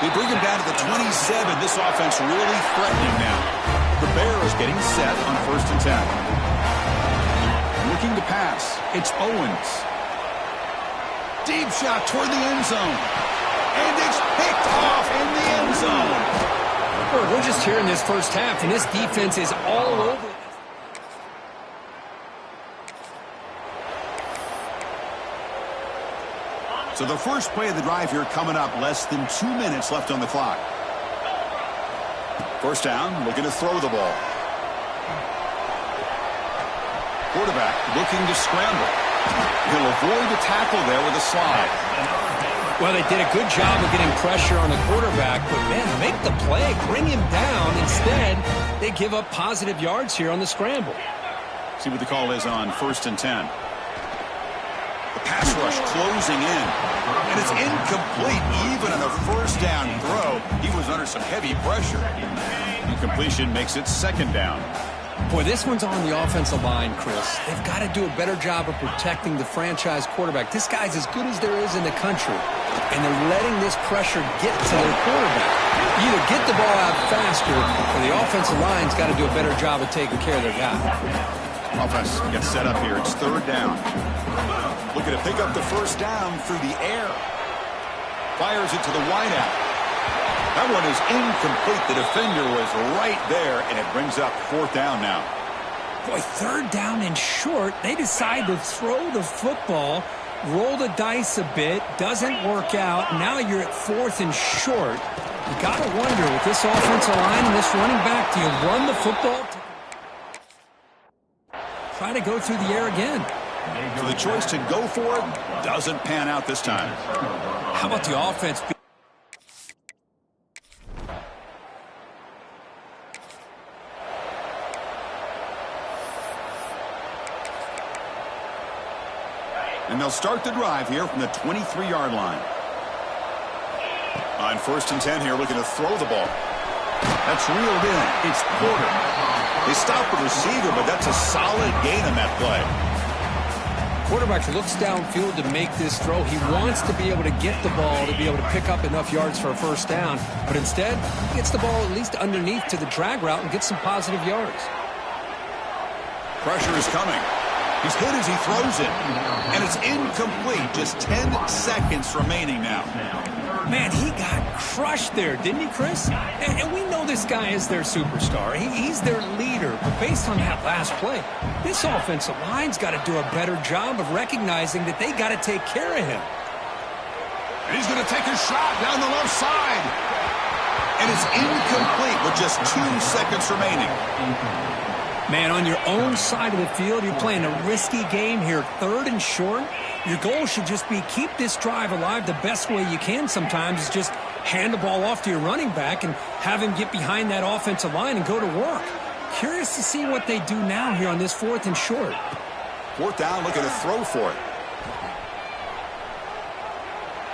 They bring him down to the 27. This offense really threatening now. The Bears getting set on 1st and 10. Looking to pass. It's Owens. Deep shot toward the end zone. And it's picked off in the end zone. We're just here in this first half, and this defense is all over. So the first play of the drive here coming up. Less than 2 minutes left on the clock. First down, looking to throw the ball. Quarterback looking to scramble. He'll avoid the tackle there with a slide. Well, they did a good job of getting pressure on the quarterback, but, man, make the play, bring him down. Instead, they give up positive yards here on the scramble. See what the call is on 1st and 10. The pass rush closing in. And it's incomplete even on a first down throw. He was under some heavy pressure. Incompletion makes it 2nd down. Boy, this one's on the offensive line, Chris. They've got to do a better job of protecting the franchise quarterback. This guy's as good as there is in the country, and they're letting this pressure get to their quarterback. Either get the ball out faster, or the offensive line's got to do a better job of taking care of their guy. Offense gets set up here. It's 3rd down. Looking to pick up the first down through the air. Fires it to the wideout. That one is incomplete. The defender was right there, and it brings up 4th down now. Boy, 3rd down and short. They decide to throw the football, roll the dice a bit, doesn't work out. Now you're at 4th and short. You got to wonder, with this offensive line and this running back, do you run the football? Try to go through the air again. So the choice to go for it doesn't pan out this time. How about the offense? And they'll start the drive here from the 23-yard line. On 1st and 10 here, looking to throw the ball. That's reeled in. It's Porter. They stop the receiver, but that's a solid gain on that play. Quarterback looks downfield to make this throw. He wants to be able to get the ball to be able to pick up enough yards for a 1st down. But instead, he gets the ball at least underneath to the drag route and gets some positive yards. Pressure is coming. He's hit as he throws it. And it's incomplete. Just 10 seconds remaining now. Man, he got crushed there, didn't he, Chris? And we know this guy is their superstar. He's their leader. But based on that last play, this offensive line's got to do a better job of recognizing that they got to take care of him. And he's going to take a shot down the left side. And it's incomplete with just 2 seconds remaining. Man, on your own side of the field, you're playing a risky game here, 3rd and short. Your goal should just be keep this drive alive the best way you can sometimes is just hand the ball off to your running back and have him get behind that offensive line and go to work. Curious to see what they do now here on this 4th and short. 4th down, looking to throw for it.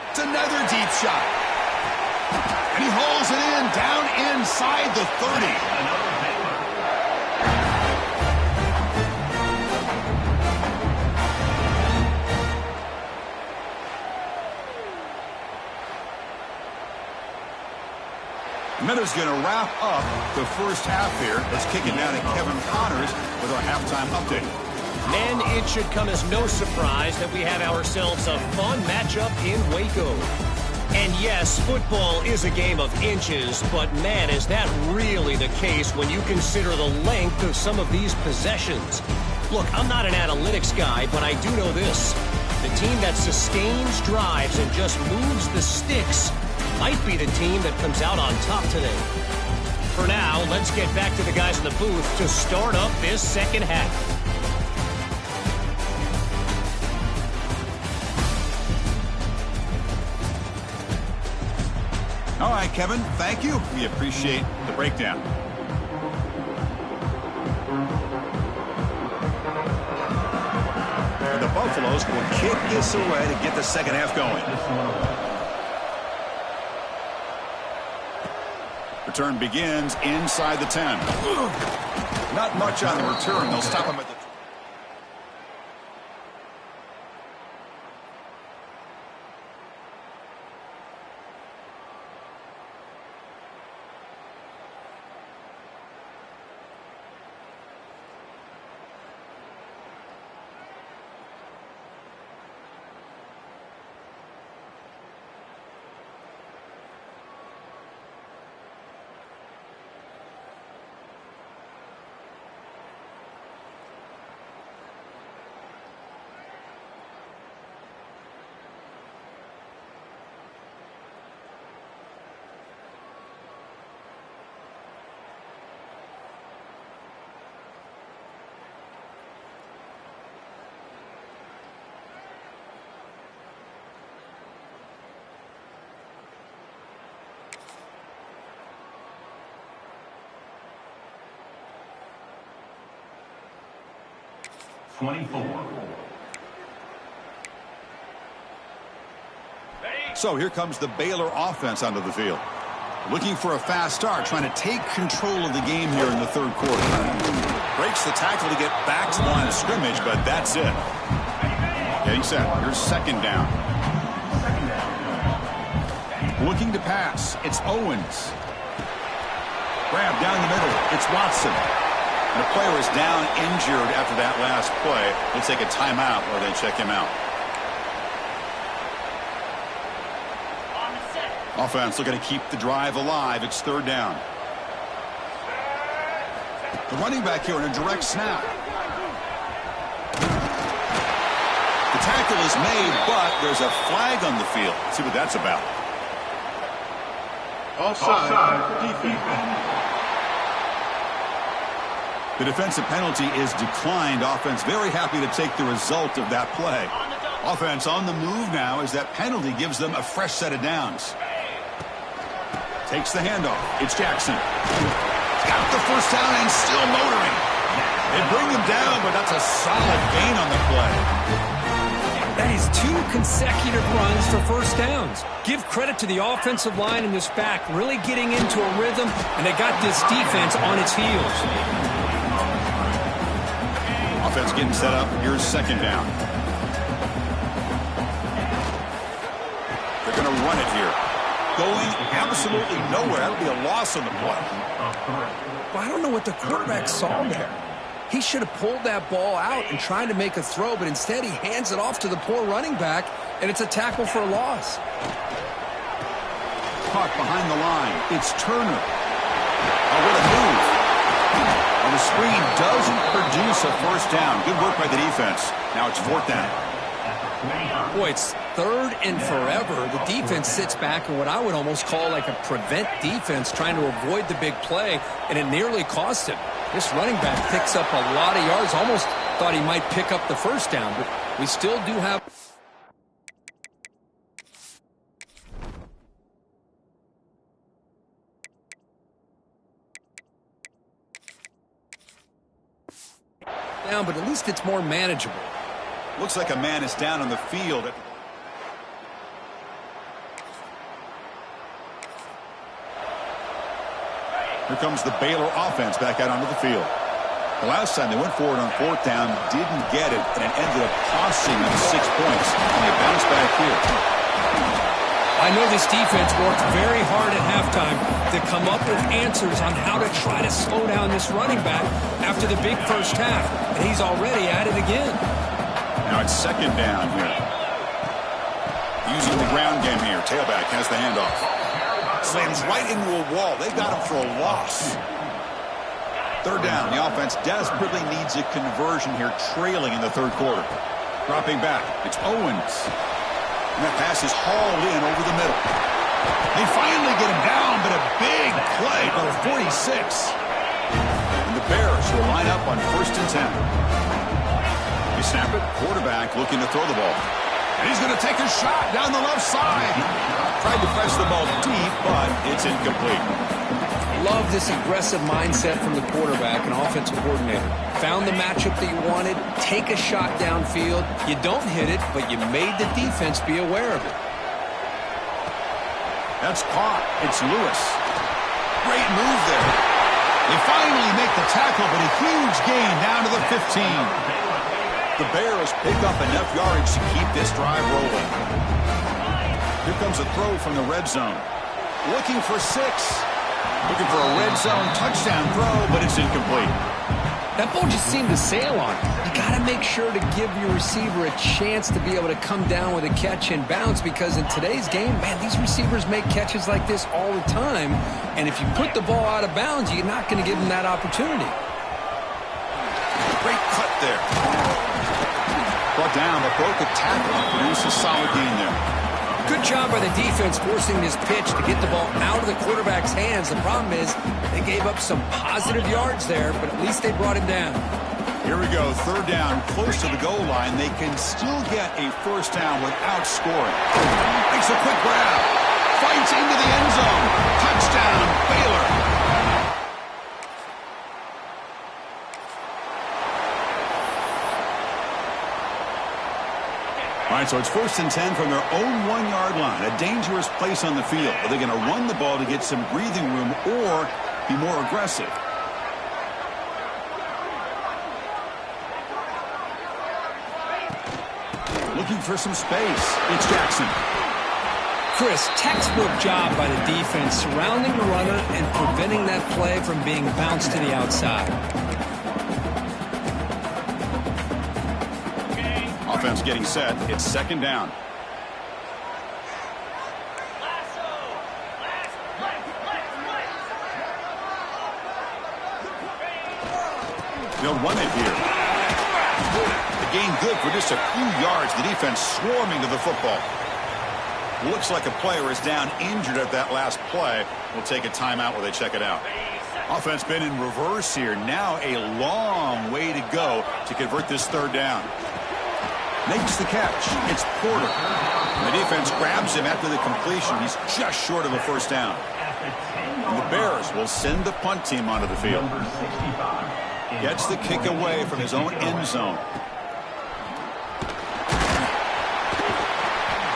It's another deep shot. And he hauls it in down inside the 30. Miller's going to wrap up the 1st half here. Let's kick it down to Kevin Connors with our halftime update. Men, it should come as no surprise that we have ourselves a fun matchup in Waco. And yes, football is a game of inches, but man, is that really the case when you consider the length of some of these possessions. Look, I'm not an analytics guy, but I do know this. The team that sustains drives and just moves the sticks might be the team that comes out on top today. For now, let's get back to the guys in the booth to start up this 2nd half. All right, Kevin, thank you. We appreciate the breakdown. And the Buffaloes will kick this away to get the 2nd half going. Return begins inside the 10. Not much on the return. They'll stop him at the... So here comes the Baylor offense onto the field. Looking for a fast start, trying to take control of the game here in the 3rd quarter. Breaks the tackle to get back to the line of scrimmage, but that's it. Getting set. Here's 2nd down. Looking to pass. It's Owens. Grab down the middle. It's Watson. And the player is down injured after that last play. They'll take a timeout or they check him out. Offense looking to keep the drive alive. It's third down. The running back here in a direct snap. The tackle is made, but there's a flag on the field. Let's see what that's about. Offside. Defense. The defensive penalty is declined. Offense very happy to take the result of that play. Offense on the move now as that penalty gives them a fresh set of downs. Takes the handoff. It's Jackson. He's got the first down and still motoring. They bring him down, but that's a solid gain on the play. That is 2 consecutive runs for first downs. Give credit to the offensive line and this back really getting into a rhythm, and they got this defense on its heels. Offense getting set up. Here's second down. They're going to run it here. Going absolutely nowhere. That'll be a loss on the play. Well, I don't know what the quarterback saw there. He should have pulled that ball out and tried to make a throw, but instead he hands it off to the poor running back, and it's a tackle for a loss. Caught behind the line. It's Turner. Oh, what a move. And the screen doesn't produce a first down. Good work by the defense. Now it's fourth down. Boy, it's third and forever. The defense sits back in what I would almost call like a prevent defense, trying to avoid the big play, and it nearly cost him. This running back picks up a lot of yards. Almost thought he might pick up the first down, but we still do have... down, but at least it's more manageable. Looks like a man is down on the field. Here comes the Baylor offense back out onto the field. The last time they went forward on fourth down, didn't get it, and it ended up costing them 6 points. And they bounced back here. I know this defense worked very hard at halftime to come up with answers on how to try to slow down this running back after the big first half, and he's already at it again. Now it's second down here. Using the ground game here. Tailback has the handoff. Slams right into a wall. They got him for a loss. Third down. The offense desperately needs a conversion here, trailing in the third quarter. Dropping back. It's Owens. And that pass is hauled in over the middle. They finally get him down, but a big play for 46. And the Bears will line up on 1st and 10. They snap it. Quarterback looking to throw the ball. And he's going to take a shot down the left side. Tried to press the ball deep, but it's incomplete. Love this aggressive mindset from the quarterback and offensive coordinator. Found the matchup that you wanted. Take a shot downfield. You don't hit it, but you made the defense be aware of it. That's caught. It's Lewis. Great move there. They finally make the tackle, but a huge gain down to the 15. The Bears pick up enough yardage to keep this drive rolling. Here comes a throw from the red zone. Looking for 6. Looking for a red zone touchdown throw, but it's incomplete. That ball just seemed to sail on him. You got to make sure to give your receiver a chance to be able to come down with a catch and bounce, because in today's game, man, these receivers make catches like this all the time. And if you put the ball out of bounds, you're not going to give them that opportunity. Great cut there. Brought down, but broke a tackle and produced a solid gain there. Good job by the defense forcing this pitch to get the ball out of the quarterback's hands. The problem is they gave up some positive yards there, but at least they brought him down. Here we go, third down, close to the goal line. They can still get a first down without scoring. Makes a quick grab. Fights into the end zone. Touchdown, Baylor. All right, so it's 1st and 10 from their own 1-yard line. A dangerous place on the field. Are they going to run the ball to get some breathing room or be more aggressive? Looking for some space. It's Jackson. Chris, textbook job by the defense surrounding the runner and preventing that play from being bounced to the outside. Offense getting set. It's second down. They'll run it here. The gain good for just a few yards. The defense swarming to the football. Looks like a player is down injured at that last play. We'll take a timeout while they check it out. Offense been in reverse here. Now a long way to go to convert this third down. Makes the catch. It's Porter. And the defense grabs him after the completion. He's just short of a first down. And the Bears will send the punt team onto the field. Gets the kick away from his own end zone.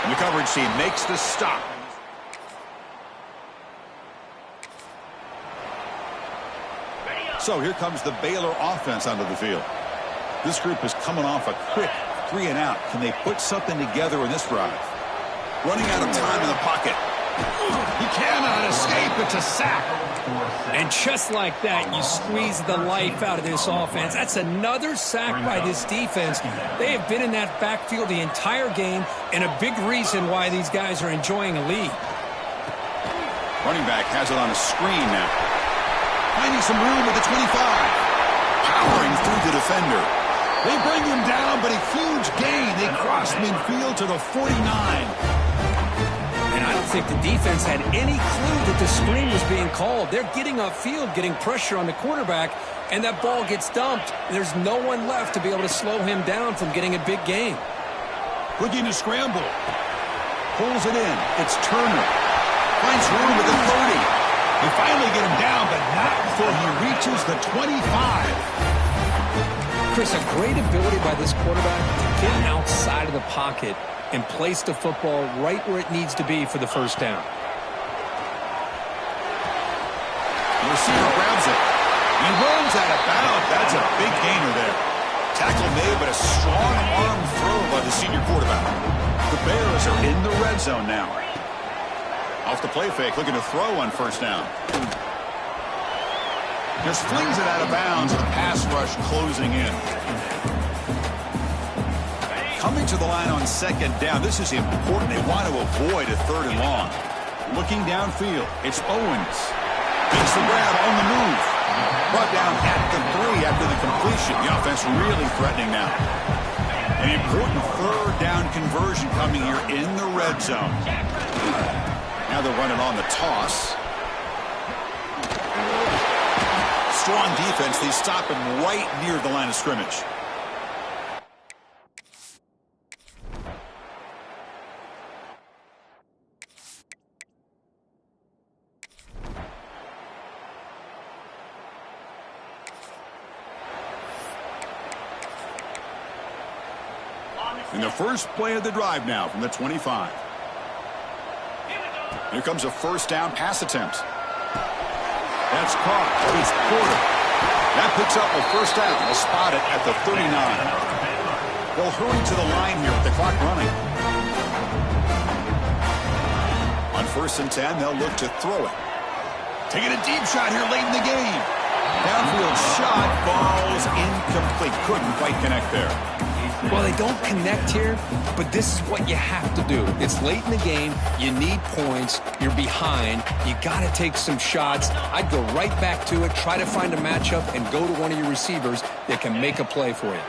And the coverage team makes the stop. So here comes the Baylor offense onto the field. This group is coming off a quick 3-and-out. Can they put something together in this drive? Running out of time in the pocket. He cannot escape. It's a sack. And just like that, you squeeze the life out of this offense. That's another sack by this defense. They have been in that backfield the entire game, and a big reason why these guys are enjoying a lead. Running back has it on a screen now. Finding some room at the 25. Powering through the defender. They bring him down, but a huge gain. They cross midfield to the 49. And I don't think the defense had any clue that the screen was being called. They're getting upfield, getting pressure on the quarterback, and that ball gets dumped. There's no one left to be able to slow him down from getting a big gain. Looking to scramble. Pulls it in. It's Turner. Finds room at the 30. They finally get him down, but not before he reaches the 25. Chris, a great ability by this quarterback to get outside of the pocket and place the football right where it needs to be for the first down. The receiver grabs it. He runs out of bounds. That's a big gainer there. Tackle made, but a strong arm throw by the senior quarterback. The Bears are in the red zone now. Off the play fake, looking to throw on first down. Just flings it out of bounds, and the pass rush closing in. Coming to the line on second down. This is important. They want to avoid a third and long. Looking downfield. It's Owens. Makes the grab on the move. Brought down at the 3 after the completion. The offense really threatening now. An important third down conversion coming here in the red zone. Now they're running on the toss. Strong defense. They stop him right near the line of scrimmage. In the first play of the drive now from the 25. Here comes a first down pass attempt. That's caught. It's Porter. That picks up a first down. They'll spot it at the 39. They'll hurry to the line here with the clock running. On first and 10, they'll look to throw it. Taking a deep shot here late in the game. Downfield shot falls incomplete. Couldn't quite connect there. Well, they don't connect here, but this is what you have to do. It's late in the game. You need points. You're behind. You got to take some shots. I'd go right back to it, try to find a matchup, and go to one of your receivers that can make a play for you.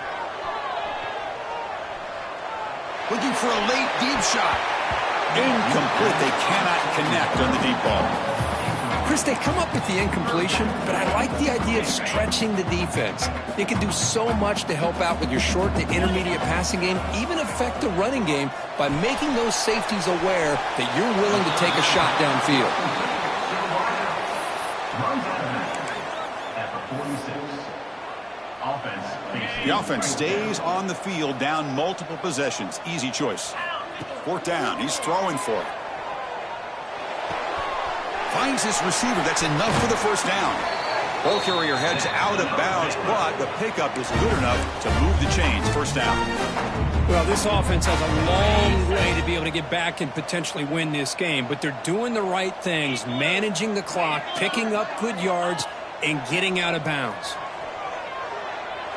Looking for a late deep shot. Incomplete. They cannot connect on the deep ball. Chris, they come up with the incompletion, but I like the idea of stretching the defense. They can do so much to help out with your short to intermediate passing game, even affect the running game by making those safeties aware that you're willing to take a shot downfield. The offense stays on the field, down multiple possessions. Easy choice. Fourth down. He's throwing for it. Finds his receiver. That's enough for the first down. Ball carrier heads out of bounds, but the pickup is good enough to move the chains. First down. Well, this offense has a long way to be able to get back and potentially win this game, but they're doing the right things, managing the clock, picking up good yards, and getting out of bounds.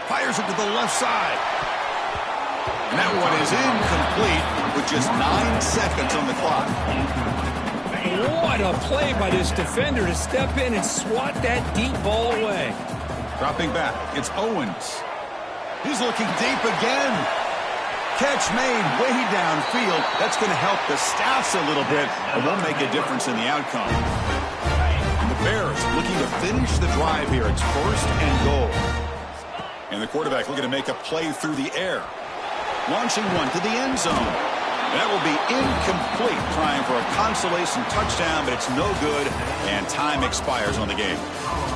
Fires it to the left side. And that one is incomplete with just 9 seconds on the clock. What a play by this defender to step in and swat that deep ball away. Dropping back, it's Owens. He's looking deep again. Catch made way downfield. That's going to help the stats a little bit, and won't make a difference in the outcome. And the Bears looking to finish the drive here. It's 1st and goal. And the quarterback looking to make a play through the air. Launching one to the end zone. That will be incomplete, trying for a consolation touchdown, but it's no good, and time expires on the game.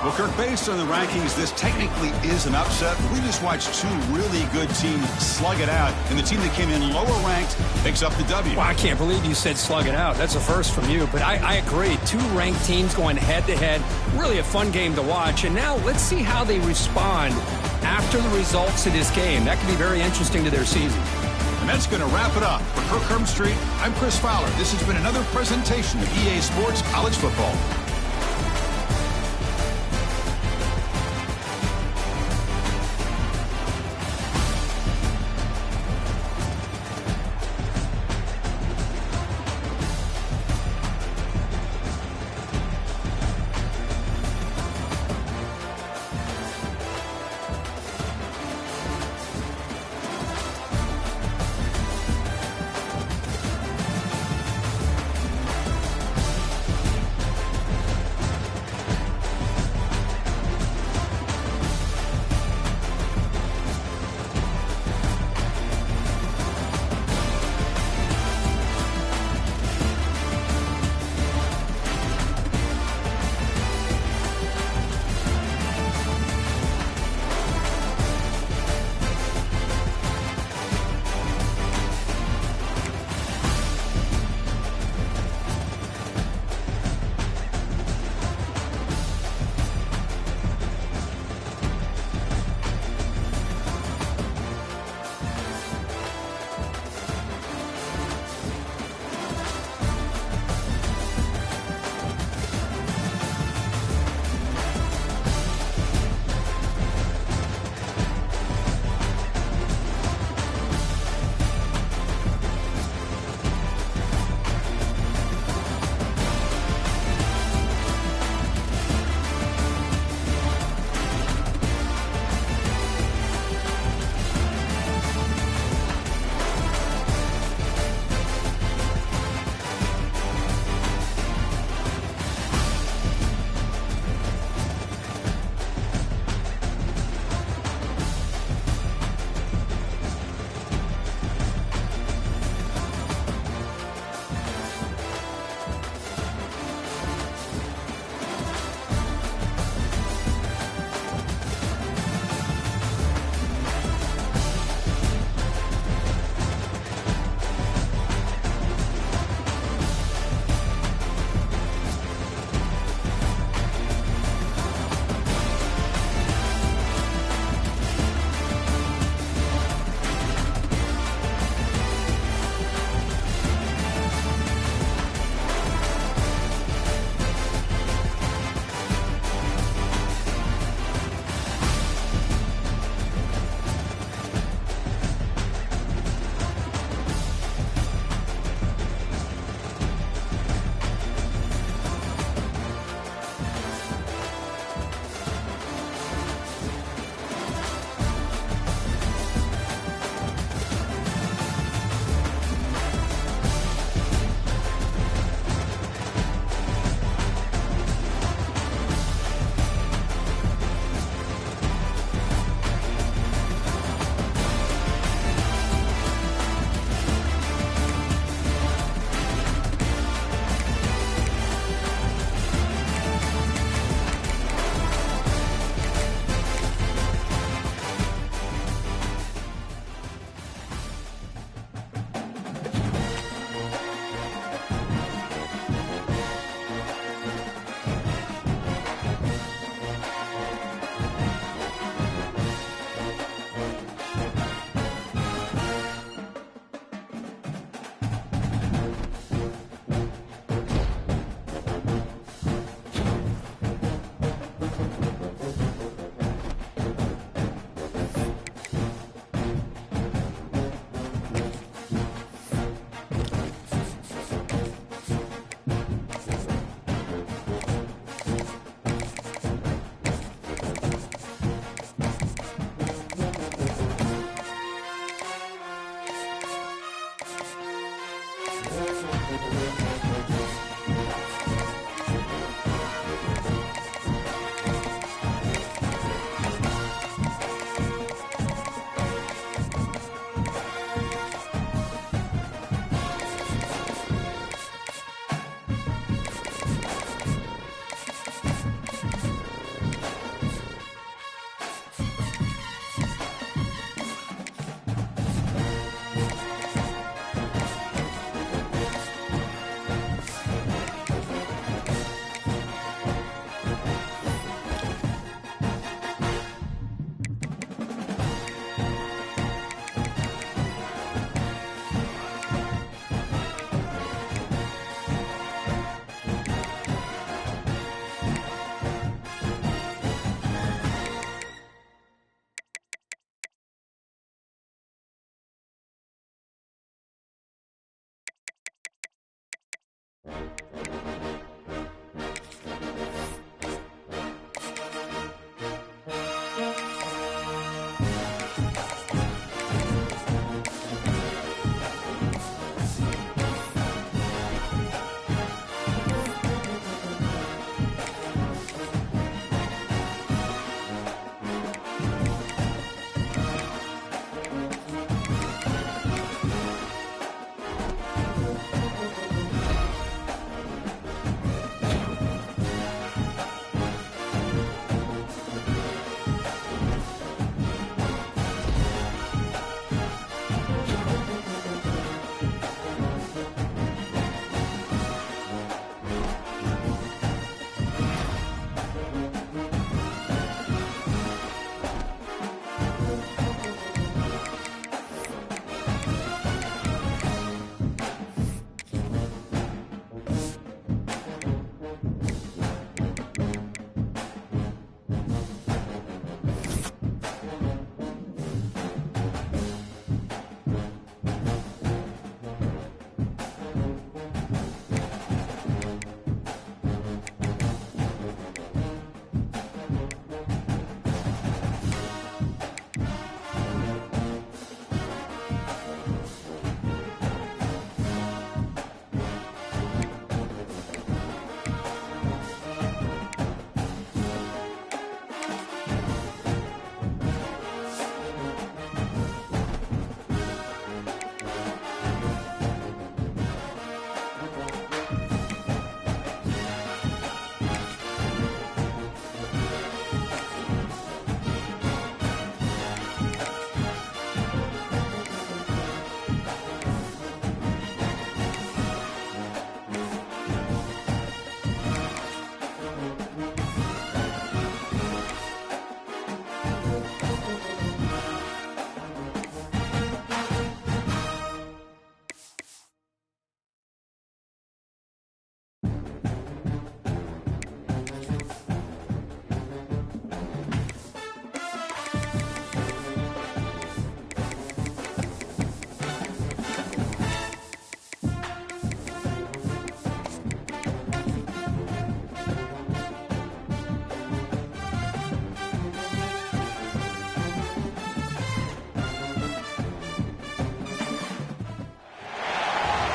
Well, Kirk, based on the rankings, this technically is an upset. We just watched two really good teams slug it out, and the team that came in lower ranked picks up the W. Well, I can't believe you said slug it out. That's a first from you, but I agree. Two ranked teams going head-to-head. Really a fun game to watch, and now let's see how they respond after the results of this game. That could be very interesting to their season. And that's going to wrap it up. For Kirk Hermstreet, I'm Chris Fowler. This has been another presentation of EA Sports College Football.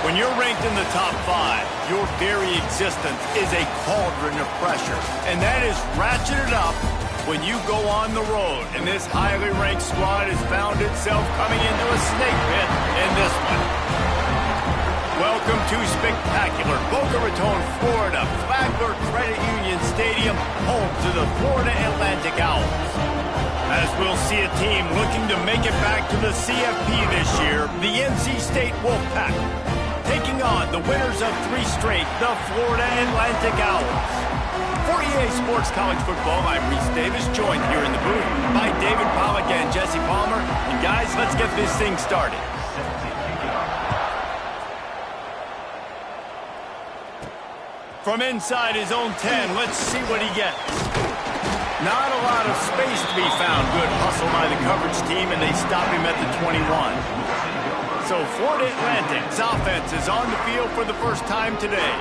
When you're ranked in the top 5, your very existence is a cauldron of pressure. And that is ratcheted up when you go on the road. And this highly ranked squad has found itself coming into a snake pit in this one. Welcome to spectacular Boca Raton, Florida, Flagler Credit Union Stadium, home to the Florida Atlantic Owls. As we'll see a team looking to make it back to the CFP this year, the NC State Wolfpack, taking on the winners of 3 straight, the Florida Atlantic Owls. For EA Sports College Football, I'm Reese Davis, joined here in the booth by David Pollack and Jesse Palmer. And guys, let's get this thing started. From inside his own 10, let's see what he gets. Not a lot of space to be found. Good hustle by the coverage team, and they stop him at the 21. So Florida Atlantic's offense is on the field for the first time today.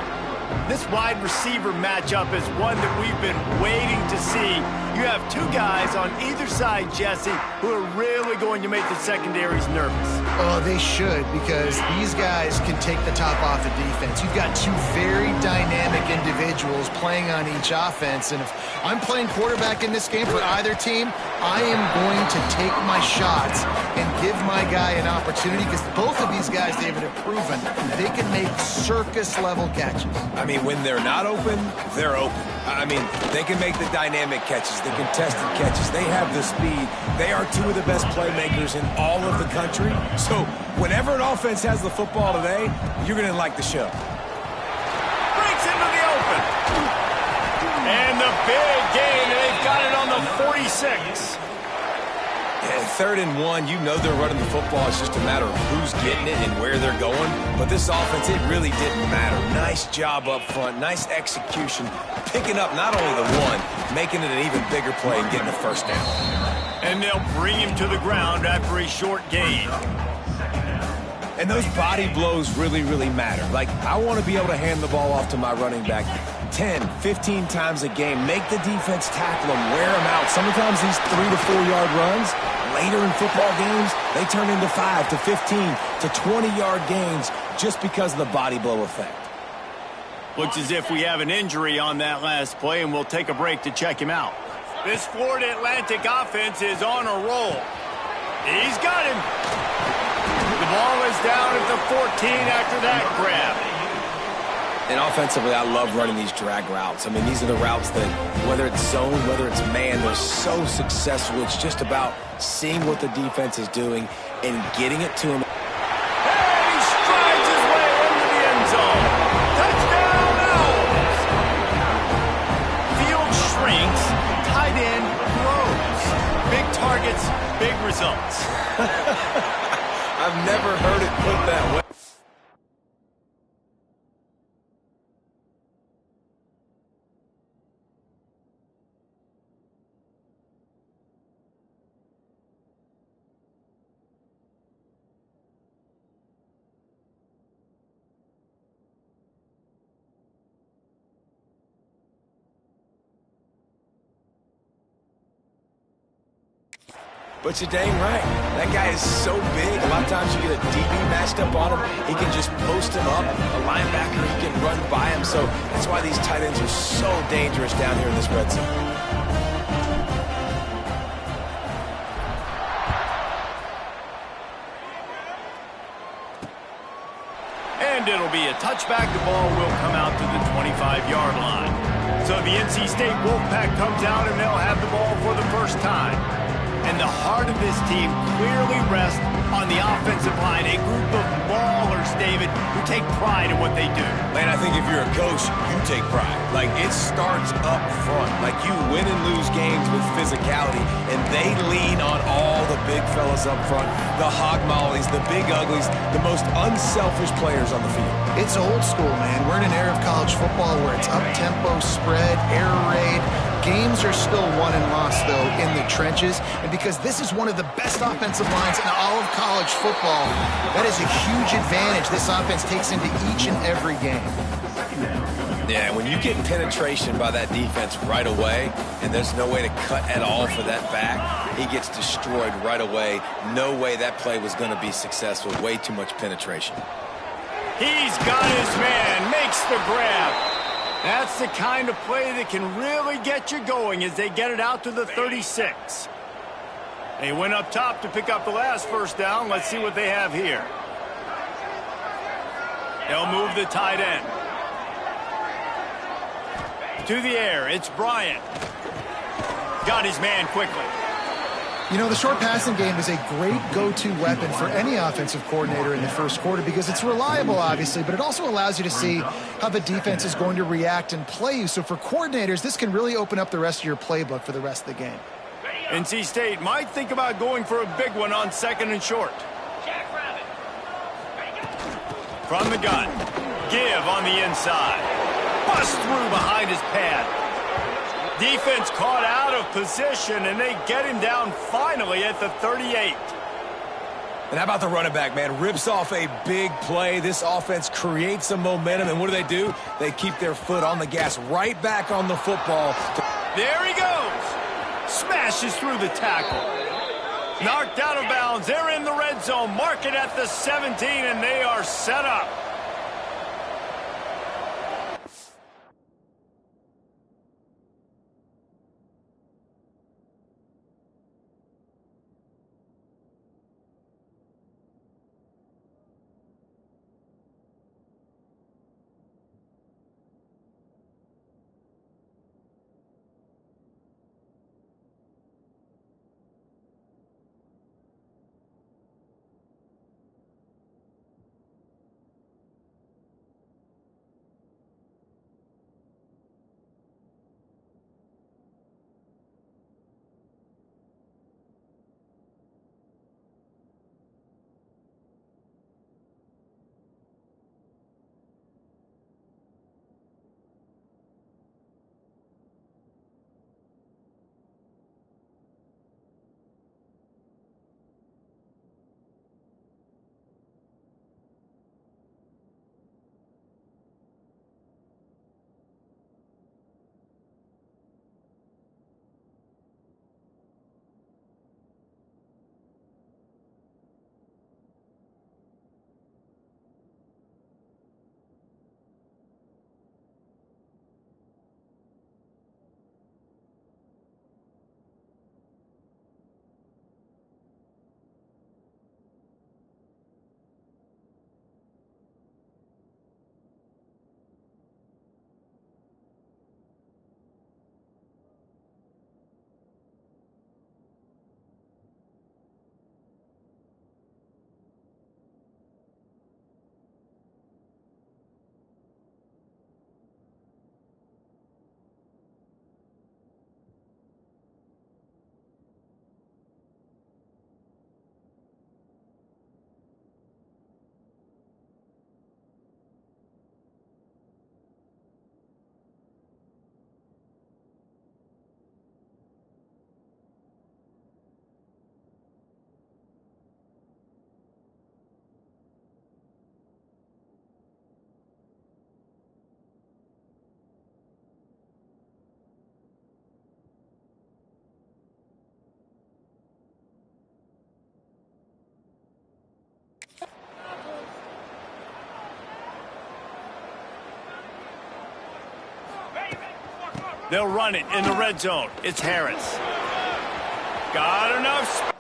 This wide receiver matchup is one that we've been waiting to see. You have 2 guys on either side, Jesse, who are really going to make the secondaries nervous. Oh, they should, because these guys can take the top off the defense. You've got 2 very dynamic individuals playing on each offense, and if I'm playing quarterback in this game for either team, I am going to take my shots and give my guy an opportunity, because both of these guys, David, have proven they can make circus-level catches. I mean, when they're not open, they're open. I mean, they can make the dynamic catches, the contested catches. They have the speed. They are 2 of the best playmakers in all of the country. So whenever an offense has the football today, you're going to like the show. Breaks into the open. And the big gain, and they've got it on the 46. Yeah, 3rd and 1, you know they're running the football. It's just a matter of who's getting it and where they're going. But this offense, it really didn't matter. Nice job up front, nice execution, picking up not only the 1, making it an even bigger play and getting the first down. And they'll bring him to the ground after a short gain. And those body blows really, really matter. Like, I want to be able to hand the ball off to my running back 10, 15 times a game. Make the defense tackle them, wear them out. Sometimes these 3 to 4 yard runs, later in football games, they turn into 5 to 15 to 20-yard gains just because of the body blow effect. Looks as if we have an injury on that last play, and we'll take a break to check him out. This Florida Atlantic offense is on a roll. He's got him. The ball is down at the 14 after that grab. And offensively, I love running these drag routes. I mean, these are the routes that, whether it's zone, whether it's man, they're so successful. It's just about seeing what the defense is doing and getting it to him. And he strides his way into the end zone. Touchdown, Owls! Field shrinks, tight end grows. Big targets, big results. I've never heard it put that way. But you're dang right. That guy is so big. A lot of times you get a DB matched up on him. He can just post him up. A linebacker, he can run by him. So that's why these tight ends are so dangerous down here in this red zone. And it'll be a touchback. The ball will come out to the 25-yard line. So the NC State Wolfpack comes out, and they'll have the ball for the first time. And the heart of this team clearly rests on the offensive line, a group of maulers, David, who take pride in what they do. Man, I think if you're a coach, you take pride. Like, it starts up front. Like, you win and lose games with physicality, and they lean on all the big fellas up front, the hog mollies, the big uglies, the most unselfish players on the field. It's old school, man. We're in an era of college football where it's up-tempo, spread, air raid. Games are still won and lost, though, in the trenches. And because this is one of the best offensive lines in all of college football, that is a huge advantage this offense takes into each and every game. Yeah, when you get penetration by that defense right away, and there's no way to cut at all for that back, he gets destroyed right away. No way that play was going to be successful. Way too much penetration. He's got his man, makes the grab. That's the kind of play that can really get you going as they get it out to the 36. They went up top to pick up the last first down. Let's see what they have here. They'll move the tight end. To the air, it's Bryant. Got his man quickly. You know, the short passing game is a great go-to weapon for any offensive coordinator in the first quarter because it's reliable, obviously, but it also allows you to see how the defense is going to react and play you. So for coordinators, this can really open up the rest of your playbook for the rest of the game. NC State might think about going for a big one on second and short. From the gun, give on the inside. Bust through behind his pad. Defense caught out of position, and they get him down finally at the 38. And how about the running back, man? Rips off a big play. This offense creates some momentum, and what do? They keep their foot on the gas, right back on the football. There he goes. Smashes through the tackle. Knocked out of bounds. They're in the red zone. Mark it at the 17, and they are set up. They'll run it in the red zone. It's Harris. Got enough space.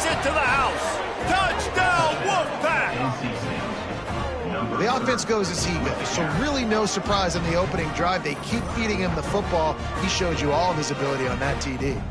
takes it to the house. Touchdown, Wolfpack! Well, the offense goes as he goes, so really no surprise on the opening drive. They keep feeding him the football. He showed you all of his ability on that TD.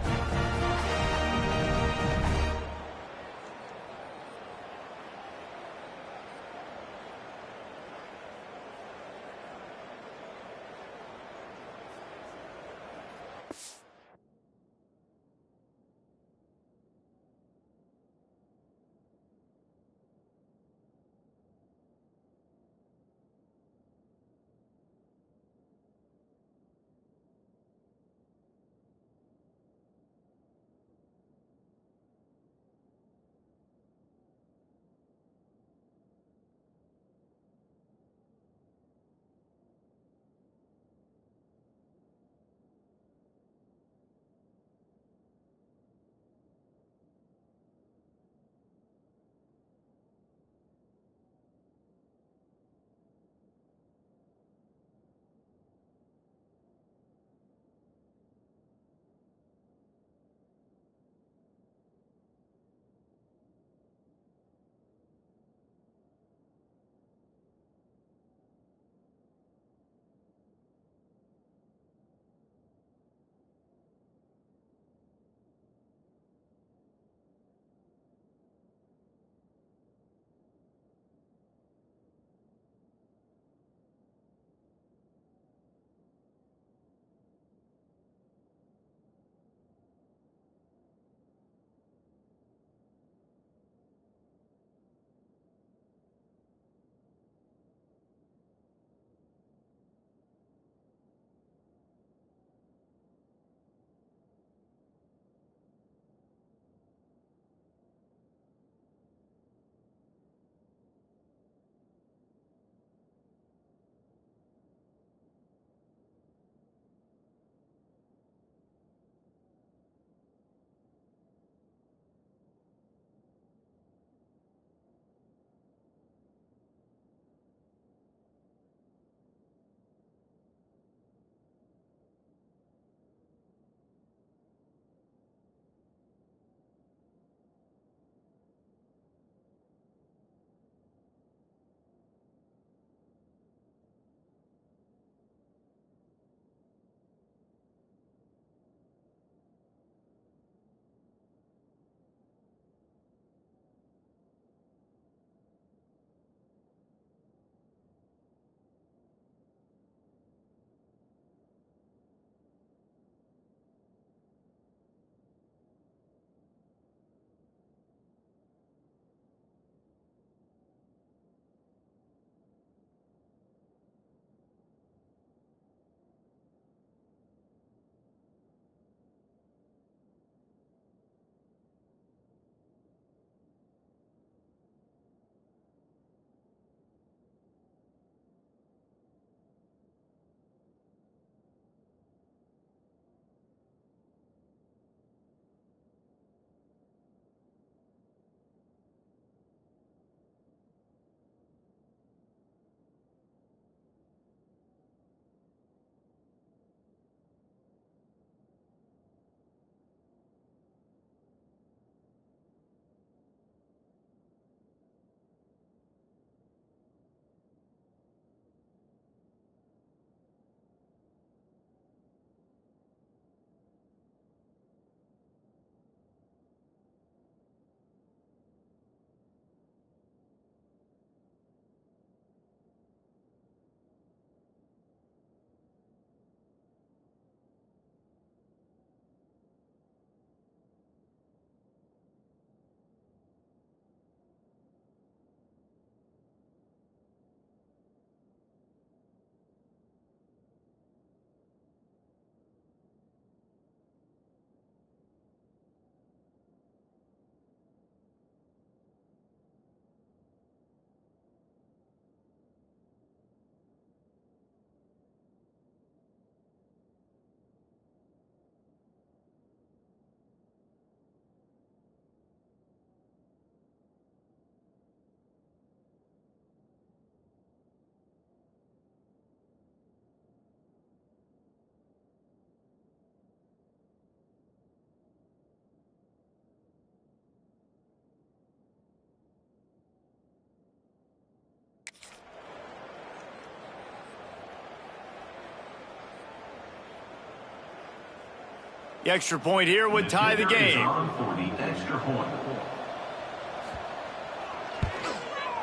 The extra point here would tie the game. For the extra point.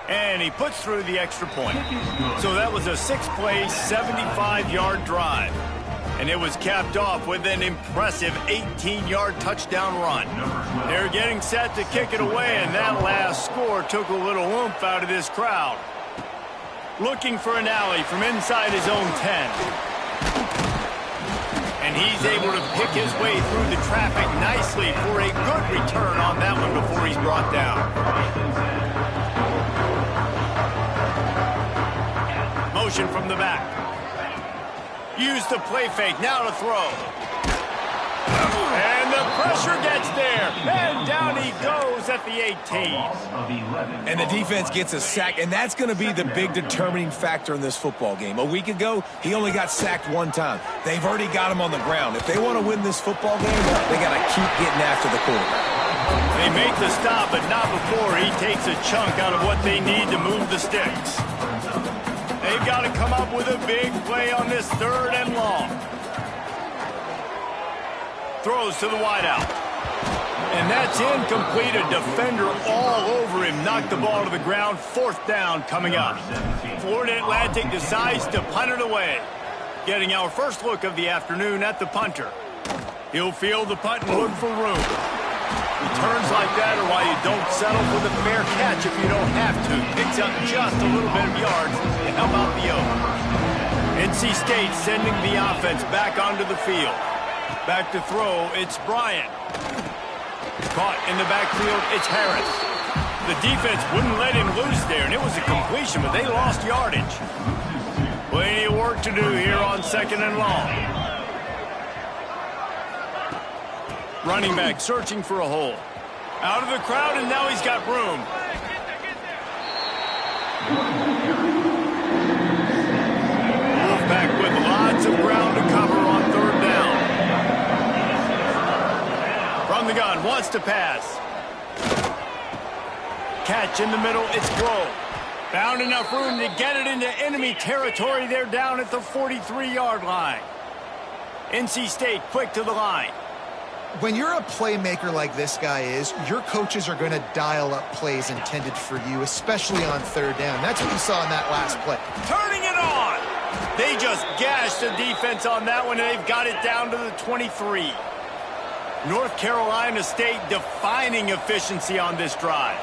And he puts through the extra point. So that was a 6-play, 75-yard drive. And it was capped off with an impressive 18-yard touchdown run. They're getting set to kick it away, and that last score took a little oomph out of this crowd. Looking for an alley from inside his own 10. And he's able to pick his way through the traffic nicely for a good return on that one before he's brought down. Motion from the back. Use the play fake, now to throw. And the pressure gets there. And down he goes at the 18. And the defense gets a sack, and that's going to be the big determining factor in this football game. A week ago, he only got sacked one time. They've already got him on the ground. If they want to win this football game, they got to keep getting after the quarterback. They make the stop, but not before he takes a chunk out of what they need to move the sticks. They've got to come up with a big play on this 3rd and long. Throws to the wideout. And that's incomplete. A defender all over him. Knocked the ball to the ground. 4th down coming up. Florida Atlantic decides to punt it away. Getting our first look of the afternoon at the punter. He'll field the punt and look for room. Returns like that are why you don't settle for the fair catch if you don't have to. Picks up just a little bit of yards to help out the O. NC State sending the offense back onto the field. Back to throw, it's Bryant. Caught in the backfield, it's Harris. The defense wouldn't let him loose there, and it was a completion, but they lost yardage. Plenty of work to do here on 2nd and long. Running back searching for a hole. Out of the crowd, and now he's got room. Wolfpack with lots of ground to cover on 3rd down. From the gun, wants to pass. Catch in the middle, it's Grove. Found enough room to get it into enemy territory. They're down at the 43-yard line. NC State quick to the line. When you're a playmaker like this guy is, your coaches are going to dial up plays intended for you, especially on 3rd down. That's what you saw in that last play. Turning it on. They just gashed the defense on that one, and they've got it down to the 23. North Carolina State defining efficiency on this drive.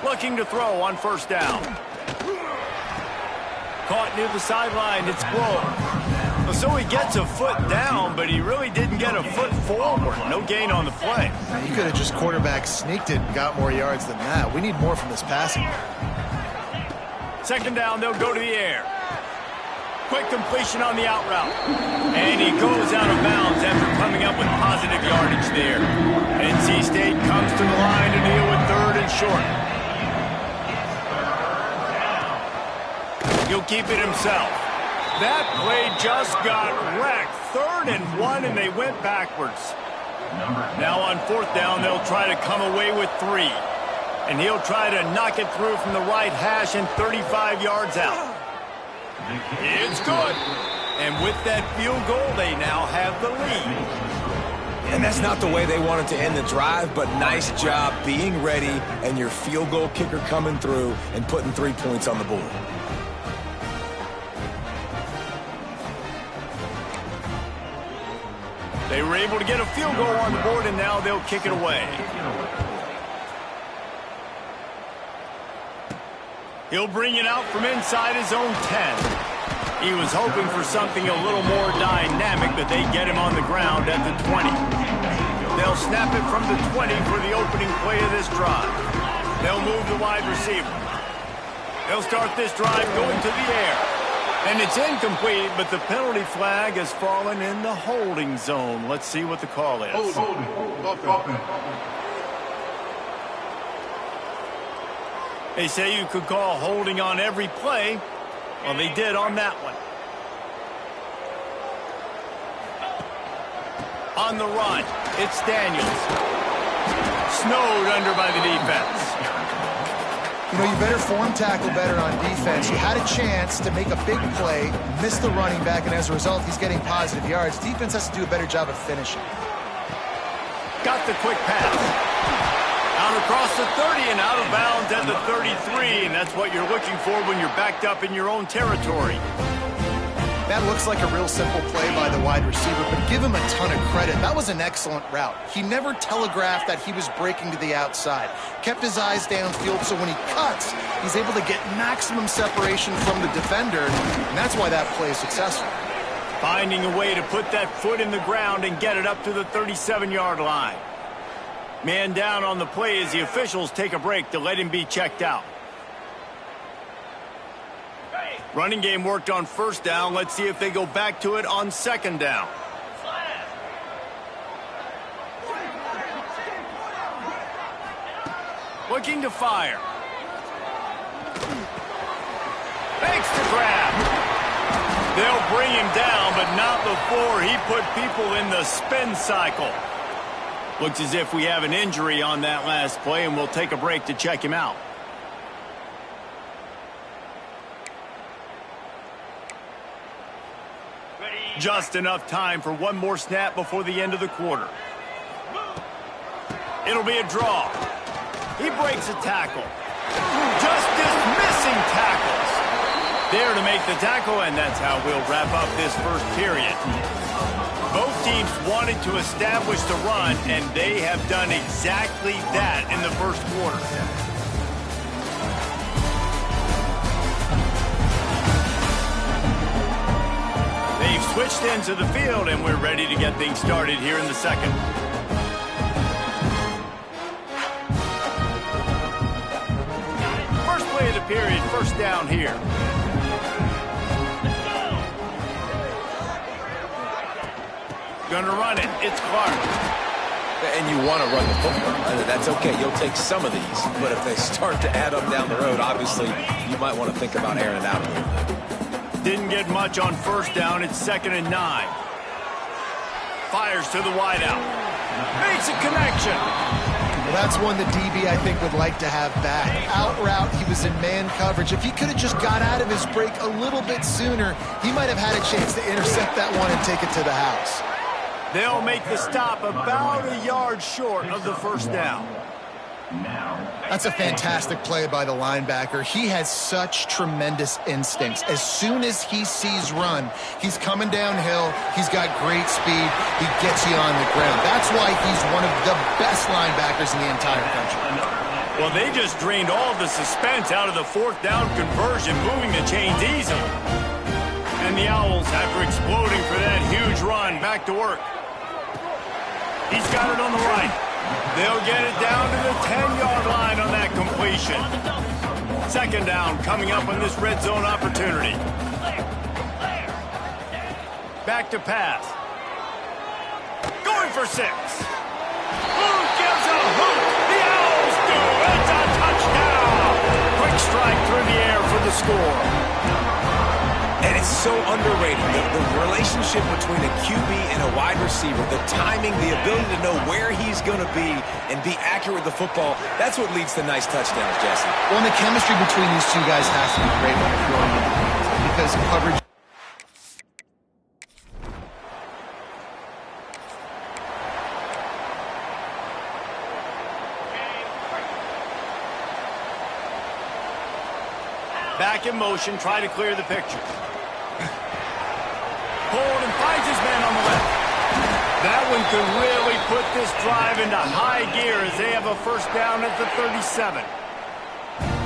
Looking to throw on 1st down. Caught near the sideline, it's Grove. So he gets a foot down, but he really didn't get a foot forward. No gain on the play. You could have just quarterback sneaked it and got more yards than that. We need more from this passing. 2nd down, they'll go to the air. Quick completion on the out route. And he goes out of bounds after coming up with positive yardage there. NC State comes to the line to deal with 3rd and short. He'll keep it himself. That play just got wrecked. 3rd and 1, and they went backwards. Now on 4th down, they'll try to come away with 3. And he'll try to knock it through from the right hash and 35 yards out. It's good. And with that field goal, they now have the lead. And that's not the way they wanted to end the drive, but nice job being ready and your field goal kicker coming through and putting 3 points on the board. They were able to get a field goal on the board, and now they'll kick it away. He'll bring it out from inside his own 10. He was hoping for something a little more dynamic, but they get him on the ground at the 20. They'll snap it from the 20 for the opening play of this drive. They'll move the wide receiver. They'll start this drive going to the air. And it's incomplete, but the penalty flag has fallen in the holding zone. Let's see what the call is. They say you could call holding on every play. Well, they did on that one. On the run, it's Daniels. Snowed under by the defense. You know, you better form tackle better on defense. You had a chance to make a big play, missed the running back, and as a result, he's getting positive yards. Defense has to do a better job of finishing. Got the quick pass. Out across the 30 and out of bounds at the 33, and that's what you're looking for when you're backed up in your own territory. That looks like a real simple play by the wide receiver, but give him a ton of credit. That was an excellent route. He never telegraphed that he was breaking to the outside. Kept his eyes downfield, so when he cuts, he's able to get maximum separation from the defender, and that's why that play is successful. Finding a way to put that foot in the ground and get it up to the 37-yard line. Man down on the play as the officials take a break to let him be checked out. Running game worked on first down. Let's see if they go back to it on second down. Looking to fire. Makes the grab. They'll bring him down, but not before he put people in the spin cycle. Looks as if we have an injury on that last play, and we'll take a break to check him out. Just enough time for one more snap before the end of the quarter. It'll be a draw. He breaks a tackle. Just dismissing tackles. There to make the tackle, and that's how we'll wrap up this first period. Both teams wanted to establish the run, and they have done exactly that in the first quarter. They've switched into the field, and we're ready to get things started here in the second. First play of the period, first down here. Gonna run it. It's Clark. And you want to run the football. That's okay. You'll take some of these. But if they start to add up down the road, obviously, you might want to think about airing it out a little bit. Didn't get much on first down. It's 2nd and 9. Fires to the wideout. Makes a connection. Well, that's one the DB, I think, would like to have back. Out route, he was in man coverage. If he could have just got out of his break a little bit sooner, he might have had a chance to intercept that one and take it to the house. They'll make the stop about a yard short of the first down. That's a fantastic play by the linebacker. He has such tremendous instincts. As soon as he sees run, he's coming downhill. He's got great speed. He gets you on the ground. That's why he's one of the best linebackers in the entire country. Well, they just drained all the suspense out of the 4th down conversion, moving the chains easily. And the Owls, after exploding for that huge run, back to work. He's got it on the right. They'll get it down to the 10-yard line on that completion. 2nd down coming up on this red zone opportunity. Back to pass. Going for 6. Who gives a hoot? The Owls do. It's a touchdown. Quick strike through the air for the score. And it's so underrated, the relationship between a QB and a wide receiver, the timing, the ability to know where he's going to be and be accurate with the football, that's what leads to nice touchdowns, Jesse. Well, and the chemistry between these two guys has to be great when they're throwing into the field because coverage. Back in motion, try to clear the picture. Pulled and finds his man on the left. That one could really put this drive into high gear as they have a first down at the 37.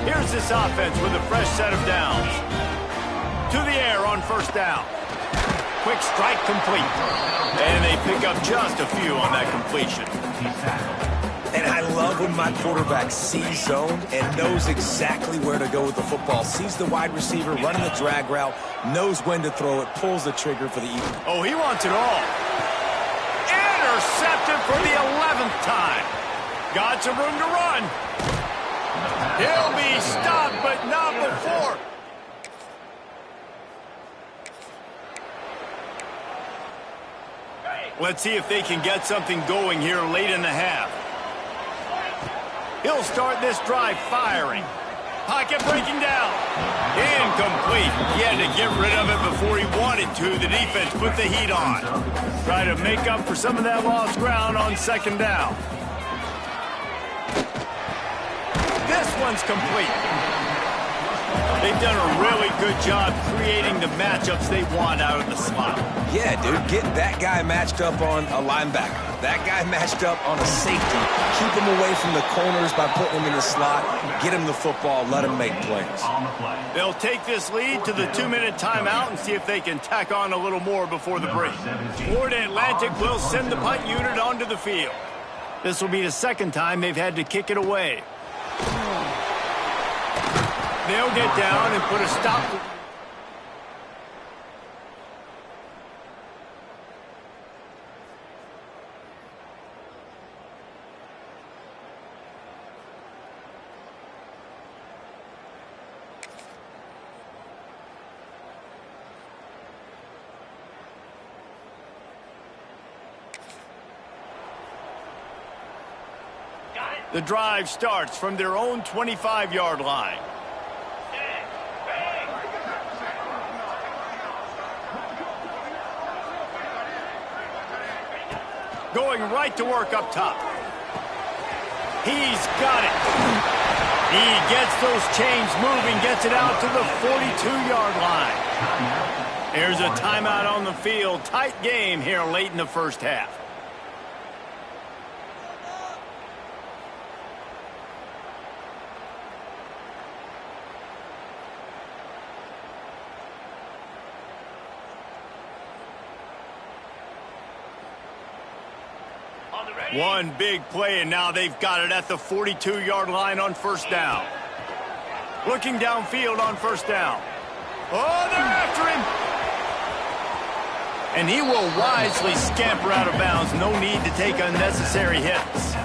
Here's this offense with a fresh set of downs. To the air on first down. Quick strike complete. And they pick up just a few on that completion. And I love when my quarterback sees zone and knows exactly where to go with the football. Sees the wide receiver running the drag route, knows when to throw it, pulls the trigger for the evening. Oh, he wants it all. Intercepted for the 11th time. Got some room to run. He'll be stopped, but not before. Let's see if they can get something going here late in the half. He'll start this drive firing. Pocket breaking down. Incomplete. He had to get rid of it before he wanted to. The defense put the heat on. Try to make up for some of that lost ground on second down. This one's complete. They've done a really good job creating the matchups they want out of the slot. Yeah, dude, get that guy matched up on a linebacker. That guy matched up on a safety. Keep him away from the corners by putting him in the slot. Get him the football. Let him make plays. They'll take this lead to the 2-minute timeout and see if they can tack on a little more before the break. Florida Atlantic will send the punt unit onto the field. This will be the second time they've had to kick it away. They'll get down and put a stop to... The drive starts from their own 25-yard line. Going right to work up top. He's got it. He gets those chains moving, gets it out to the 42-yard line. There's a timeout on the field. Tight game here late in the first half. One big play, and now they've got it at the 42-yard line on first down. Looking downfield on first down. Oh, they're after him. And he will wisely scamper out of bounds. No need to take unnecessary hits.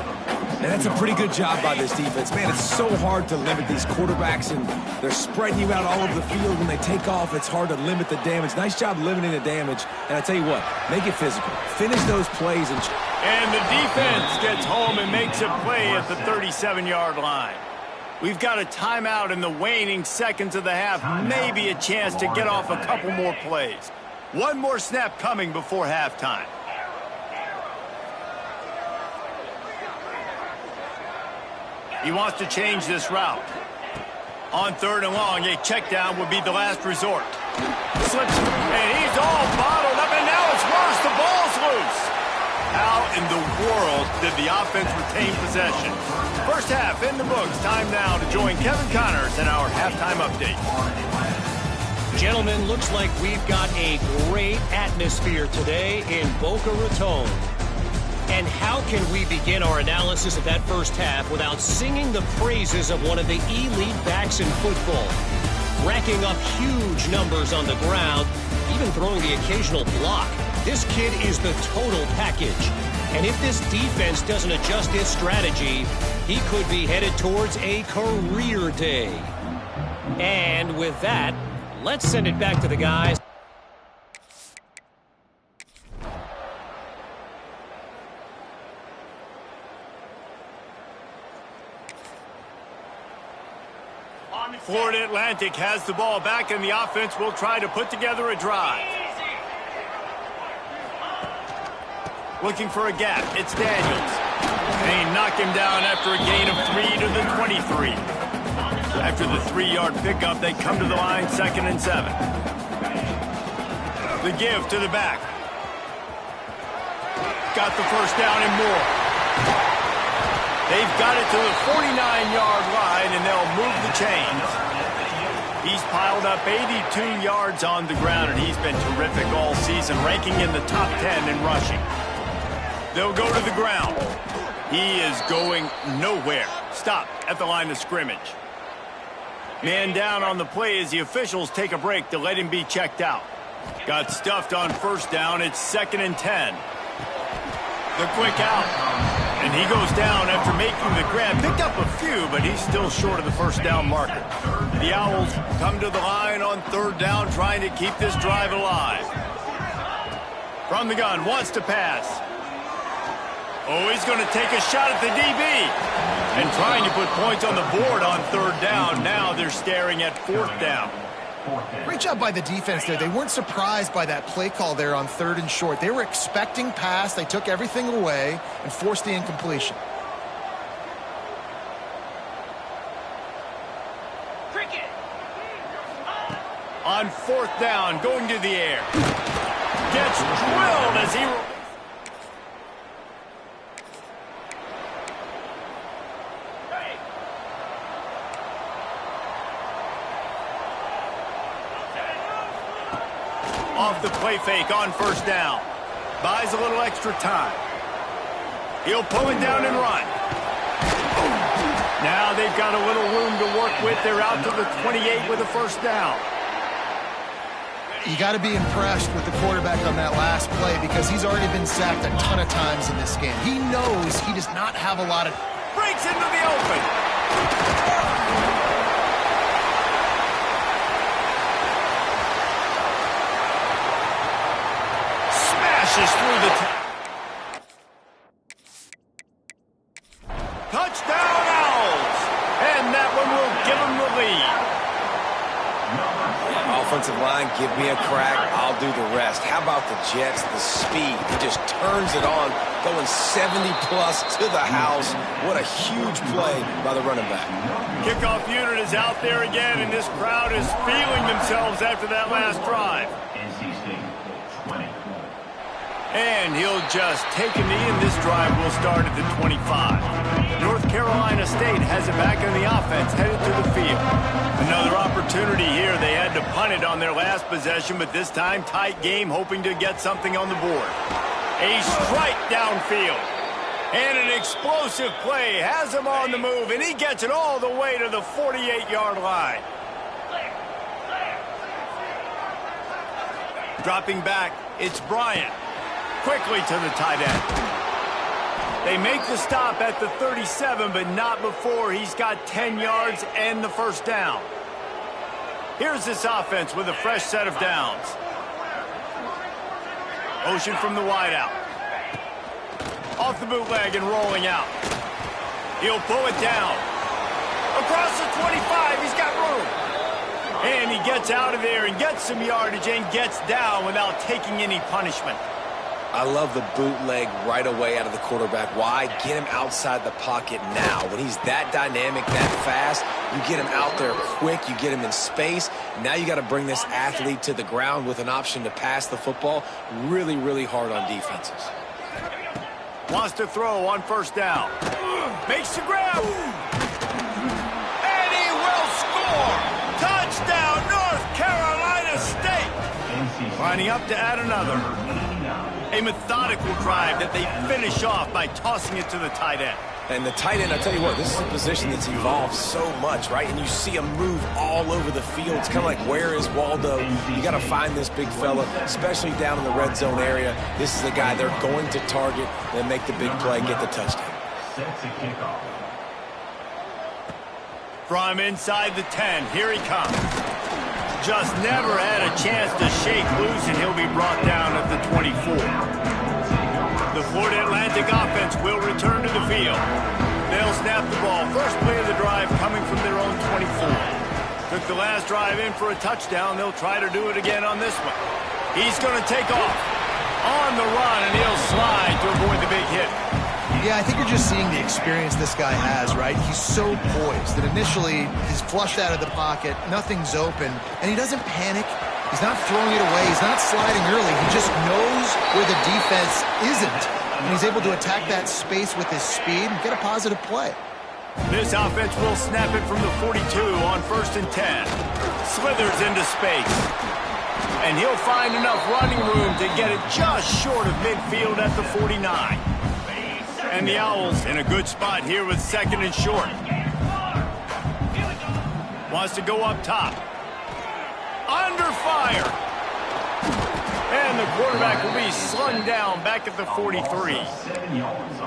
And that's a pretty good job by this defense. Man, it's so hard to limit these quarterbacks, and they're spreading you out all over the field. When they take off, it's hard to limit the damage. Nice job limiting the damage. And I tell you what, make it physical. Finish those plays. And the defense gets home and makes a play at the 37-yard line. We've got a timeout in the waning seconds of the half. Maybe a chance to get off a couple more plays. One more snap coming before halftime. He wants to change this route. On third and long, a check down would be the last resort. Slips, and he's all bottled up, and now it's worse. The ball's loose. How in the world did the offense retain possession? First half in the books. Time now to join Kevin Connors in our halftime update. Gentlemen, looks like we've got a great atmosphere today in Boca Raton. And how can we begin our analysis of that first half without singing the praises of one of the elite backs in football? Racking up huge numbers on the ground, even throwing the occasional block. This kid is the total package. And if this defense doesn't adjust its strategy, he could be headed towards a career day. And with that, let's send it back to the guys. Florida Atlantic has the ball back, and the offense will try to put together a drive. Looking for a gap. It's Daniels. And he knocked him down after a gain of 3 to the 23. After the 3-yard pickup, they come to the line 2nd and 7. The give to the back. Got the first down and more. They've got it to the 49-yard line, and they'll move the chains. He's piled up 82 yards on the ground, and he's been terrific all season, ranking in the top 10 in rushing. They'll go to the ground. He is going nowhere. Stop at the line of scrimmage. Man down on the play as the officials take a break to let him be checked out. Got stuffed on first down. It's 2nd and 10. The quick out. And he goes down after making the grab. Picked up a few, but he's still short of the first down marker. The Owls come to the line on third down, trying to keep this drive alive. From the gun, wants to pass. Oh, he's going to take a shot at the DB. And trying to put points on the board on third down. Now they're staring at fourth down. Great job by the defense there. They weren't surprised by that play call there on third and short. They were expecting pass. They took everything away and forced the incompletion. On fourth down, going to the air. Gets drilled as he... Off the play fake on first down. Buys a little extra time. He'll pull it down and run. Now they've got a little room to work with. They're out to the 28 with a first down. You got to be impressed with the quarterback on that last play because he's already been sacked a ton of times in this game. He knows he does not have a lot of... Breaks into the open. Smashes through the... Touchdown Owls! And that one will give them the lead. Offensive line, give me a crack, I'll do the rest. How about the Jets, the speed? He just turns it on, going 70-plus to the house. What a huge play by the running back. Kickoff unit is out there again, and this crowd is feeling themselves after that last drive. NC State 20. And he'll just take a knee, and this drive will start at the 25. North Carolina State has it back in the offense, headed to the field. Another opportunity here. They had to punt it on their last possession, but this time tight game, hoping to get something on the board. A strike downfield. And an explosive play has him on the move, and he gets it all the way to the 48-yard line. Dropping back, it's Bryant. Quickly to the tight end. They make the stop at the 37, but not before he's got 10 yards and the first down. Here's this offense with a fresh set of downs. Motion from the wideout. Off the bootleg and rolling out. He'll pull it down. Across the 25, he's got room. And he gets out of there and gets some yardage and gets down without taking any punishment. I love the bootleg right away out of the quarterback. Why? Get him outside the pocket now. When he's that dynamic, that fast, you get him out there quick, you get him in space. Now you got to bring this athlete to the ground with an option to pass the football. Really, really hard on defenses. Wants to throw on first down. Makes the grab. And he will score. Touchdown, North Carolina State. Lining up to add another. A methodical drive that they finish off by tossing it to the tight end. And the tight end, I tell you what, this is a position that's evolved so much, right? And you see him move all over the field. It's kind of like, where is Waldo? You got to find this big fella, especially down in the red zone area. This is the guy they're going to target and make the big play, get the touchdown. Sets a kickoff. From inside the 10, here he comes. Just never had a chance to shake loose, and he'll be brought down at the 24. The Florida Atlantic offense will return to the field. They'll snap the ball. First play of the drive coming from their own 24. Took the last drive in for a touchdown. They'll try to do it again on this one. He's going to take off on the run, and he'll slide to avoid the big hit. Yeah, I think you're just seeing the experience this guy has, right? He's so poised that initially he's flushed out of the pocket, nothing's open, and he doesn't panic. He's not throwing it away. He's not sliding early. He just knows where the defense isn't, and he's able to attack that space with his speed and get a positive play. This offense will snap it from the 42 on first and 10. Slithers into space. And he'll find enough running room to get it just short of midfield at the 49. And the Owls in a good spot here with second and short. Wants to go up top. Under fire. And the quarterback will be slung down back at the 43.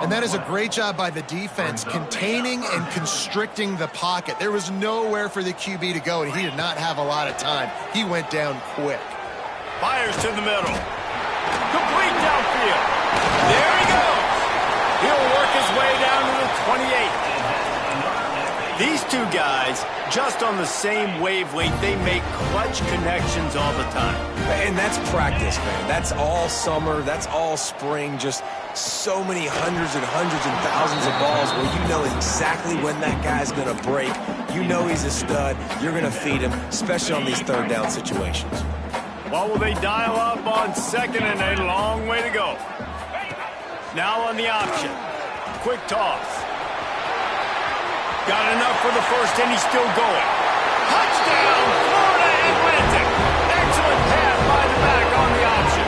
And that is a great job by the defense, containing and constricting the pocket. There was nowhere for the QB to go, and he did not have a lot of time. He went down quick. Fires to the middle. Complete downfield. There he goes. He'll work his way down to the 28. These two guys, just on the same wavelength, they make clutch connections all the time. And that's practice, man. That's all summer. That's all spring. Just so many hundreds and thousands of balls where you know exactly when that guy's going to break. You know he's a stud. You're going to feed him, especially on these third down situations. What will they dial up on second and a long way to go? Now on the option. Quick toss. Got enough for the first, and he's still going. Touchdown, Florida Atlantic. Excellent pass by the back on the option.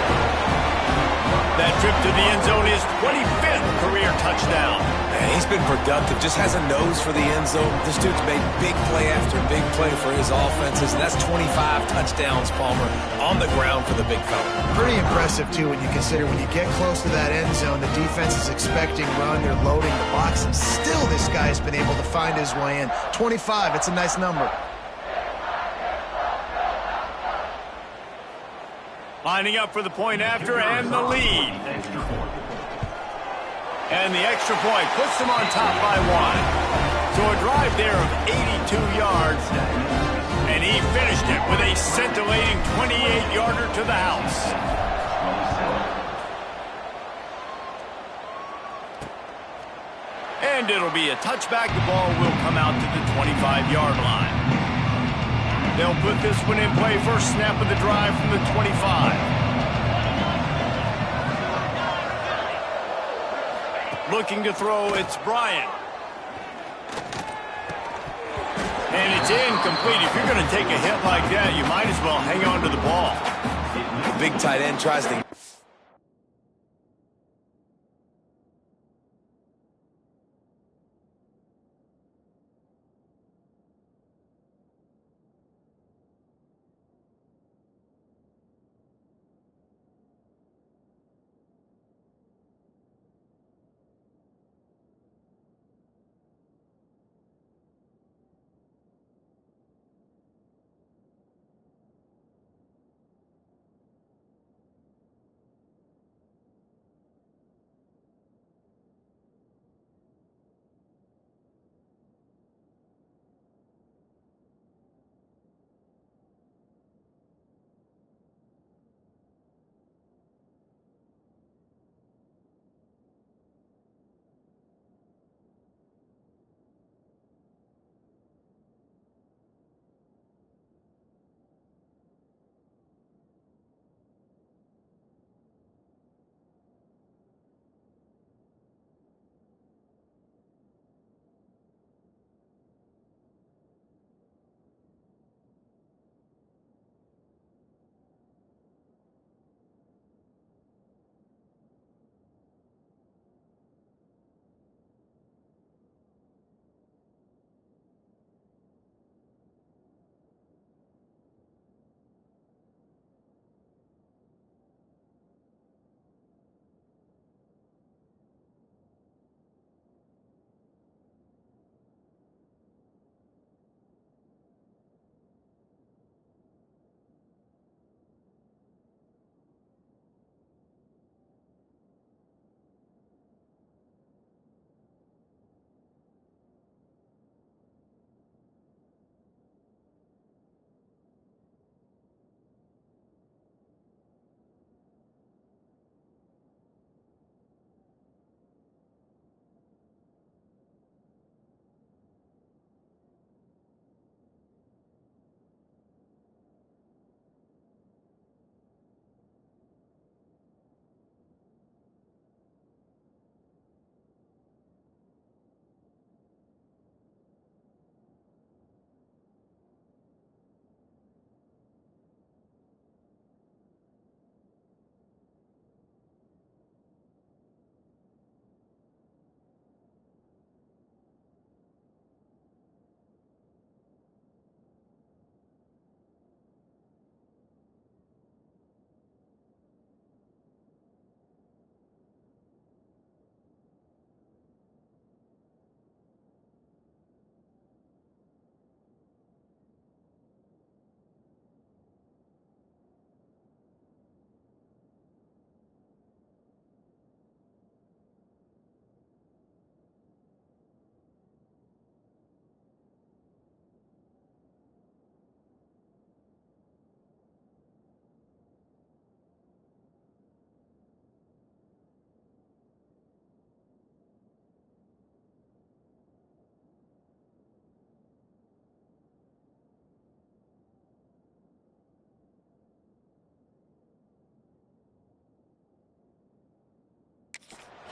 That trip to the end zone is 25th career touchdown. Man, he's been productive, just has a nose for the end zone. This dude's made big play after big play for his offenses, and that's 25 touchdowns, Palmer, on the ground for the big fella. Pretty Pretty impressive, too, when you consider when you get close to that end zone, the defense is expecting run, they're loading the box, and still this guy's been able to find his way in. 25, it's a nice number. Lining up for the point after and the lead. And the extra point puts them on top by one. So a drive there of 82 yards. And he finished it with a scintillating 28-yarder to the house. And it'll be a touchback. The ball will come out to the 25-yard line. They'll put this one in play first snap of the drive from the 25. Looking to throw, it's Bryant. And it's incomplete. If you're going to take a hit like that, you might as well hang on to the ball. The big tight end tries to...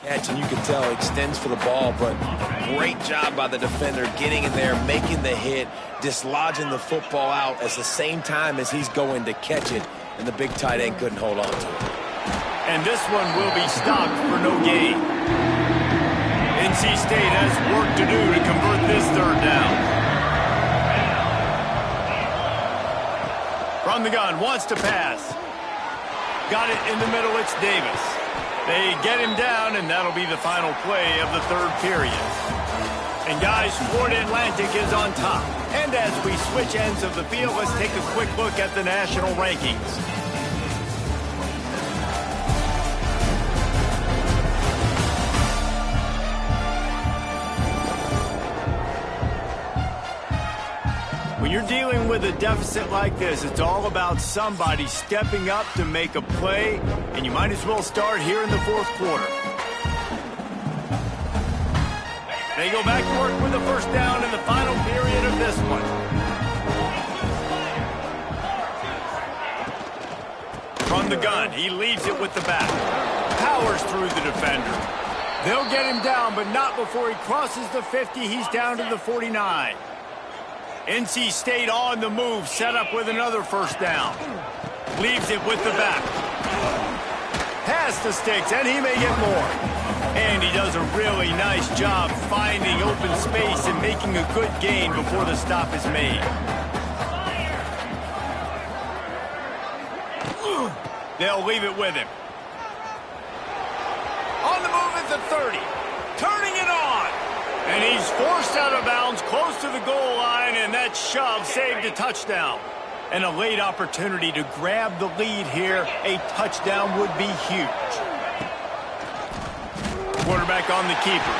Catch, and you can tell extends for the ball, but great job by the defender getting in there, making the hit, dislodging the football out at the same time as he's going to catch it, and the big tight end couldn't hold on to it. And this one will be stopped for no gain. NC State has work to do to convert this third down. From the gun, wants to pass. Got it in the middle, it's Davis. They get him down, and that'll be the final play of the third period. And guys, Florida Atlantic is on top. And as we switch ends of the field, let's take a quick look at the national rankings. When you're dealing with a deficit like this, it's all about somebody stepping up to make a play, and you might as well start here in the fourth quarter. They go back to work with a first down in the final period of this one. From the gun, he leaves it with the back. Powers through the defender. They'll get him down, but not before he crosses the 50. He's down to the 49. NC State on the move, set up with another first down. Leaves it with the back. Past the sticks, and he may get more. And he does a really nice job finding open space and making a good gain before the stop is made. They'll leave it with him. On the move at the 30. Turning it on. And he's forced out of bounds close to the goal line, and that shove saved a touchdown. And a late opportunity to grab the lead here. A touchdown would be huge. Quarterback on the keeper.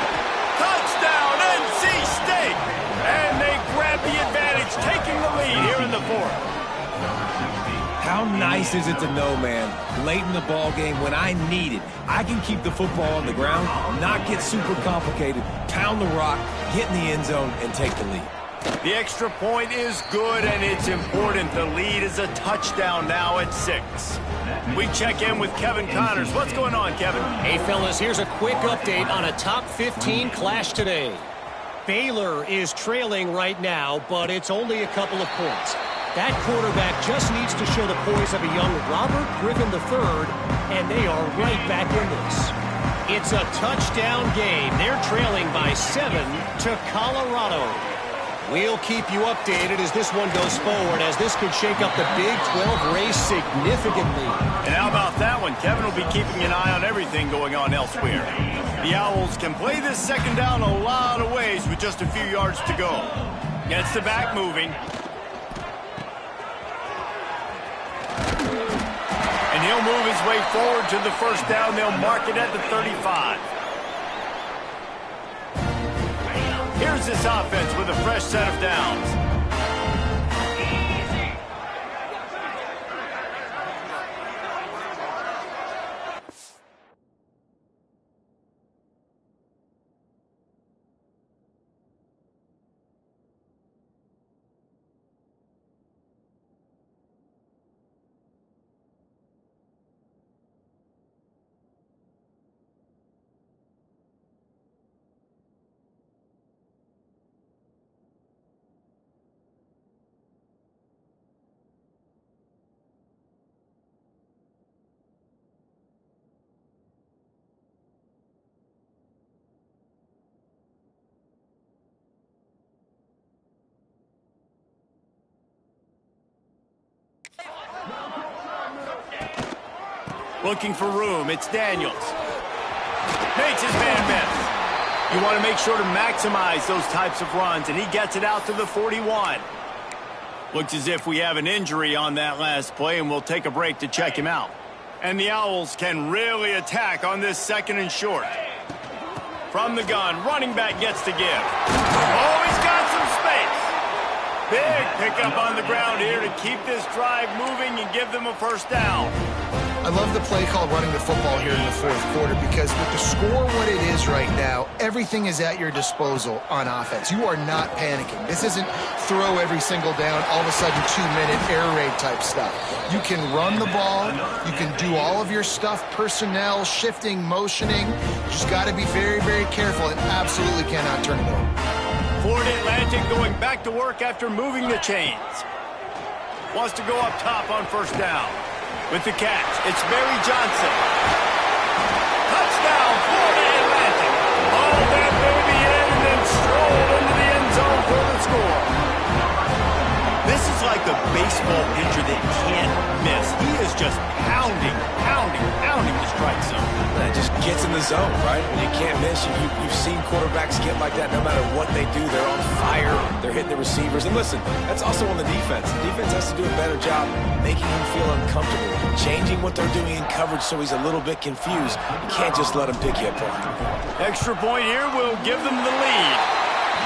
Touchdown, NC State! And they grab the advantage, taking the lead here in the fourth. How nice is it to know, man, late in the ball game when I need it, I can keep the football on the ground, not get super complicated, pound the rock, get in the end zone, and take the lead. The extra point is good, and it's important. The lead is a touchdown now at 6. We check in with Kevin Connors. What's going on, Kevin? Hey, fellas, here's a quick update on a top 15 clash today. Baylor is trailing right now, but it's only a couple of points. That quarterback just needs to show the poise of a young Robert Griffin III, and they are right back in this. It's a touchdown game. They're trailing by 7 to Colorado. We'll keep you updated as this one goes forward, as this could shake up the Big 12 race significantly. And how about that one? Kevin will be keeping an eye on everything going on elsewhere. The Owls can play this second down a lot of ways with just a few yards to go. Gets the back moving. And he'll move his way forward to the first down. They'll mark it at the 35. Here's this offense with a fresh set of downs. Looking for room, it's Daniels. Makes his man miss. You want to make sure to maximize those types of runs, and he gets it out to the 41. Looks as if we have an injury on that last play, and we'll take a break to check him out. And the Owls can really attack on this second and short. From the gun, running back gets the give. Oh, he's got some space. Big pickup on the ground here to keep this drive moving and give them a first down. I love the play call running the football here in the fourth quarter because with the score what it is right now, everything is at your disposal on offense. You are not panicking. This isn't throw every single down, all of a sudden 2-minute air raid type stuff. You can run the ball. You can do all of your stuff, personnel, shifting, motioning. You just got to be very, very careful and absolutely cannot turn it over. Florida Atlantic going back to work after moving the chains. Wants to go up top on first down. With the catch, it's Barry Johnson. Touchdown, Florida Atlantic. Hauled that baby in and then strolled into the end zone for the score. This is like a baseball pitcher that can't miss. He is just pounding the strike zone. It just gets in the zone, right? When you can't miss, you've seen quarterbacks get like that no matter what they do. They're on fire. They're hitting the receivers. And listen, that's also on the defense. The defense has to do a better job making him feel uncomfortable, changing what they're doing in coverage so he's a little bit confused. You can't just let him pick you apart. Extra point here will give them the lead.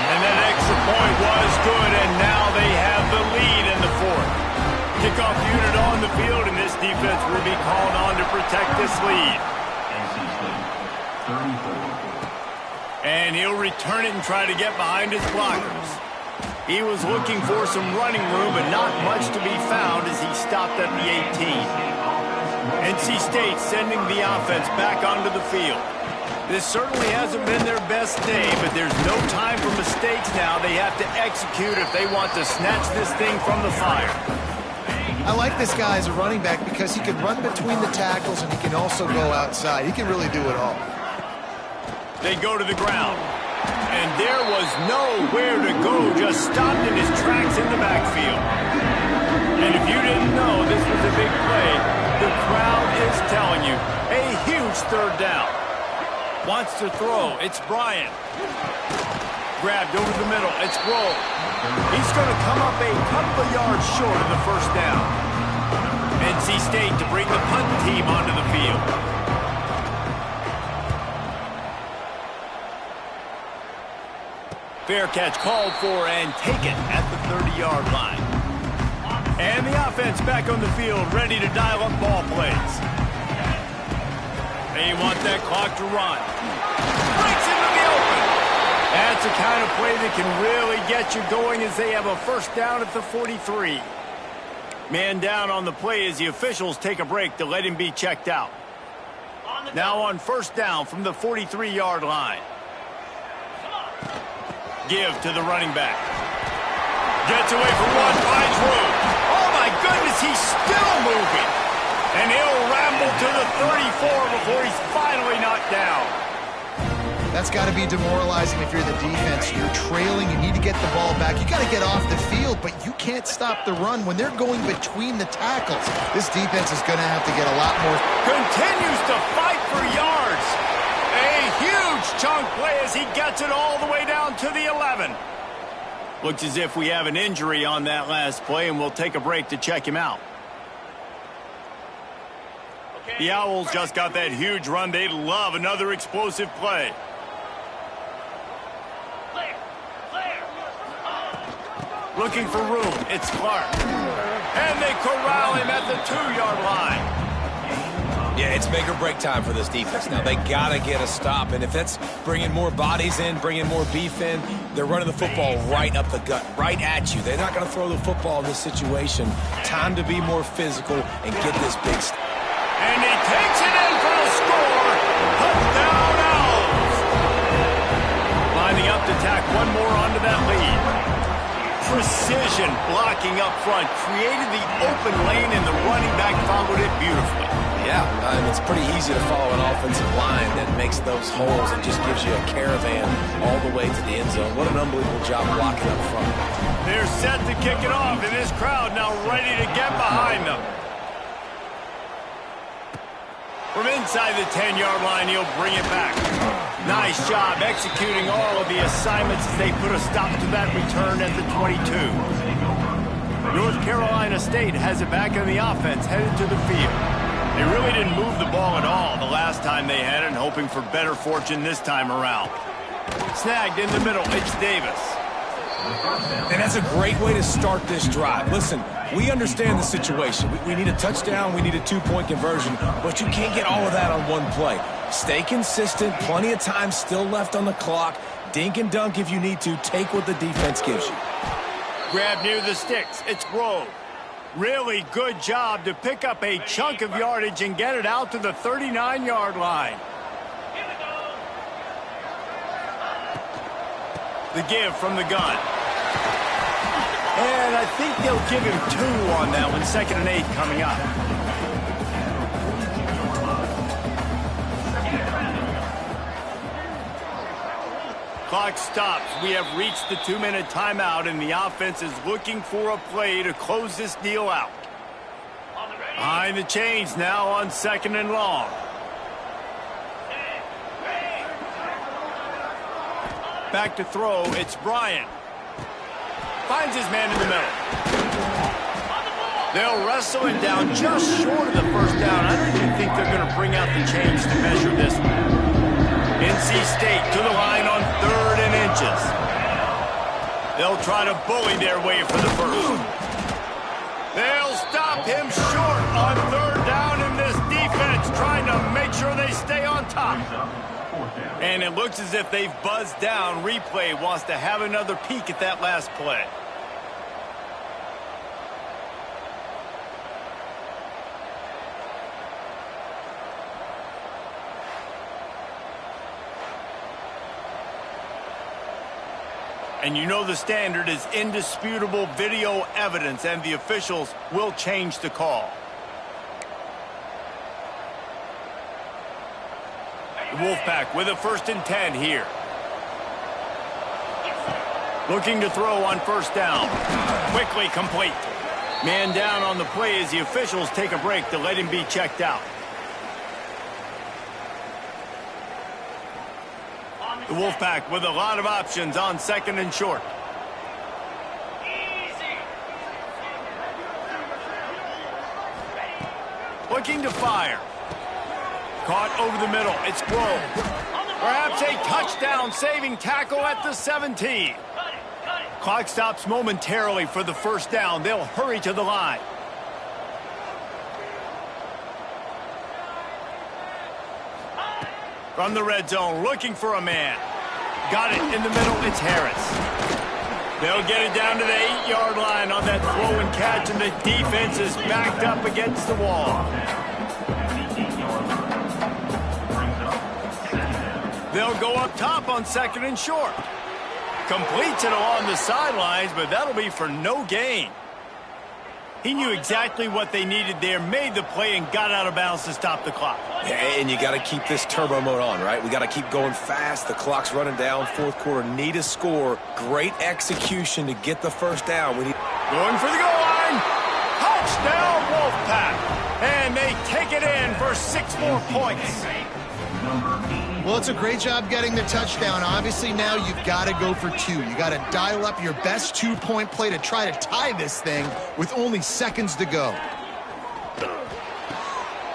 And that extra point was good, and now they have the lead in the fourth. Kickoff unit on the field, and this defense will be called on to protect this lead. And he'll return it and try to get behind his blockers. He was looking for some running room, but not much to be found as he stopped at the 18. NC State sending the offense back onto the field. This certainly hasn't been their best day, but there's no time for mistakes now. They have to execute if they want to snatch this thing from the fire. I like this guy as a running back because he can run between the tackles and he can also go outside. He can really do it all. They go to the ground. And there was nowhere to go, just stopped in his tracks in the backfield. And if you didn't know this was a big play, the crowd is telling you, a huge third down. Wants to throw, it's Bryant. Grabbed over the middle, it's Roll. He's going to come up a couple of yards short of the first down. NC State to bring the punt team onto the field. Fair catch called for and taken at the 30-yard line. And the offense back on the field, ready to dial up ball plays. They want that clock to run. Breaks into the open. That's the kind of play that can really get you going as they have a first down at the 43. Man down on the play as the officials take a break to let him be checked out. Now on first down from the 43-yard line. Give to the running back. Gets away from one, finds room. Oh my goodness, he's still moving. And he'll ramble to the 34 before he's finally knocked down. That's got to be demoralizing if you're the defense. You're trailing, you need to get the ball back. You got to get off the field, but you can't stop the run when they're going between the tackles. This defense is going to have to get a lot more. Continues to fight for yards. A huge chunk play as he gets it all the way down to the 11. Looks as if we have an injury on that last play, and we'll take a break to check him out. The Owls just got that huge run. They love another explosive play. Looking for room. It's Clark. And they corral him at the 2-yard line. Yeah, it's make or break time for this defense now. They got to get a stop. And if that's bringing more bodies in, bringing more beef in, they're running the football right up the gut, right at you. They're not going to throw the football in this situation. Time to be more physical and get this big stop. And he takes it in for the score. Touchdown, Owls. Lining up to tack one more onto that lead. Precision blocking up front created the open lane, and the running back followed it beautifully. Yeah, it's pretty easy to follow an offensive line that makes those holes and just gives you a caravan all the way to the end zone. What an unbelievable job blocking up front. They're set to kick it off, and this crowd now ready to get behind them. From inside the 10-yard line, he'll bring it back. Nice job executing all of the assignments as they put a stop to that return at the 22. North Carolina State has it back on the offense, headed to the field. They really didn't move the ball at all the last time they had it, and hoping for better fortune this time around. Snagged in the middle, it's Davis. And that's a great way to start this drive. Listen, we understand the situation. We need a touchdown. We need a two-point conversion. But you can't get all of that on one play. Stay consistent. Plenty of time still left on the clock. Dink and dunk if you need to. Take what the defense gives you. Grab near the sticks. It's Grove. Really good job to pick up a chunk of yardage and get it out to the 39-yard line. The give from the gun. And I think they'll give him 2 on that one. 2nd and 8 coming up. Clock stops. We have reached the 2-minute timeout, and the offense is looking for a play to close this deal out. Behind the chains now on 2nd and long. Back to throw. It's Bryant. Finds his man in the middle. They'll wrestle him down just short of the first down. I don't even think they're going to bring out the chains to measure this one. NC State to the line on 3rd and inches. They'll try to bully their way for the first. They'll stop him short on 3rd down, in this defense trying to make sure they stay on top. And it looks as if they've buzzed down. Replay wants to have another peek at that last play. And you know the standard is indisputable video evidence, and the officials will change the call. The Wolfpack with a 1st and 10 here. Looking to throw on 1st down. Quickly complete. Man down on the play as the officials take a break to let him be checked out. The Wolfpack with a lot of options on 2nd and short. Looking to fire. Caught over the middle. It's Grove. Perhaps a touchdown-saving tackle at the 17. Clock stops momentarily for the 1st down. They'll hurry to the line. From the red zone, looking for a man. Got it in the middle. It's Harris. They'll get it down to the 8-yard line on that throw and catch, and the defense is backed up against the wall. They'll go up top on 2nd and short. Completes it along the sidelines, but that'll be for no gain. He knew exactly what they needed there, made the play, and got out of bounds to stop the clock. Yeah, and you got to keep this turbo mode on, right? We got to keep going fast. The clock's running down. 4th quarter, need a score. Great execution to get the 1st down. Going for the goal line. Touchdown, Wolfpack. And they take it in for 6 more points. Well, it's a great job getting the touchdown. Obviously, now you've got to go for 2. You got to dial up your best 2-point play to try to tie this thing with only seconds to go.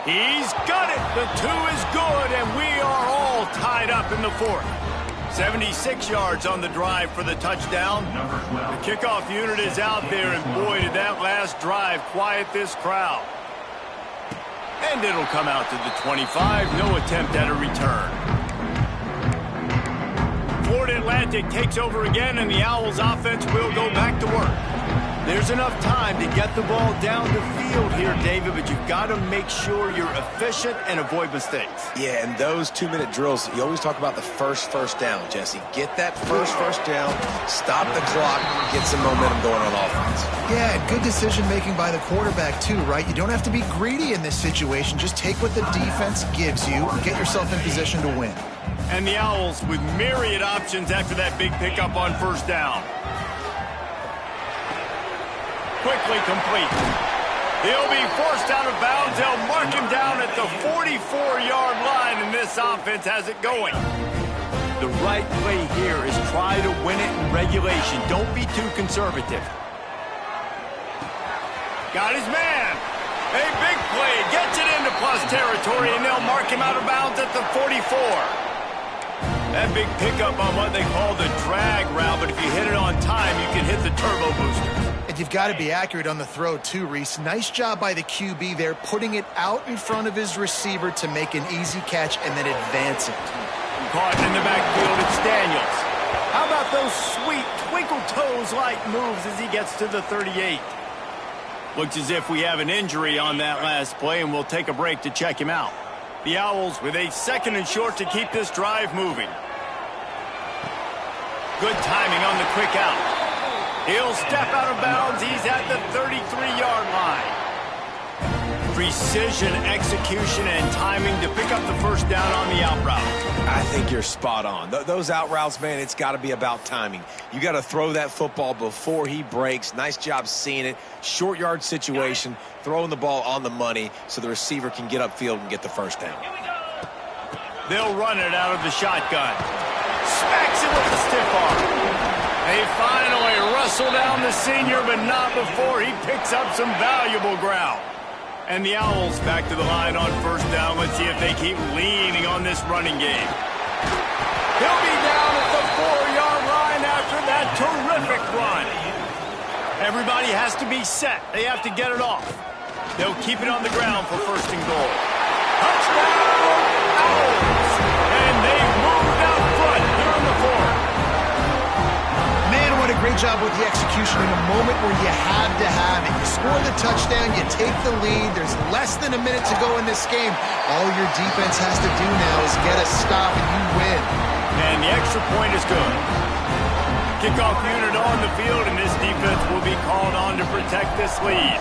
He's got it. The 2 is good, and we are all tied up in the 4th. 76 yards on the drive for the touchdown. The kickoff unit is out there, and boy, did that last drive quiet this crowd. And it'll come out to the 25. No attempt at a return. Florida Atlantic takes over again, and the Owls offense will go back to work. There's enough time to get the ball down the field here, David, but you've got to make sure you're efficient and avoid mistakes. Yeah, and those 2-minute drills, you always talk about the first down, Jesse. Get that first down, stop the clock, get some momentum going on offense. Yeah, good decision-making by the quarterback, too, right? You don't have to be greedy in this situation. Just take what the defense gives you and get yourself in position to win. And the Owls with myriad options after that big pickup on 1st down. Quickly complete. He'll be forced out of bounds. They'll mark him down at the 44-yard line, and this offense has it going. The right play here is try to win it in regulation. Don't be too conservative. Got his man. A big play. Gets it into plus territory, and they'll mark him out of bounds at the 44. That big pickup on what they call the drag route, but if you hit it on time, you can hit the turbo booster. And you've got to be accurate on the throw too, Reese. Nice job by the QB there, putting it out in front of his receiver to make an easy catch and then advance it. Caught in the backfield, it's Daniels. How about those sweet twinkle toes-like moves as he gets to the 38? Looks as if we have an injury on that last play, and we'll take a break to check him out. The Owls with a 2nd and short to keep this drive moving. Good timing on the quick out. He'll step out of bounds. He's at the 33-yard line. Precision, execution, and timing to pick up the first down on the out route. I think you're spot on. Those out routes, man, it's got to be about timing. You got to throw that football before he breaks. Nice job seeing it. Short yard situation, throwing the ball on the money so the receiver can get upfield and get the first down. They'll run it out of the shotgun. Smacks it with the stiff arm. They finally wrestle down the senior, but not before he picks up some valuable ground. And the Owls back to the line on first down. Let's see if they keep leaning on this running game. He'll be down at the 4-yard line after that terrific run. Everybody has to be set. They have to get it off. They'll keep it on the ground for first and goal. Touchdown, Owls! And they moved out front here in the 4th. Man, what a great job with the execution in a moment where you had to have it. You score the touchdown, you take the lead. There's less than a minute to go in this game. All your defense has to do now is get a stop and you win. And the extra point is good. Kickoff unit on the field, and this defense will be called on to protect this lead.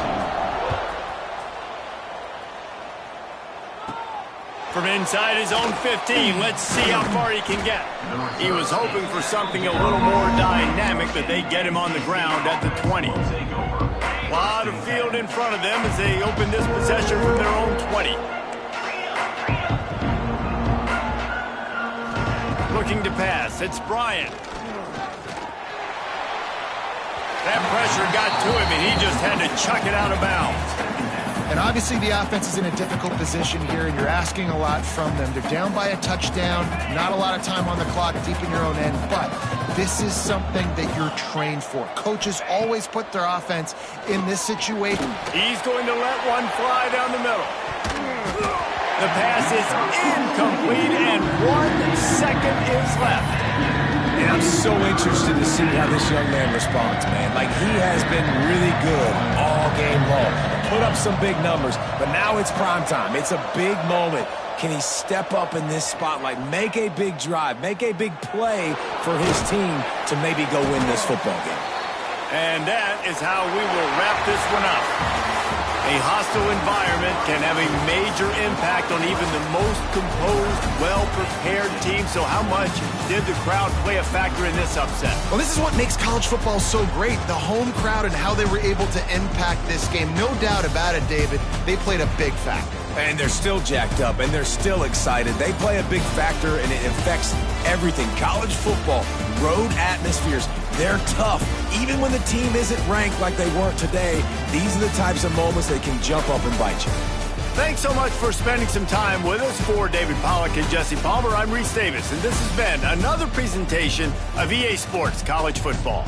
From inside his own 15, let's see how far he can get. He was hoping for something a little more dynamic, but they get him on the ground at the 20. A lot of field in front of them as they open this possession from their own 20. Looking to pass, it's Bryant. That pressure got to him, and he just had to chuck it out of bounds. And obviously the offense is in a difficult position here, and you're asking a lot from them. They're down by a touchdown, not a lot of time on the clock, deep in your own end, but this is something that you're trained for. Coaches always put their offense in this situation. He's going to let one fly down the middle. The pass is incomplete, and 1 second is left. And I'm so interested to see how this young man responds, man. Like, he has been really good all game long. Put up some big numbers, but now it's prime time. It's a big moment. Can he step up in this spotlight, make a big drive, make a big play for his team to maybe go win this football game? And that is how we will wrap this one up. A hostile environment can have a major impact on even the most composed, well-prepared team. So how much did the crowd play a factor in this upset? Well, this is what makes college football so great, the home crowd and how they were able to impact this game. No doubt about it, David. They played a big factor. And they're still jacked up, and they're still excited. They play a big factor, and it affects everything. College football, road atmospheres, they're tough. Even when the team isn't ranked like they weren't today, these are the types of moments that can jump up and bite you. Thanks so much for spending some time with us. For David Pollack and Jesse Palmer, I'm Reese Davis, and this has been another presentation of EA Sports College Football.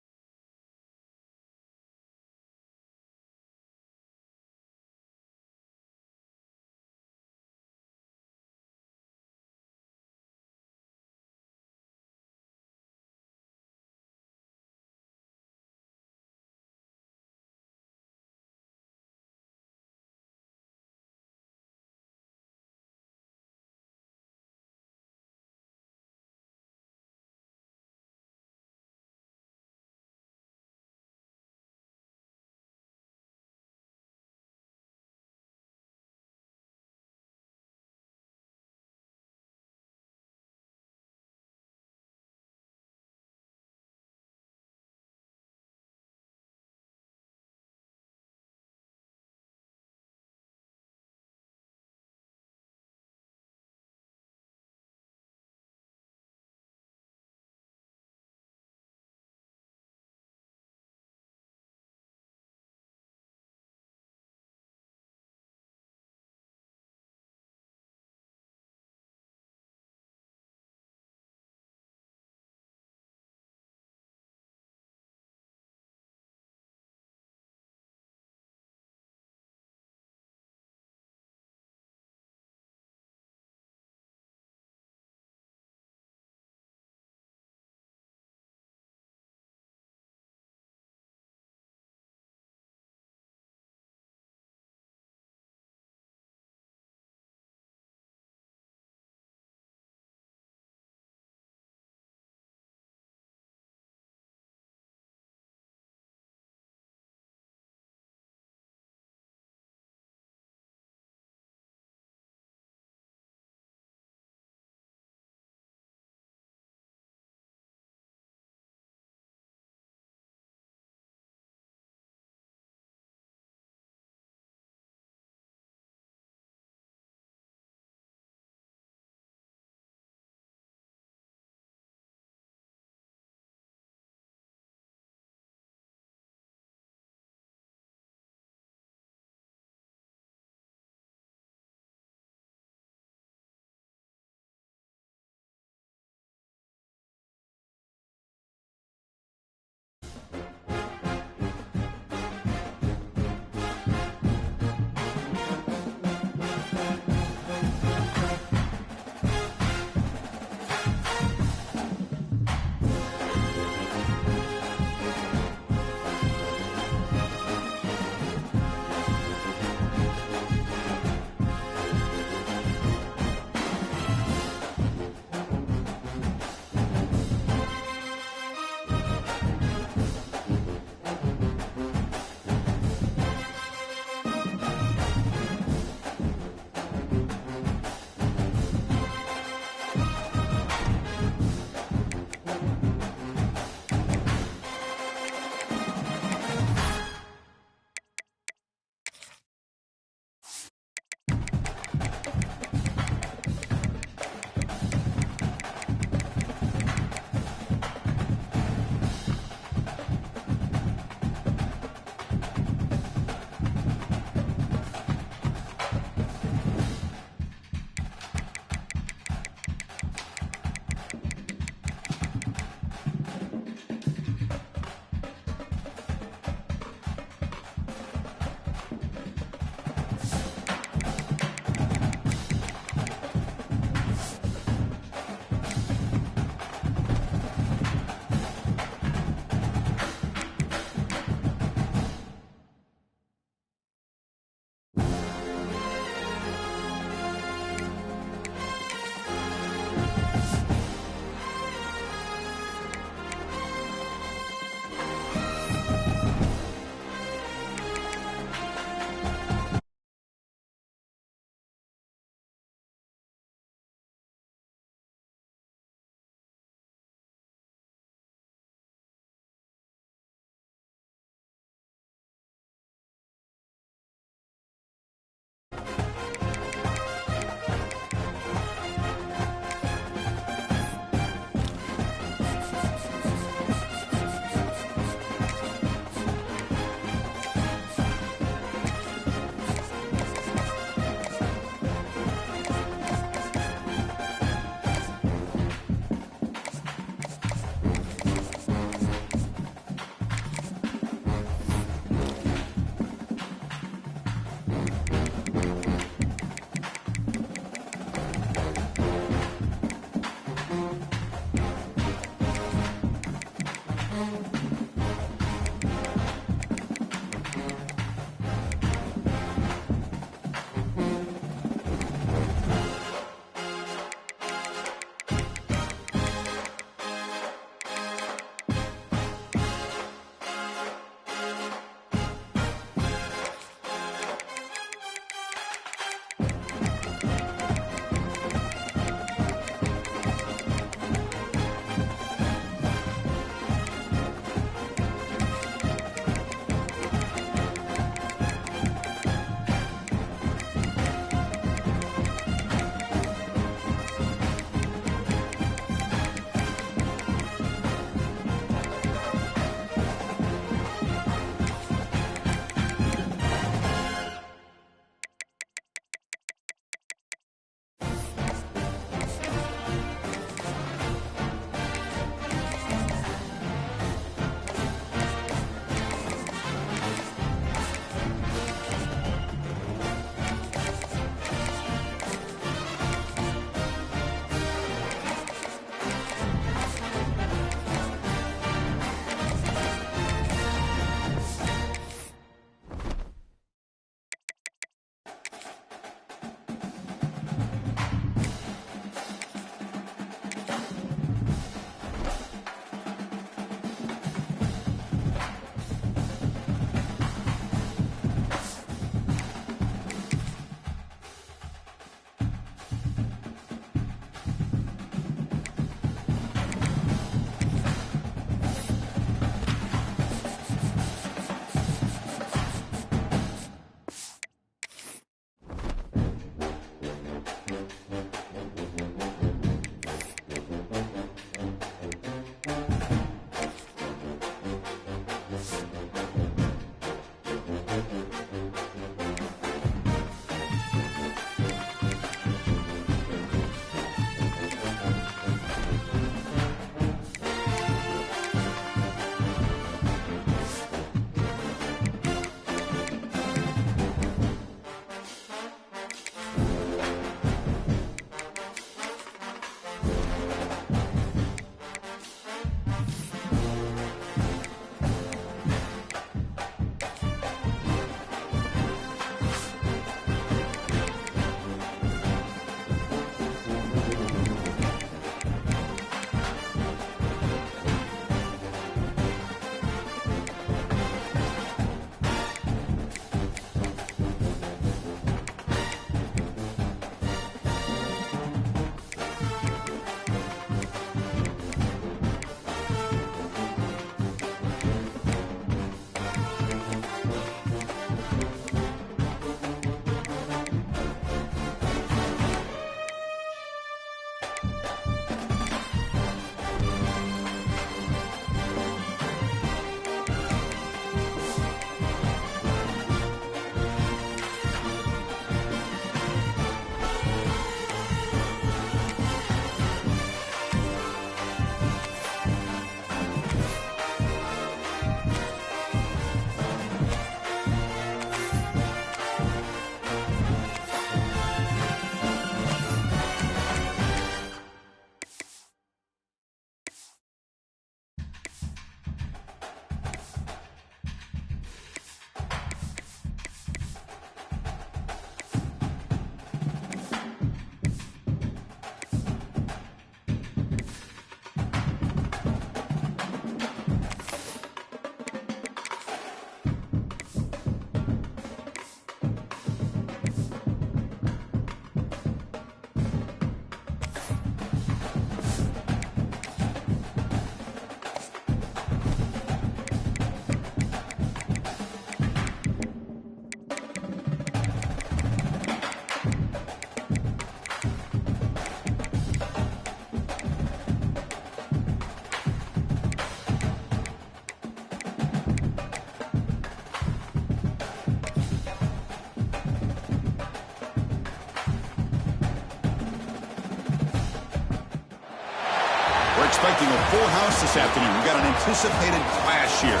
Expecting a full house this afternoon. We've got an anticipated clash here.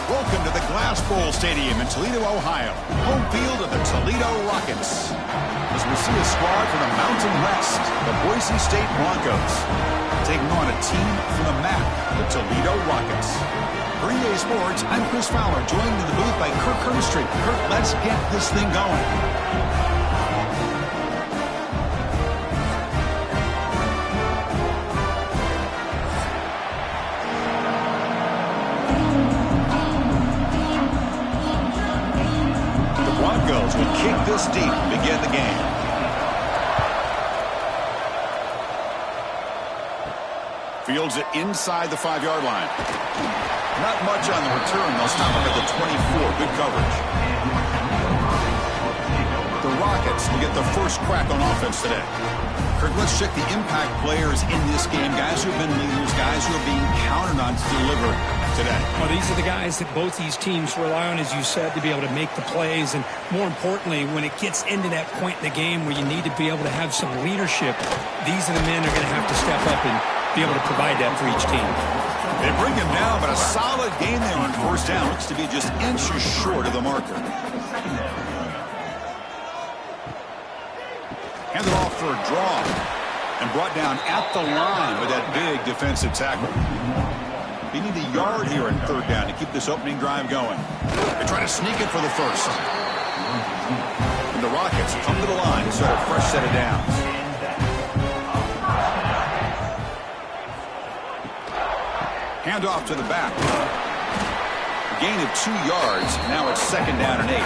Welcome to the Glass Bowl Stadium in Toledo, Ohio. Home field of the Toledo Rockets. As we see a squad from the Mountain West, the Boise State Broncos, taking on a team from the MAC, the Toledo Rockets. For EA Sports, I'm Chris Fowler, joined in the booth by Kirk Herbstreit. Kirk, let's get this thing going. Will kick this deep to begin the game. Fields it inside the 5-yard line. Not much on the return. They'll stop him at the 24. Good coverage. The Rockets will get the first crack on offense today. Kirk, let's check the impact players in this game. Guys who have been leaders, guys who are being counted on to deliver today. Well, these are the guys that both these teams rely on, as you said, to be able to make the plays. And more importantly, when it gets into that point in the game where you need to be able to have some leadership, these are the men that are going to have to step up and be able to provide that for each team. They bring him down, but a solid game there on first down. Looks to be just inches short of the marker. Handed off for a draw and brought down at the line with that big defensive tackle. They need a yard here in third down to keep this opening drive going. They're trying to sneak it for the first. And the Rockets come to the line to start a fresh set of downs. Hand off to the back. A gain of 2 yards. Now it's second down and 8.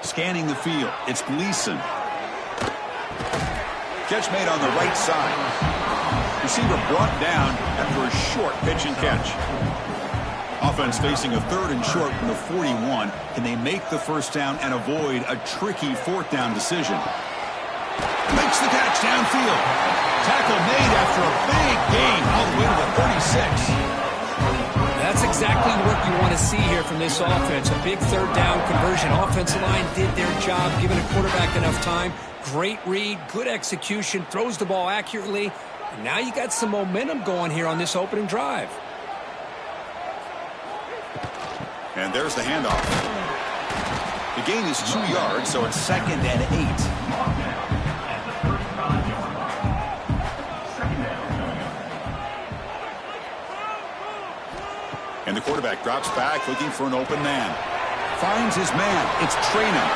Scanning the field. It's Gleason. Catch made on the right side. Receiver brought down after a short pitch and catch. Offense facing a third and short from the 41. Can they make the first down and avoid a tricky fourth down decision? Makes the catch downfield. Tackle made after a big gain all the way to the 36. That's exactly what you want to see here from this offense. A big third down conversion. Offensive line did their job, giving a quarterback enough time. Great read, good execution, throws the ball accurately. And now you got some momentum going here on this opening drive. And there's the handoff. The gain is 2 yards, so it's second and 8. And the quarterback drops back looking for an open man. Finds his man. It's Traynham.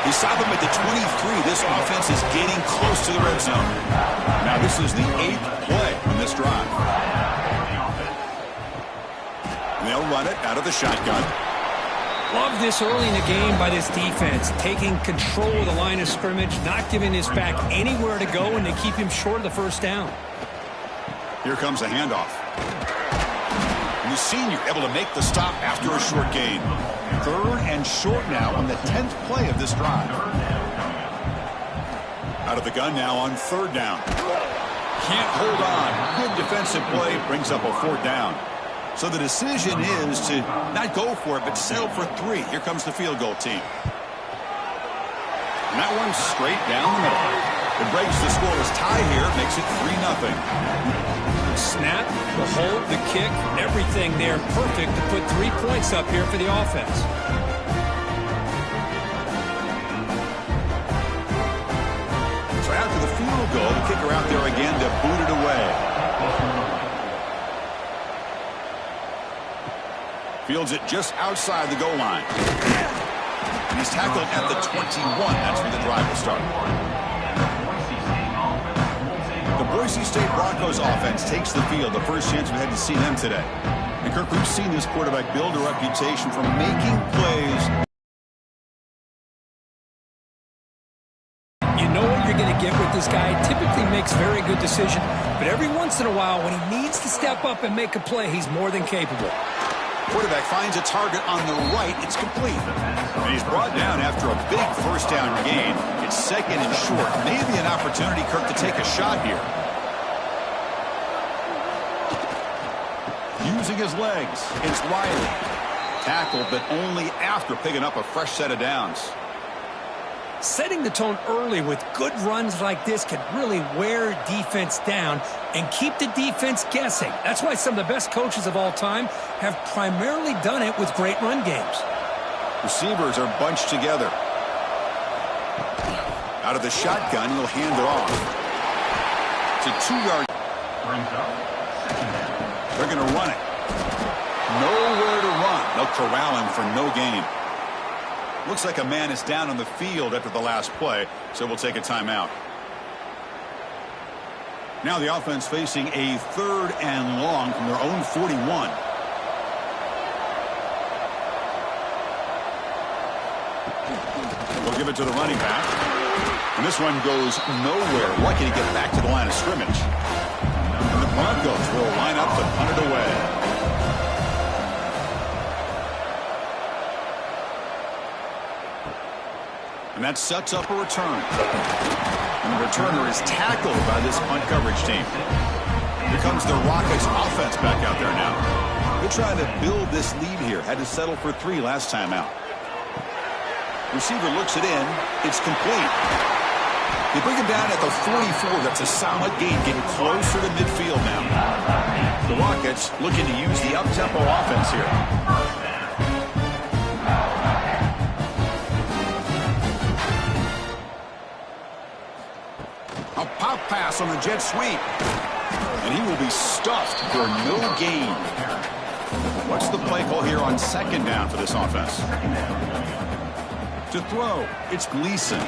He stopped him at the 23. This offense is getting close to the red zone. Now this is the 8th play on this drive. And they'll run it out of the shotgun. Love this early in the game by this defense. Taking control of the line of scrimmage, not giving his back anywhere to go, and they keep him short of the first down. Here comes a handoff. And the senior able to make the stop after a short gain. Third and short now on the 10th play of this drive. Out of the gun now on third down. Can't hold on. Good defensive play brings up a fourth down. So the decision is to not go for it, but settle for 3. Here comes the field goal team. And that one's straight down the middle. It breaks the scoreless tie here, makes it 3-0. Snap, the hold, the kick, everything there perfect to put 3 points up here for the offense. So after the field goal, the kicker out there again to boot it away. Fields it just outside the goal line. And he's tackled at the 21. That's where the drive will start. The Boise State Broncos offense takes the field. The first chance we had to see them today. And Kirk, we've seen this quarterback build a reputation for making plays. You know what you're going to get with this guy. Typically makes very good decisions. But every once in a while, when he needs to step up and make a play, he's more than capable. Quarterback finds a target on the right. It's complete. And he's brought down after a big first down gain. It's second and short. Maybe an opportunity, Kirk, to take a shot here. Using his legs. It's Riley. Tackled, but only after picking up a fresh set of downs. Setting the tone early with good runs like this can really wear defense down and keep the defense guessing. That's why some of the best coaches of all time have primarily done it with great run games. Receivers are bunched together. Out of the shotgun, he'll hand it off. It's a 2-yard. They're going to run it. Nowhere to run. They'll corral him for no gain. Looks like a man is down on the field after the last play, so we'll take a timeout. Now the offense facing a 3rd and long from their own 41. They'll give it to the running back. And this one goes nowhere. Lucky to get back to the line of scrimmage. And the Broncos will line up to punt it away. And that sets up a return. And the returner is tackled by this punt coverage team. Here comes the Rockets offense back out there now. They're trying to build this lead here. Had to settle for 3 last time out. Receiver looks it in. It's complete. They bring him down at the 44. That's a solid gain, getting closer to midfield now. The Rockets looking to use the up-tempo offense here. A pop pass on the jet sweep. And he will be stuffed for no gain. What's the play call here on 2nd down for this offense? To throw, it's Gleason.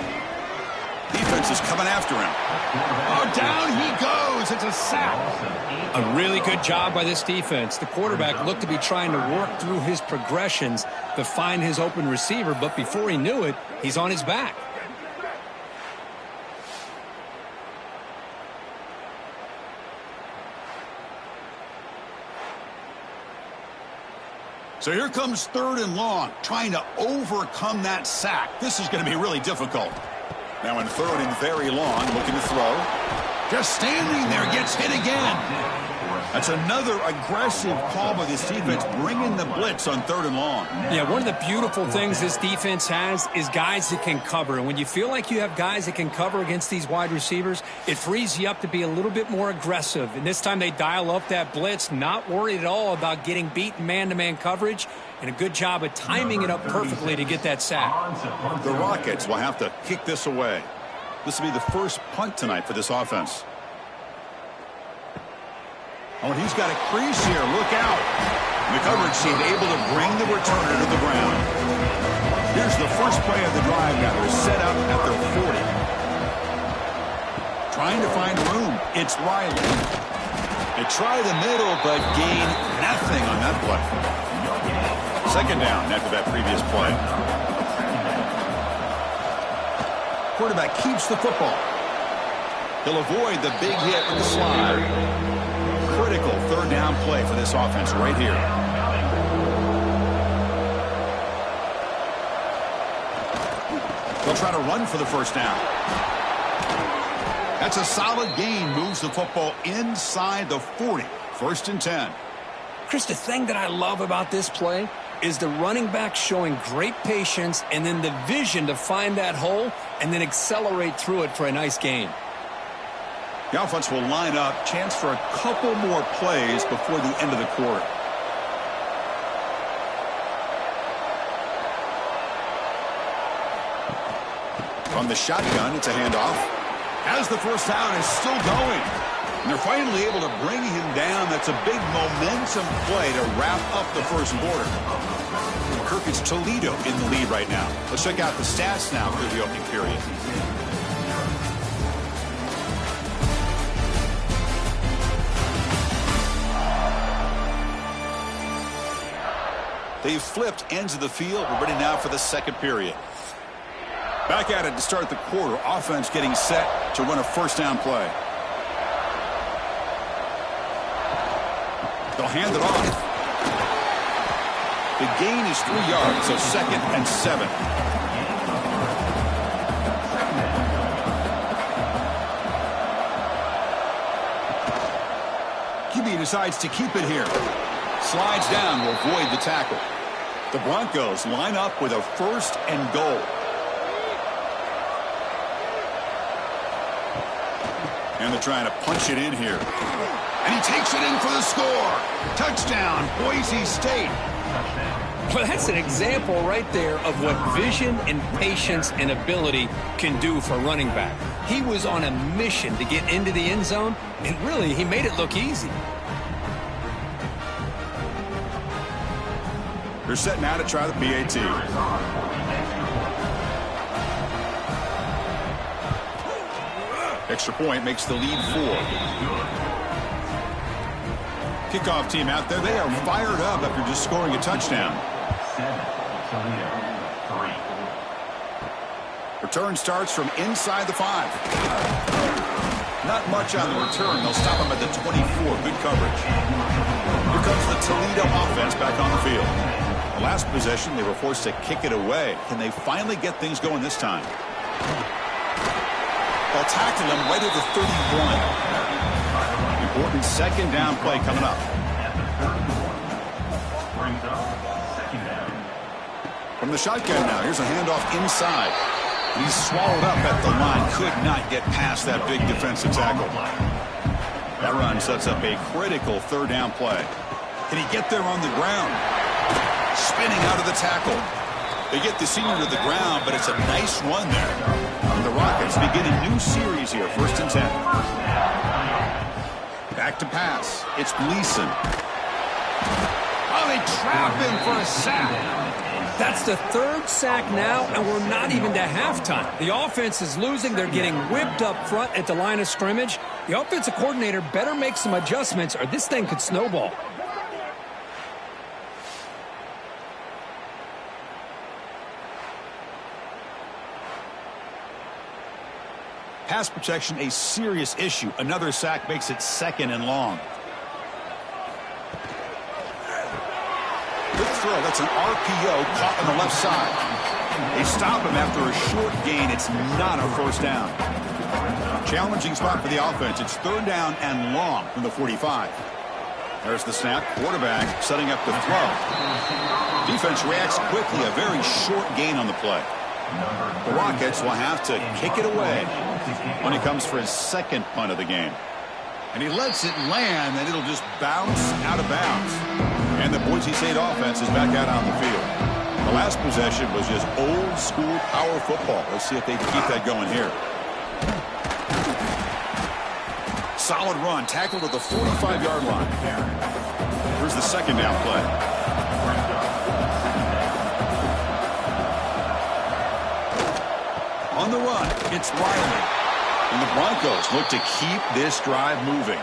Defense is coming after him. Oh, down he goes. It's a sack. A really good job by this defense. The quarterback looked to be trying to work through his progressions to find his open receiver, but before he knew it, he's on his back. So here comes 3rd and long, trying to overcome that sack. This is going to be really difficult. Now in 3rd and very long, looking to throw. Just standing there, gets hit again. That's another aggressive call by this defense, bringing the blitz on 3rd and long. Yeah, one of the beautiful things this defense has is guys that can cover. And when you feel like you have guys that can cover against these wide receivers, it frees you up to be a little bit more aggressive. And this time they dial up that blitz, not worried at all about getting beaten man-to-man coverage, and a good job of timing it up perfectly to get that sack. The Rockets will have to kick this away. This will be the first punt tonight for this offense. Oh, and he's got a crease here. Look out. The coverage team able to bring the returner to the ground. Here's the first play of the drive now. They're set up at their 40. Trying to find room. It's Riley. They try the middle, but gain nothing on that play. 2nd down after that previous play. Quarterback keeps the football. He'll avoid the big hit with the slide. Critical 3rd down play for this offense right here. They'll try to run for the 1st down. That's a solid gain. Moves the football inside the 40. 1st and 10. Chris, the thing that I love about this play is the running back showing great patience and then the vision to find that hole and then accelerate through it for a nice gain. The offense will line up. Chance for a couple more plays before the end of the quarter. From the shotgun, it's a handoff. As the 1st down is still going. And they're finally able to bring him down. That's a big momentum play to wrap up the 1st quarter. Kirk, it's Toledo in the lead right now. Let's check out the stats now through the opening period. They've flipped ends of the field. We're ready now for the 2nd period. Back at it to start the quarter. Offense getting set to run a 1st down play. They'll hand it off. The gain is 3 yards, so 2nd and 7. QB decides to keep it here. Slides down, will avoid the tackle. The Broncos line up with a 1st and goal. And they're trying to punch it in here. And he takes it in for the score. Touchdown, Boise State. Well, that's an example right there of what vision and patience and ability can do for a running back. He was on a mission to get into the end zone, and really, he made it look easy. They're set now to try the PAT. Extra point makes the lead 4. Kickoff team out there, they are fired up after just scoring a touchdown. 7, Toledo, 3. Return starts from inside the 5. Not much on the return. They'll stop him at the 24. Good coverage. Here comes the Toledo offense back on the field. The last possession, they were forced to kick it away. Can they finally get things going this time? They'll tackle him right at the 31. Important second down play coming up. From the shotgun now, here's a handoff inside. He's swallowed up at the line. Could not get past that big defensive tackle. That run sets up a critical third down play. Can he get there on the ground? Spinning out of the tackle. They get the senior to the ground, but it's a nice run there. And the Rockets begin a new series here, 1st and 10. Back to pass. It's Gleason. Oh, they trap him for a sack. That's the 3rd sack now, and we're not even to halftime. The offense is losing. They're getting whipped up front at the line of scrimmage. The offensive coordinator better make some adjustments, or this thing could snowball. Pass protection, a serious issue. Another sack makes it 2nd and long. Good throw. That's an RPO caught on the left side. They stop him after a short gain. It's not a 1st down. Challenging spot for the offense. It's 3rd down and long from the 45. There's the snap. Quarterback setting up the throw. Defense reacts quickly. A very short gain on the play. The Rockets will have to kick it away when he comes for his 2nd punt of the game. And he lets it land, and it'll just bounce out of bounds. And the Boise State offense is back out on the field. The last possession was just old-school power football. Let's see if they can keep that going here. Solid run, tackled at the 45-yard line. Here's the 2nd down play. On the run, it's Riley. And the Broncos look to keep this drive moving.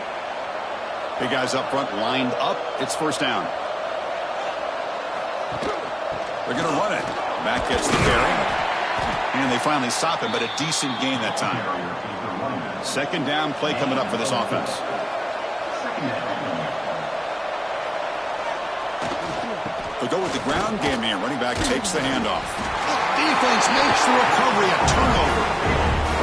Big guys up front lined up. It's 1st down. They're going to run it. Back gets the carry. And they finally stop him, but a decent gain that time. 2nd down play coming up for this offense. They'll go with the ground game here. Running back takes the handoff. Defense makes the recovery a turnover.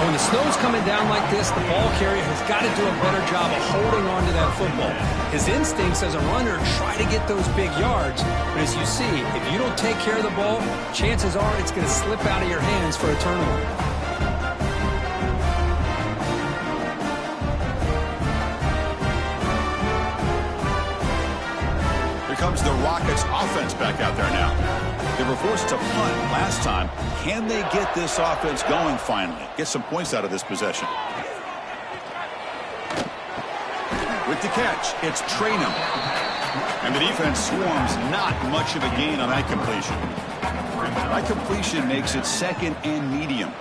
When the snow's coming down like this, the ball carrier has got to do a better job of holding on to that football. His instincts as a runner try to get those big yards, but as you see, if you don't take care of the ball, chances are it's going to slip out of your hands for a turnover. Here comes the Rockets offense back out there now. They were forced to punt last time. Can they get this offense going finally? Get some points out of this possession. With the catch, it's Traynham. And the defense swarms. Not much of a gain on that completion. That completion makes it 2nd and medium.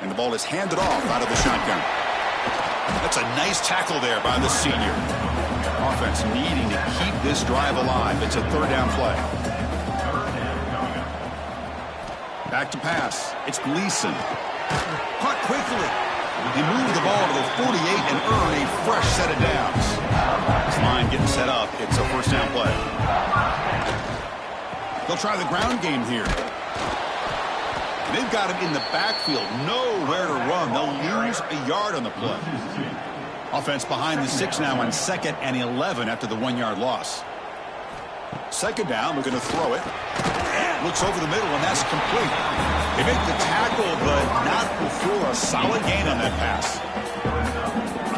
And the ball is handed off out of the shotgun. That's a nice tackle there by the senior. Offense needing to keep this drive alive. It's a 3rd down play. Back to pass. It's Gleason. Caught quickly. He moved the ball to the 48 and earned a fresh set of downs. This line getting set up. It's a 1st down play. They'll try the ground game here. They've got him in the backfield. Nowhere to run. They'll lose a yard on the play. Offense behind the 6 now on 2nd and 11 after the 1-yard loss. 2nd down. We're going to throw it. Looks over the middle, and that's complete. They make the tackle, but not before a solid gain on that pass.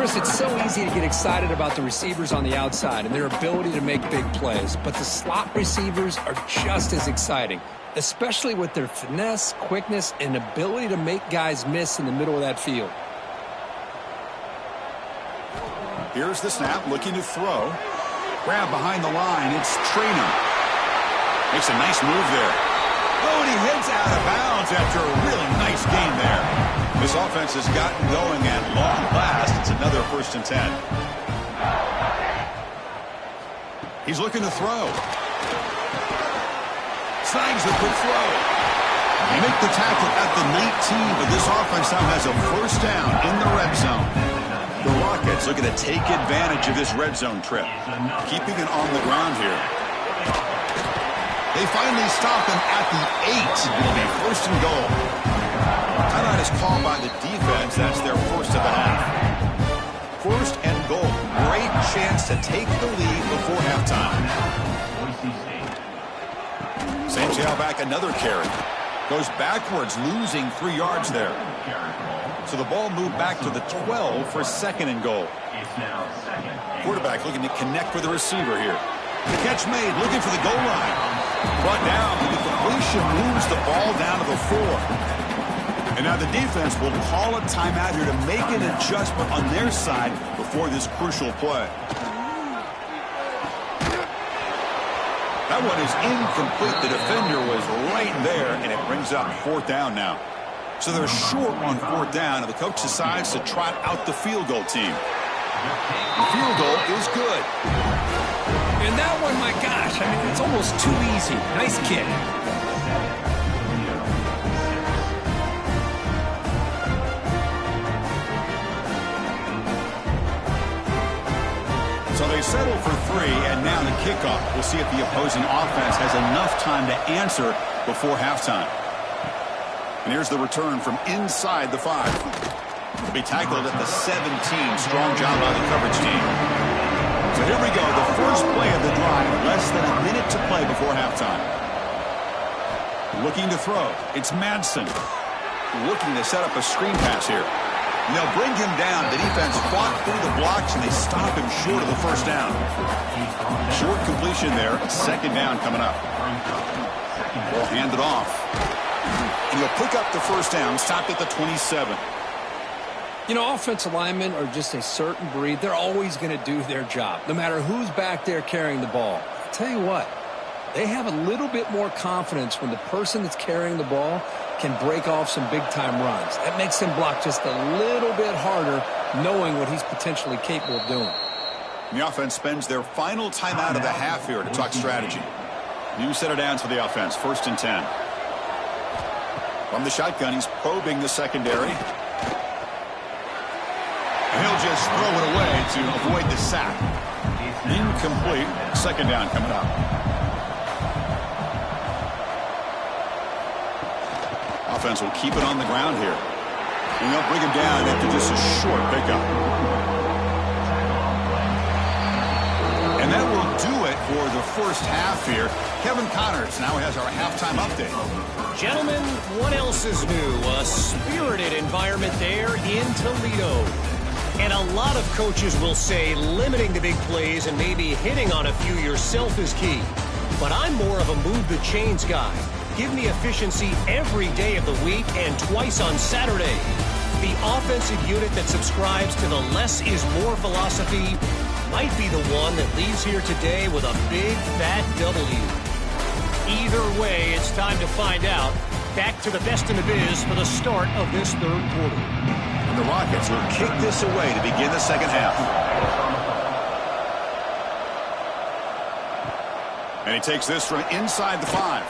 Chris, it's so easy to get excited about the receivers on the outside and their ability to make big plays, but the slot receivers are just as exciting, especially with their finesse, quickness, and ability to make guys miss in the middle of that field. Here's the snap, looking to throw. Grab behind the line. It's Traynor. Makes a nice move there. Oh, and he heads out of bounds after a really nice game there. This offense has gotten going at long last. It's another 1st and 10. He's looking to throw. Snags the quick throw. They make the tackle at the 19, but this offense now has a 1st down in the red zone. The Rockets looking to take advantage of this red zone trip, keeping it on the ground here. They finally stop him at the 8. It'll be 1st and goal. Timeout is called by the defense. That's their 1st of the half. 1st and goal. Great chance to take the lead before halftime. St. back another carry. Goes backwards, losing 3 yards there. So the ball moved back to the 12 for 2nd and goal. Quarterback looking to connect with the receiver here. The catch made, looking for the goal line. Brought down, the completion moves the ball down to the 4. And now the defense will call a timeout here to make an adjustment on their side before this crucial play. That one is incomplete. The defender was right there, and it brings up 4th down now. So they're short on 4th down, and the coach decides to trot out the field goal team. The field goal is good. And that one, my gosh, I mean, it's almost too easy. Nice kick. So they settle for 3, and now the kickoff. We'll see if the opposing offense has enough time to answer before halftime. And here's the return from inside the 5. He'll be tackled at the 17. Strong job by the coverage team. So here we go, the first play of the drive. Less than a minute to play before halftime. Looking to throw. It's Madsen. Looking to set up a screen pass here. And they'll bring him down. The defense fought through the blocks, and they stop him short of the 1st down. Short completion there. 2nd down coming up. Ball handed off. And he'll pick up the 1st down, stopped at the 27. You know, offensive linemen are just a certain breed. They're always going to do their job, no matter who's back there carrying the ball. I'll tell you what, they have a little bit more confidence when the person that's carrying the ball can break off some big-time runs. That makes him block just a little bit harder, knowing what he's potentially capable of doing. The offense spends their final timeout of the half here to talk strategy. New set of downs for the offense, 1st and 10. From the shotgun, he's probing the secondary. And he'll just throw it away to avoid the sack. Incomplete. 2nd down coming up. Offense will keep it on the ground here. And they'll bring him down after just a short pickup. And that will do it for the 1st half here. Kevin Connors now has our halftime update. Gentlemen, what else is new? A spirited environment there in Toledo. And a lot of coaches will say limiting the big plays and maybe hitting on a few yourself is key. But I'm more of a move the chains guy. Give me efficiency every day of the week and twice on Saturday. The offensive unit that subscribes to the less is more philosophy might be the one that leaves here today with a big fat W. Either way, it's time to find out. Back to the best in the biz for the start of this 3rd quarter. And the Rockets will kick this away to begin the 2nd half. And he takes this from inside the 5.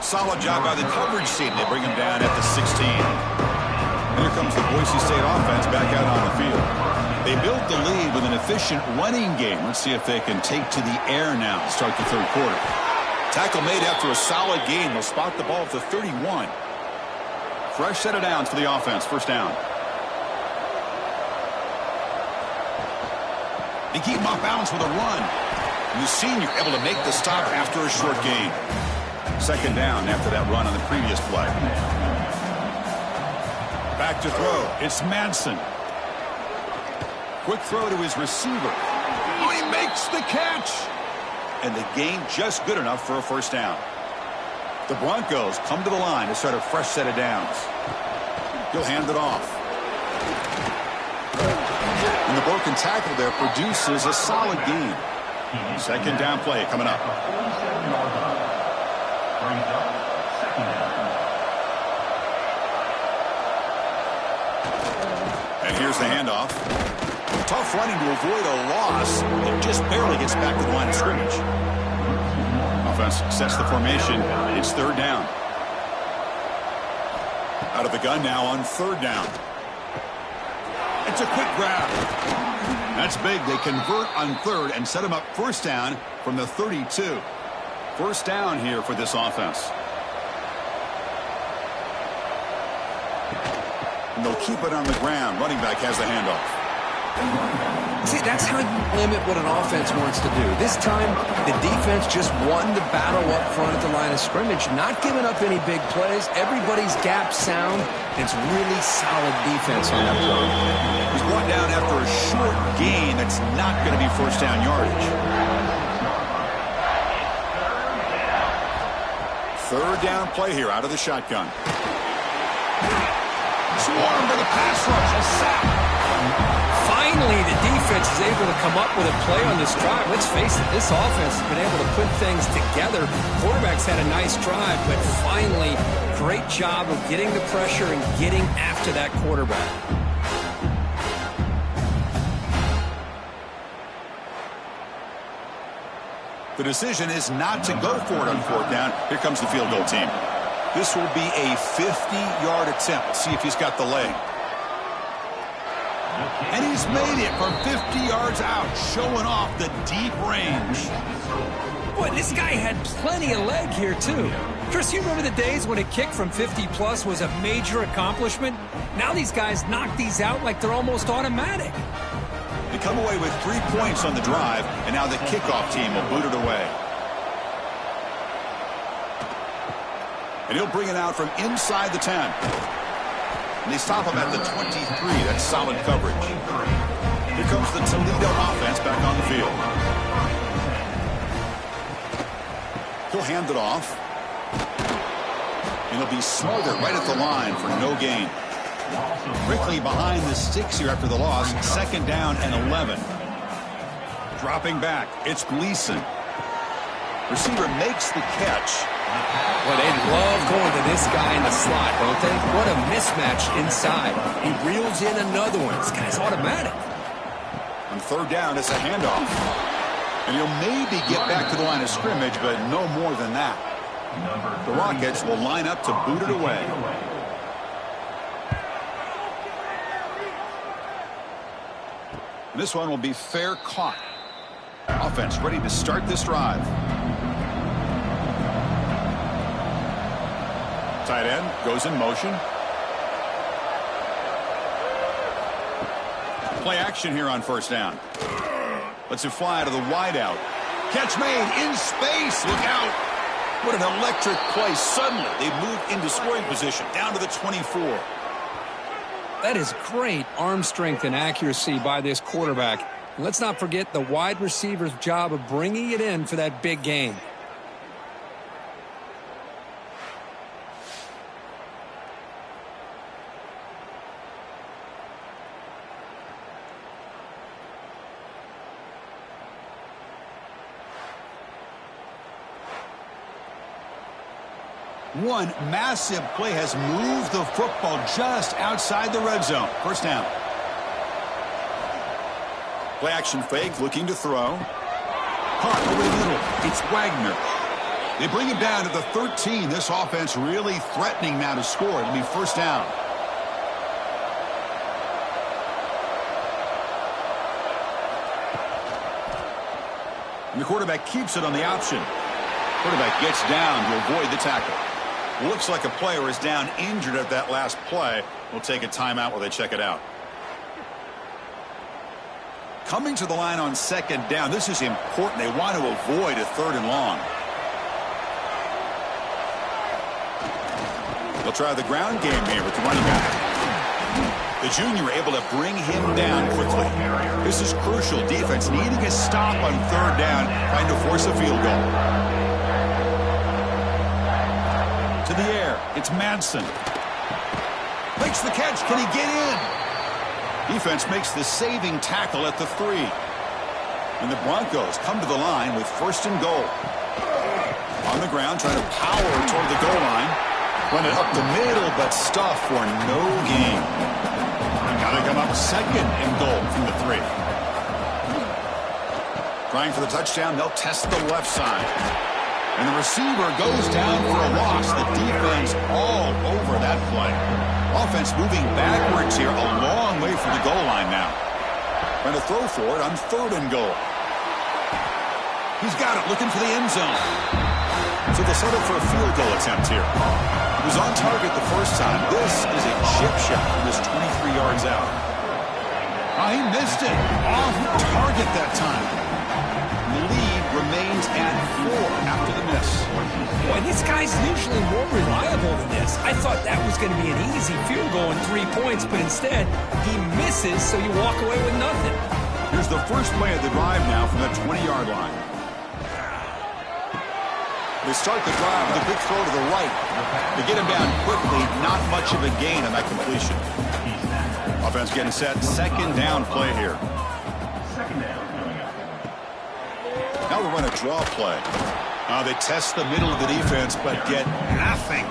Solid job by the coverage team. They bring him down at the 16. And here comes the Boise State offense back out on the field. They built the lead with an efficient running game. Let's see if they can take to the air now to start the 3rd quarter. Tackle made after a solid game. They'll spot the ball at the 31. Fresh set of downs for the offense. 1st down. They keep him off balance with a run. And the senior able to make the stop after a short gain. 2nd down after that run on the previous play. Back to throw. It's Madsen. Quick throw to his receiver. Oh, he makes the catch. And the gain just good enough for a first down. The Broncos come to the line to start a fresh set of downs. He'll hand it off. And the broken tackle there produces a solid gain. Second down play coming up. And here's the handoff. Tough running to avoid a loss. It just barely gets back to the line of scrimmage. Offense sets the formation. It's third down. Out of the gun now on third down. It's a quick grab. That's big. They convert on third and set him up first down from the 32. First down here for this offense. And they'll keep it on the ground. Running back has the handoff. See, that's how you limit what an offense wants to do. This time, the defense just won the battle up front at the line of scrimmage, not giving up any big plays. Everybody's gap sound. It's really solid defense on that play. He's brought down after a short gain that's not going to be first down yardage. Third down play here out of the shotgun. Swarm to the pass rush. A sack. Finally, the defense is able to come up with a play on this drive. Let's face it, this offense has been able to put things together. Quarterback's had a nice drive, but finally, great job of getting the pressure and getting after that quarterback. The decision is not to go for it on fourth down. Here comes the field goal team. This will be a 50-yard attempt. Let's see if he's got the leg. And he's made it from 50 yards out, showing off the deep range. Boy, this guy had plenty of leg here, too. Chris, you remember the days when a kick from 50-plus was a major accomplishment? Now these guys knock these out like they're almost automatic. They come away with 3 points on the drive, and now the kickoff team will boot it away. And he'll bring it out from inside the 10. And they stop him at the 23. That's solid coverage. Here comes the Toledo offense back on the field. He'll hand it off. And he'll be smothered right at the line for no gain. Quickly behind the sticks here after the loss. Second down and 11. Dropping back. It's Gleason. Receiver makes the catch. Well, they love going to this guy in the slot, don't they? What a mismatch inside. He reels in another one. This guy's automatic. On third down, it's a handoff. And he'll maybe get back to the line of scrimmage, but no more than that. The Rockets will line up to boot it away. This one will be fair caught. Offense ready to start this drive. Tight end goes in motion. Play action here on first down. Lets it fly to the wideout. Catch made in space. Look out. What an electric play. Suddenly they move into scoring position down to the 24. That is great arm strength and accuracy by this quarterback. And let's not forget the wide receiver's job of bringing it in for that big gain. One massive play has moved the football just outside the red zone. First down. Play action fake, looking to throw. Caught over the middle. It's Wagner. They bring him down to the 13. This offense really threatening now to score. It'll be first down. And the quarterback keeps it on the option. Quarterback gets down to avoid the tackle. Looks like a player is down injured at that last play. We'll take a timeout while they check it out. Coming to the line on second down. This is important. They want to avoid a third and long. They'll try the ground game here with the running back. The junior able to bring him down quickly. This is crucial. Defense needing a stop on third down, trying to force a field goal. To the air, it's Madsen. Makes the catch. Can he get in? Defense makes the saving tackle at the 3. And the Broncos come to the line with 1st and goal. On the ground, trying to power toward the goal line. Run it up the middle, but stuff for no gain. Got to come up 2nd and goal from the 3. Trying for the touchdown, they'll test the left side. And the receiver goes down for a loss. The defense all over that play. Offense moving backwards here, a long way from the goal line now. Trying to throw for it on 3rd and goal. He's got it, looking for the end zone. So they'll settle for a field goal attempt here. He was on target the first time. This is a chip shot from just 23 yards out. Oh, he missed it. Off target that time. The lead remains at 4 after the miss. Boy, this guy's usually more reliable than this. I thought that was going to be an easy field goal and 3 points, but instead, he misses, so you walk away with nothing. Here's the first play of the drive now from the 20-yard line. They start the drive with a big throw to the right. They get him down quickly, not much of a gain on that completion. Offense getting set, 2nd down play here. Now we run a draw play. They test the middle of the defense, but get nothing.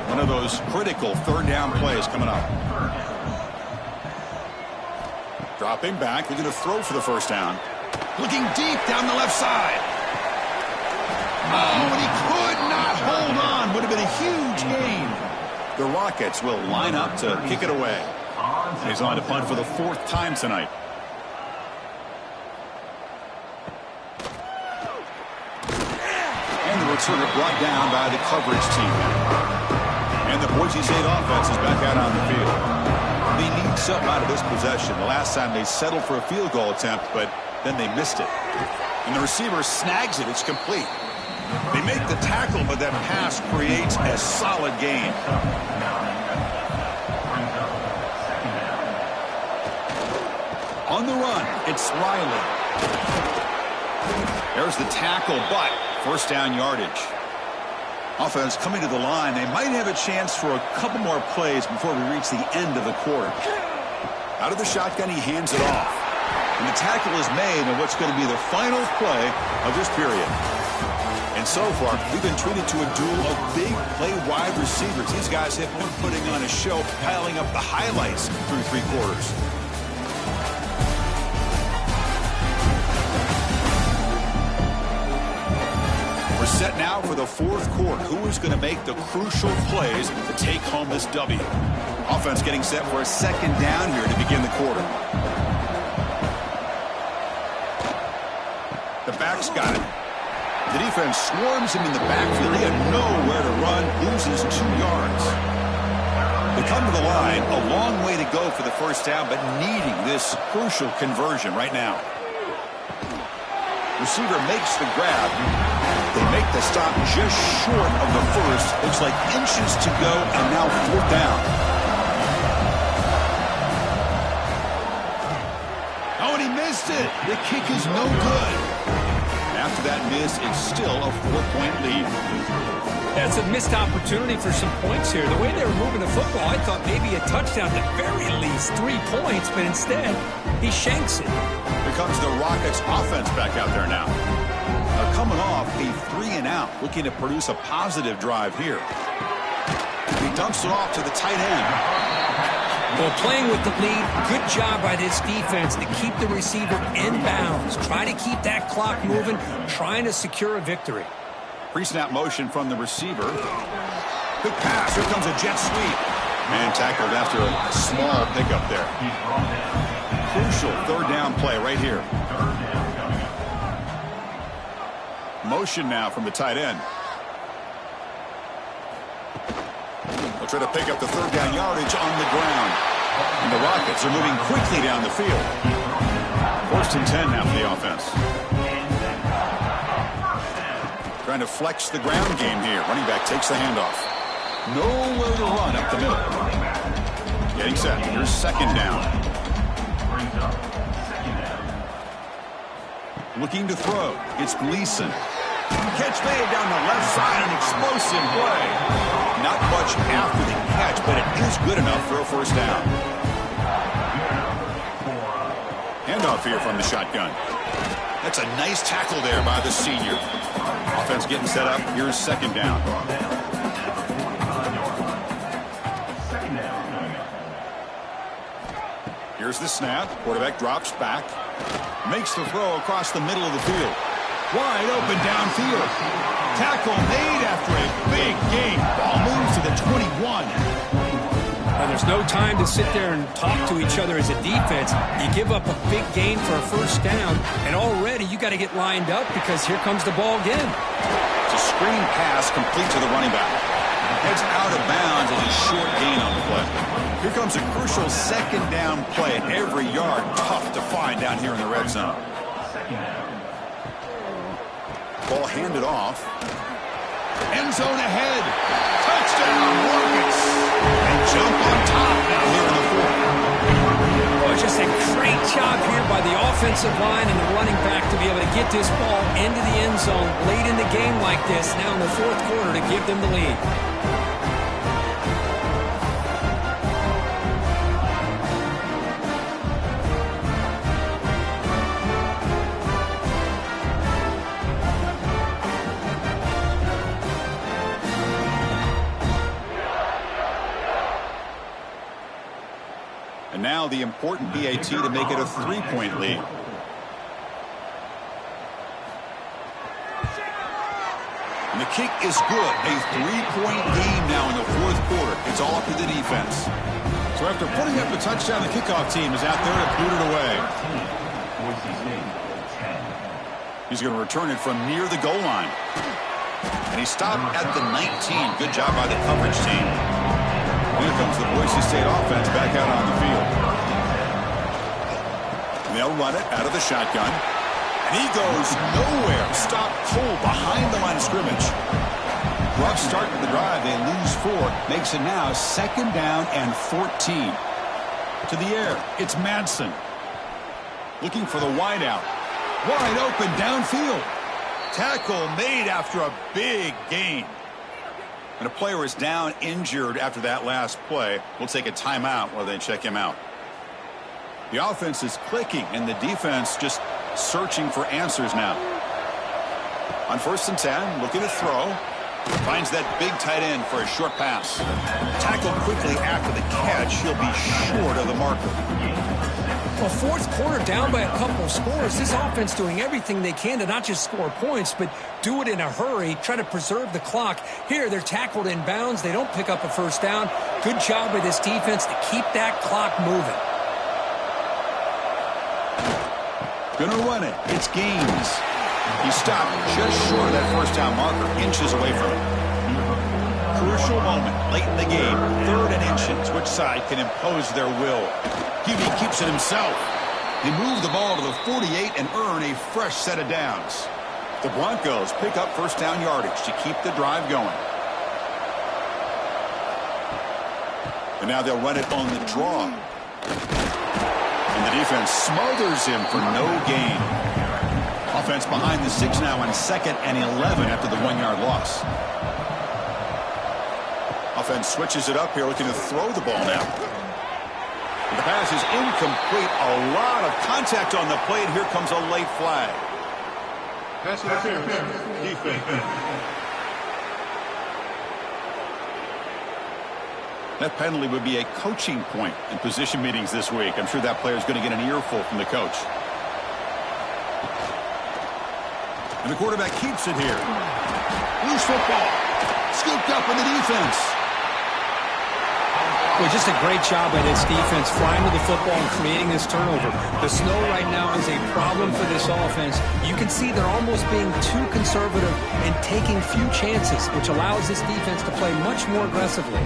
One of those critical 3rd down plays coming up. Dropping back, they're going to throw for the 1st down. Looking deep down the left side. Oh, and he could not hold on. Would have been a huge gain. The Rockets will line up to kick it away. He's on to punt for the 4th time tonight. And the returner brought down by the coverage team. And the Boise State offense is back out on the field. They need something out of this possession. The last time they settled for a field goal attempt, but then they missed it. And the receiver snags it. It's complete. They make the tackle, but that pass creates a solid gain. On the run, it's Riley. There's the tackle, but 1st down yardage. Offense coming to the line. They might have a chance for a couple more plays before we reach the end of the quarter. Out of the shotgun, he hands it off. And the tackle is made on what's going to be the final play of this period. And so far, we've been treated to a duel of big play wide receivers. These guys have been putting on a show, piling up the highlights through 3 quarters. We're set now for the 4th quarter. Who is going to make the crucial plays to take home this W? Offense getting set for a 2nd down here to begin the quarter. The back's got it. The defense swarms him in the backfield. He had nowhere to run, loses 2 yards. They come to the line, a long way to go for the 1st down, but needing this crucial conversion right now. Receiver makes the grab. They make the stop just short of the 1st. Looks like inches to go, and now 4th down. Oh, and he missed it. The kick is no good. After that miss, it's still a 4-point lead. That's a missed opportunity for some points here. The way they were moving the football, I thought maybe a touchdown at the very least, 3 points, but instead, he shanks it. Here comes the Rockets offense back out there now. They're coming off a 3-and-out, looking to produce a positive drive here. He dumps it off to the tight end. Well, playing with the lead, good job by this defense to keep the receiver in bounds. Try to keep that clock moving, trying to secure a victory. Pre-snap motion from the receiver. Quick pass. Here comes a jet sweep. And tackled after a small pickup there. Crucial 3rd down play right here. Motion now from the tight end. They'll try to pick up the 3rd down yardage on the ground. And the Rockets are moving quickly down the field. 1st and 10 now for the offense. Trying to flex the ground game here. Running back takes the handoff. Nowhere to run up the middle. Getting set. Here's second down. Brings up second down. Looking to throw. It's Gleason. Catch made down the left side. An explosive play. Not much after the catch, but it is good enough for a first down. Handoff here from the shotgun. That's a nice tackle there by the senior. Offense getting set up. Here's second down. Here's the snap. Quarterback drops back. Makes the throw across the middle of the field. Wide open downfield. Tackle made after a big gain. Ball moves to the 21. Well, there's no time to sit there and talk to each other as a defense. You give up a big gain for a first down, and already you got to get lined up because here comes the ball again. It's a screen pass complete to the running back. Heads out of bounds as a short gain on the play. Here comes a crucial second down play. Every yard tough to find down here in the red zone. Ball handed off. End zone ahead. Touchdown, Marcus. And jump on top now here in the fourth. Oh, just a great job here by the offensive line and the running back to be able to get this ball into the end zone late in the game like this, now in the fourth quarter, to give them the lead. And now the important PAT to make it a 3-point lead. And the kick is good. A 3-point game now in the fourth quarter. It's all up to the defense. So after putting up a touchdown, the kickoff team is out there to boot it away. He's going to return it from near the goal line. And he stopped at the 19. Good job by the coverage team. Here comes the Boise State offense back out on the field. And they'll run it out of the shotgun. And he goes nowhere. Stopped cold behind the line of scrimmage. Rough start to the drive. They lose 4. Makes it now second down and 14. To the air. It's Madsen. Looking for the wideout. Wide open downfield. Tackle made after a big gain. And a player is down injured after that last play. We'll take a timeout while they check him out. The offense is clicking, and the defense just searching for answers now. On 1st and 10, looking to throw. Finds that big tight end for a short pass. Tackled quickly after the catch. He'll be short of the marker. Well, fourth quarter down by a couple of scores. This offense doing everything they can to not just score points, but do it in a hurry, try to preserve the clock. Here, they're tackled in bounds. They don't pick up a first down. Good job by this defense to keep that clock moving. Gonna run it. It's Gaines. He stopped just short of that first down marker, inches away from it. Crucial moment late in the game. 3rd and inches. Which side can impose their will? QB keeps it himself. They move the ball to the 48 and earn a fresh set of downs. The Broncos pick up first down yardage to keep the drive going. And now they'll run it on the draw. And the defense smothers him for no gain. Offense behind the 6 now on 2nd and 11 after the 1-yard loss. Offense switches it up here, looking to throw the ball now. The pass is incomplete. A lot of contact on the play, and here comes a late flag. Pass interference. Defense. That penalty would be a coaching point in position meetings this week. I'm sure that player is going to get an earful from the coach. And the quarterback keeps it here. Loose football. Scooped up in the defense. Well, just a great job by this defense flying to the football and creating this turnover. The snow right now is a problem for this offense. You can see they're almost being too conservative and taking few chances, which allows this defense to play much more aggressively.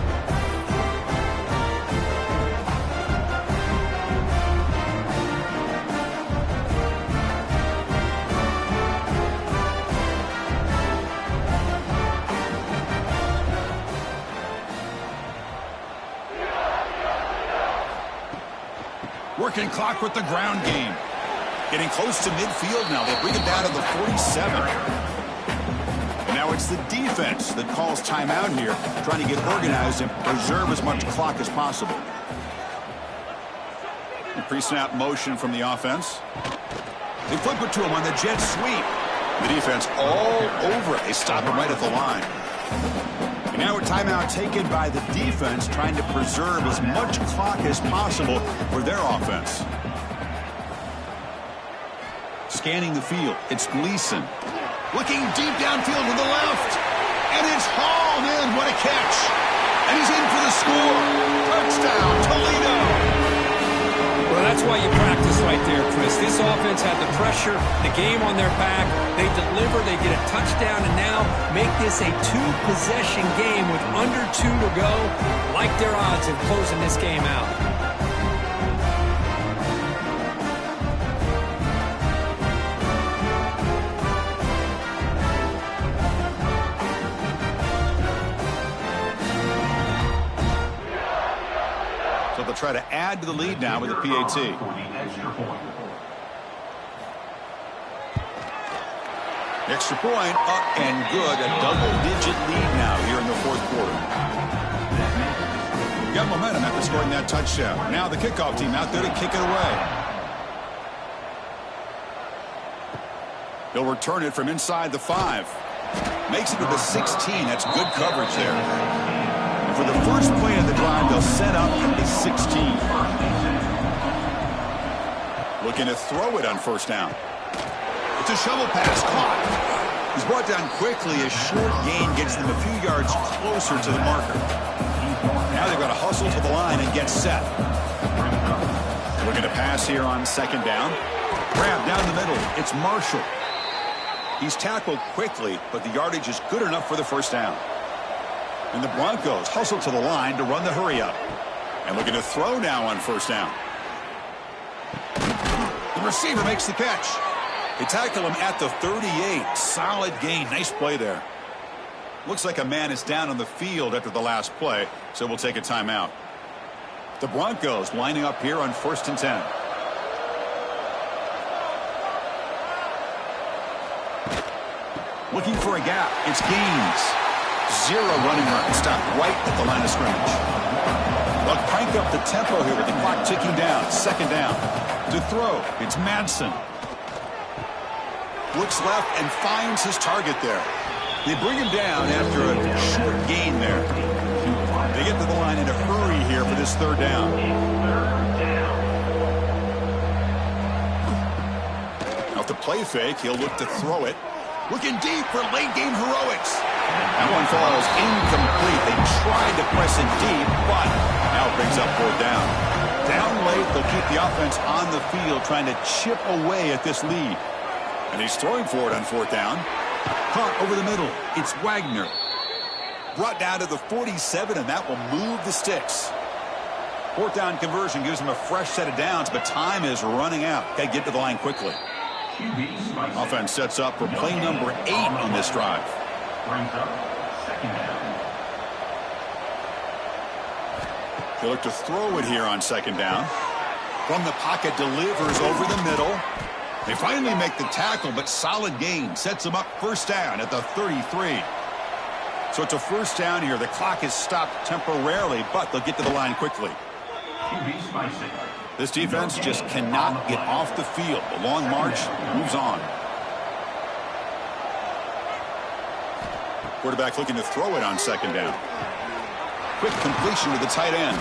Working clock with the ground game. Getting close to midfield now. They bring it down to the 47. And now it's the defense that calls timeout here, trying to get organized and preserve as much clock as possible. The pre-snap motion from the offense. They flip it to him on the jet sweep. The defense all over it. They stop him right at the line. And now a timeout taken by the defense, trying to preserve as much clock as possible for their offense. Scanning the field, it's Gleason. Looking deep downfield to the left. And it's hauled in. What a catch. And he's in for the score. Touchdown, Toledo. Well, that's why you practice right there, Chris. This offense had the pressure, the game on their back. They deliver, they get a touchdown, and now make this a two-possession game with under 2 to go. Like their odds of closing this game out. They'll try to add to the lead now with a PAT. Extra point up and good. A double-digit lead now here in the fourth quarter. Got momentum after scoring that touchdown. Now the kickoff team out there to kick it away. He'll return it from inside the 5. Makes it to the 16. That's good coverage there. For the first play of the drive, they'll set up at the 16. Looking to throw it on first down. It's a shovel pass, caught. He's brought down quickly. A short gain gets them a few yards closer to the marker. Now they've got to hustle to the line and get set. Looking to pass here on second down. Grab down the middle. It's Marshall. He's tackled quickly, but the yardage is good enough for the first down. And the Broncos hustle to the line to run the hurry-up. And looking to throw now on first down. The receiver makes the catch. They tackle him at the 38. Solid gain. Nice play there. Looks like a man is down on the field after the last play, so we'll take a timeout. The Broncos lining up here on 1st and 10. Looking for a gap. It's Gaines. 0 running run. Stop right at the line of scrimmage. They'll crank up the tempo here with the clock ticking down. Second down. To throw, it's Madsen. Looks left and finds his target there. They bring him down after a short gain there. They get to the line in a hurry here for this third down. Now to play fake, he'll look to throw it. Looking deep for late game heroics. That one falls incomplete. They tried to press it deep, but now it brings up fourth down. Down late, they'll keep the offense on the field, trying to chip away at this lead. And he's throwing for it on fourth down. Caught over the middle. It's Wagner. Brought down to the 47, and that will move the sticks. Fourth down conversion gives them a fresh set of downs, but time is running out. Got to get to the line quickly. Offense sets up for play number 8 on this drive. Brings up second down. They look to throw it here on second down. From the pocket, delivers over the middle. They finally make the tackle, but solid gain sets them up first down at the 33. So it's a first down here. The clock is stopped temporarily, but they'll get to the line quickly. QB spicy. This defense just cannot get off the field. The long march moves on. Quarterback looking to throw it on second down. Quick completion to the tight end.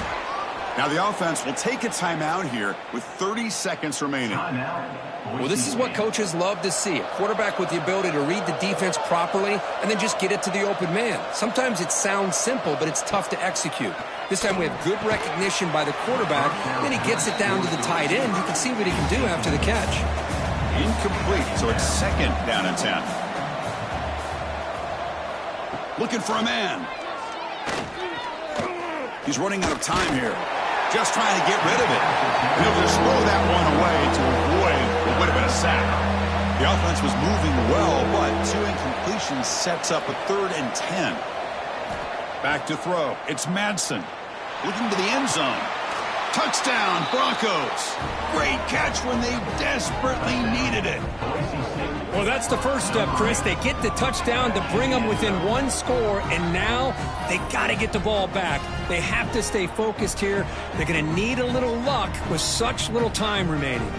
Now the offense will take a timeout here with 30 seconds remaining. Well, this is what coaches love to see. A quarterback with the ability to read the defense properly and then just get it to the open man. Sometimes it sounds simple, but it's tough to execute. This time we have good recognition by the quarterback. Then he gets it down to the tight end. You can see what he can do after the catch. Incomplete, so it's second down and 10. Looking for a man. He's running out of time here. Just trying to get rid of it. And he'll just throw that one away to avoid what would have been a sack. The offense was moving well, but 2 incompletions sets up a 3rd and 10. Back to throw. It's Madsen. Looking to the end zone. Touchdown, Broncos. Great catch when they desperately needed it. Well, that's the first step, Chris. They get the touchdown to bring them within one score, and now they got to get the ball back. They have to stay focused here. They're going to need a little luck with such little time remaining.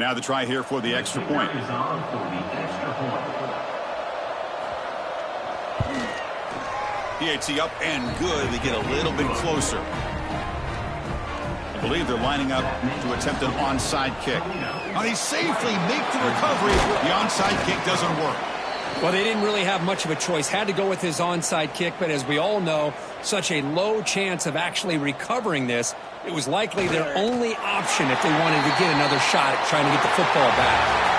Now the try here for the extra point. Is on for the extra point. PAT up and good. They get a little bit closer. I believe they're lining up to attempt an onside kick. Now they safely make the recovery. The onside kick doesn't work. Well, they didn't really have much of a choice. Had to go with his onside kick, but as we all know, such a low chance of actually recovering this. It was likely their only option if they wanted to get another shot at trying to get the football back.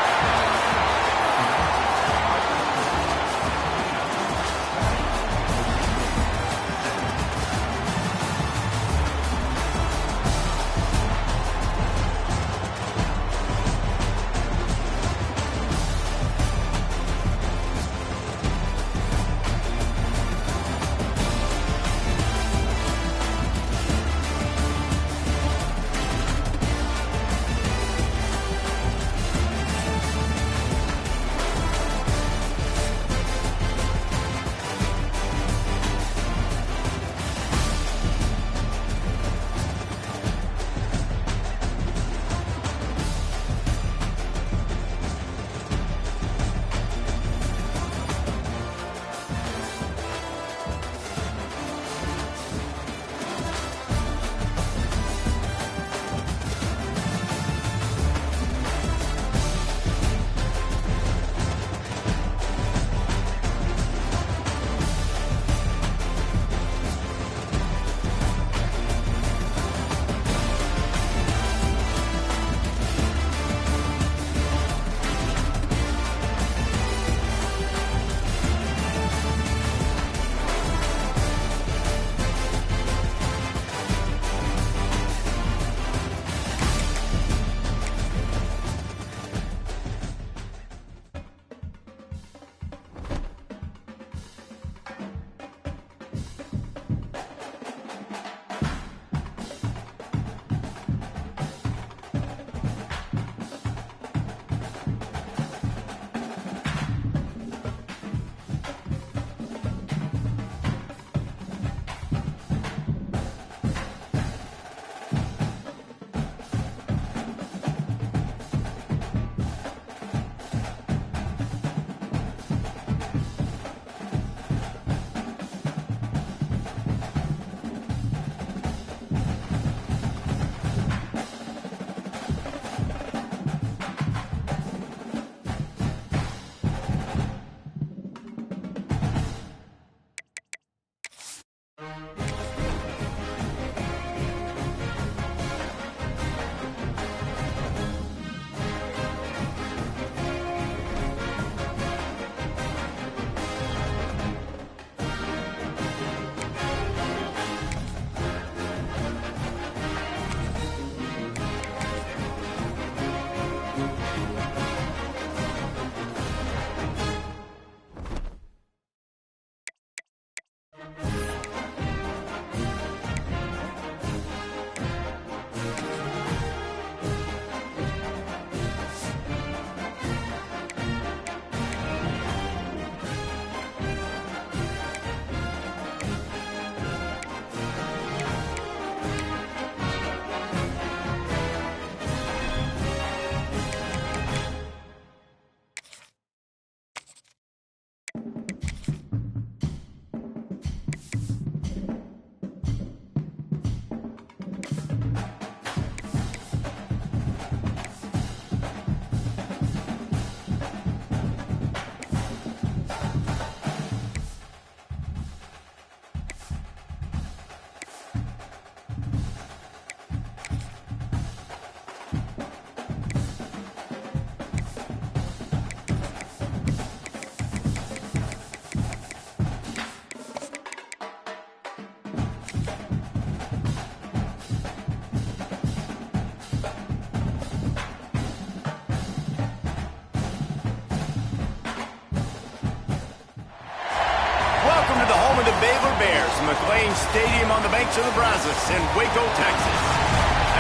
Lane Stadium on the banks of the Brazos in Waco, Texas.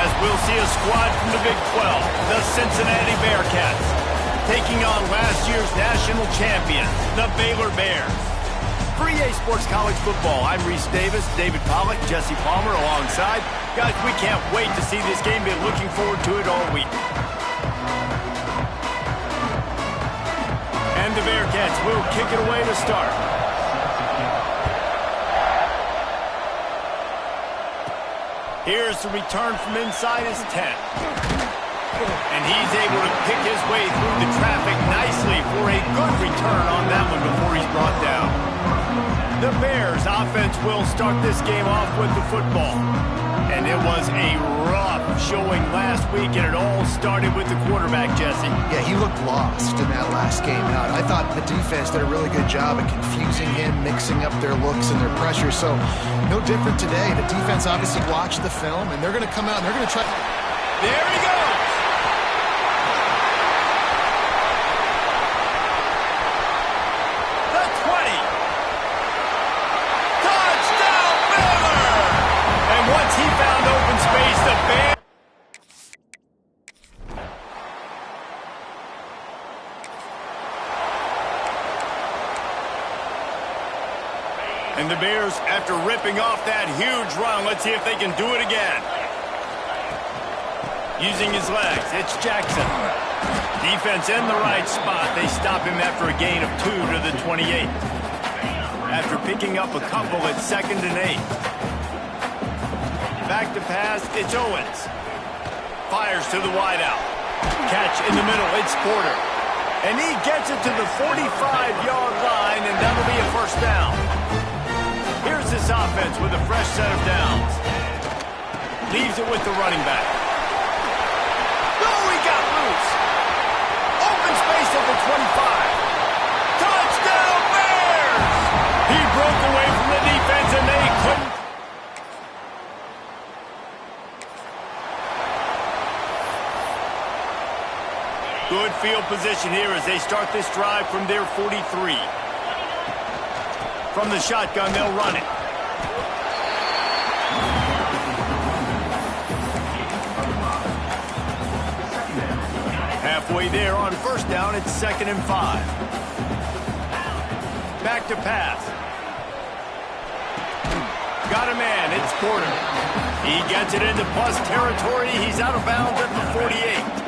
As we'll see a squad from the Big 12, the Cincinnati Bearcats, taking on last year's national champion, the Baylor Bears. For EA Sports College Football, I'm Reese Davis, David Pollack, Jesse Palmer alongside. Guys, we can't wait to see this game. Been looking forward to it all week. And the Bearcats will kick it away to start. Here's the return from inside his 10. And he's able to pick his way through the traffic nicely for a good return on that one before he's brought down. The Bears offense will start this game off with the football. And it was a rough showing last week, and it all started with the quarterback, Jesse. Yeah, he looked lost in that last game out. I thought the defense did a really good job of confusing him, mixing up their looks and their pressure. So no different today. The defense obviously watched the film, and they're going to come out and they're going to try. There he goes. Once he found open space, the Bears. And the Bears, after ripping off that huge run, let's see if they can do it again. Using his legs, it's Jackson. Defense in the right spot. They stop him after a gain of 2 to the 28. After picking up a couple at 2nd and 8. Back to pass, it's Owens. Fires to the wideout. Catch in the middle, it's Porter. And he gets it to the 45-yard line, and that'll be a first down. Here's this offense with a fresh set of downs. Leaves it with the running back. Oh, he got loose. Open space at the 25. Touchdown, Bears! He broke away from the defense, and they couldn't. Good field position here as they start this drive from their 43. From the shotgun, they'll run it. Halfway there on first down, it's 2nd and 5. Back to pass. Got a man, it's Porter. He gets it into plus territory. He's out of bounds at the 48.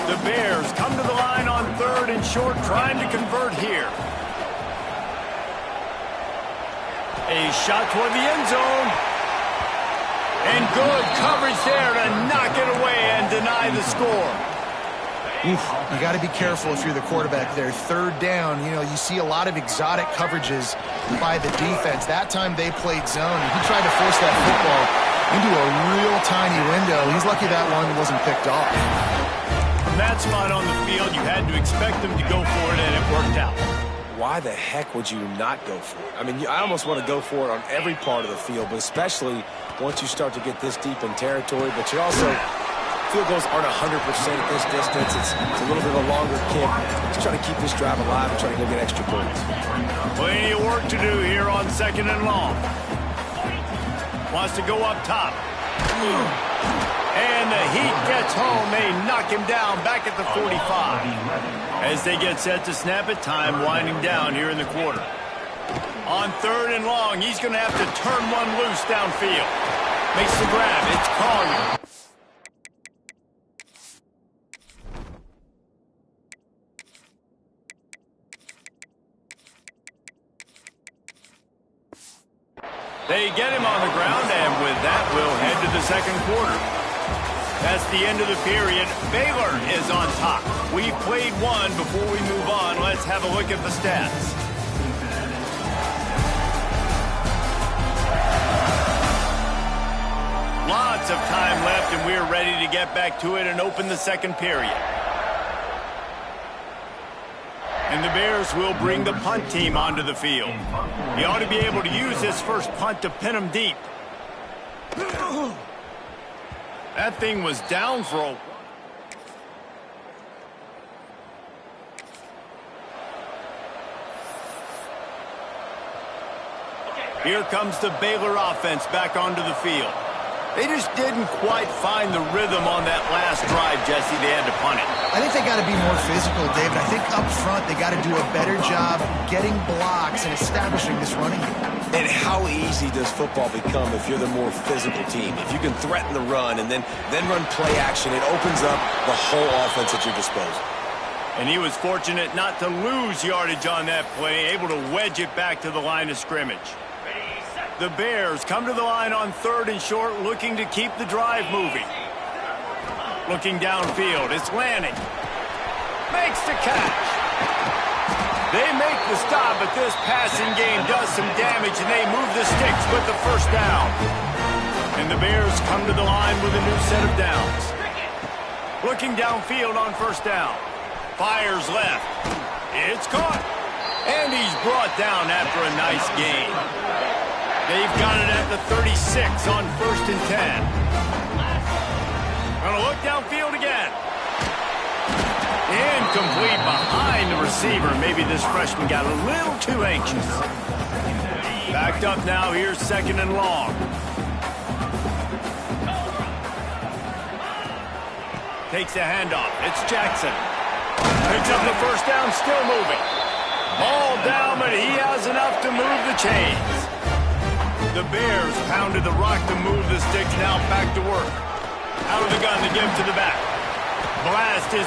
The Bears come to the line on 3rd and short, trying to convert here. A shot toward the end zone. And good coverage there to knock it away and deny the score. Oof, you got to be careful if you're the quarterback there. 3rd down, you see a lot of exotic coverages by the defense. That time they played zone, and he tried to force that football into a real tiny window. He's lucky that one wasn't picked off. From that spot on the field, you had to expect them to go for it, and it worked out. Why the heck would you not go for it? I mean, I almost want to go for it on every part of the field, but especially once you start to get this deep in territory. But you also, field goals aren't 100% at this distance. It's a little bit of a longer kick. Just trying to keep this drive alive and try to go get extra points. Plenty of work to do here on 2nd and long. Wants to go up top. And the heat gets home. They knock him down back at the 45. As they get set to snap it, time winding down here in the quarter. On 3rd and long, he's going to have to turn one loose downfield. Makes the grab. It's Collier. They get him on the ground, and with that, we'll head to the 2nd quarter. That's the end of the period. Baylor is on top. We played one. Before we move on, let's have a look at the stats. Lots of time left, and we're ready to get back to it and open the 2nd period. And the Bears will bring the punt team onto the field. He ought to be able to use this first punt to pin him deep. That thing was down for a... Here comes the Baylor offense back onto the field. They just didn't quite find the rhythm on that last drive, Jesse. They had to punt it. I think they got to be more physical, David. I think up front they got to do a better job getting blocks and establishing this running game. And how easy does football become if you're the more physical team? If you can threaten the run and then run play action, it opens up the whole offense at your disposal. And he was fortunate not to lose yardage on that play, able to wedge it back to the line of scrimmage. The Bears come to the line on 3rd and short, looking to keep the drive moving. Looking downfield, it's Lanning. Makes the catch. They make the stop, but this passing game does some damage, and they move the sticks with the first down. And the Bears come to the line with a new set of downs. Looking downfield on 1st down. Fires left. It's caught. And he's brought down after a nice gain. They've got it at the 36 on 1st and 10. Gonna look downfield again. Incomplete behind the receiver. Maybe this freshman got a little too anxious. Backed up now. Here's 2nd and long. Takes a handoff. It's Jackson. Picks up the 1st down, still moving. Ball down, but he has enough to move the chains. The Bears pounded the rock to move the sticks, now back to work. Out of the gun to give to the back. Blast is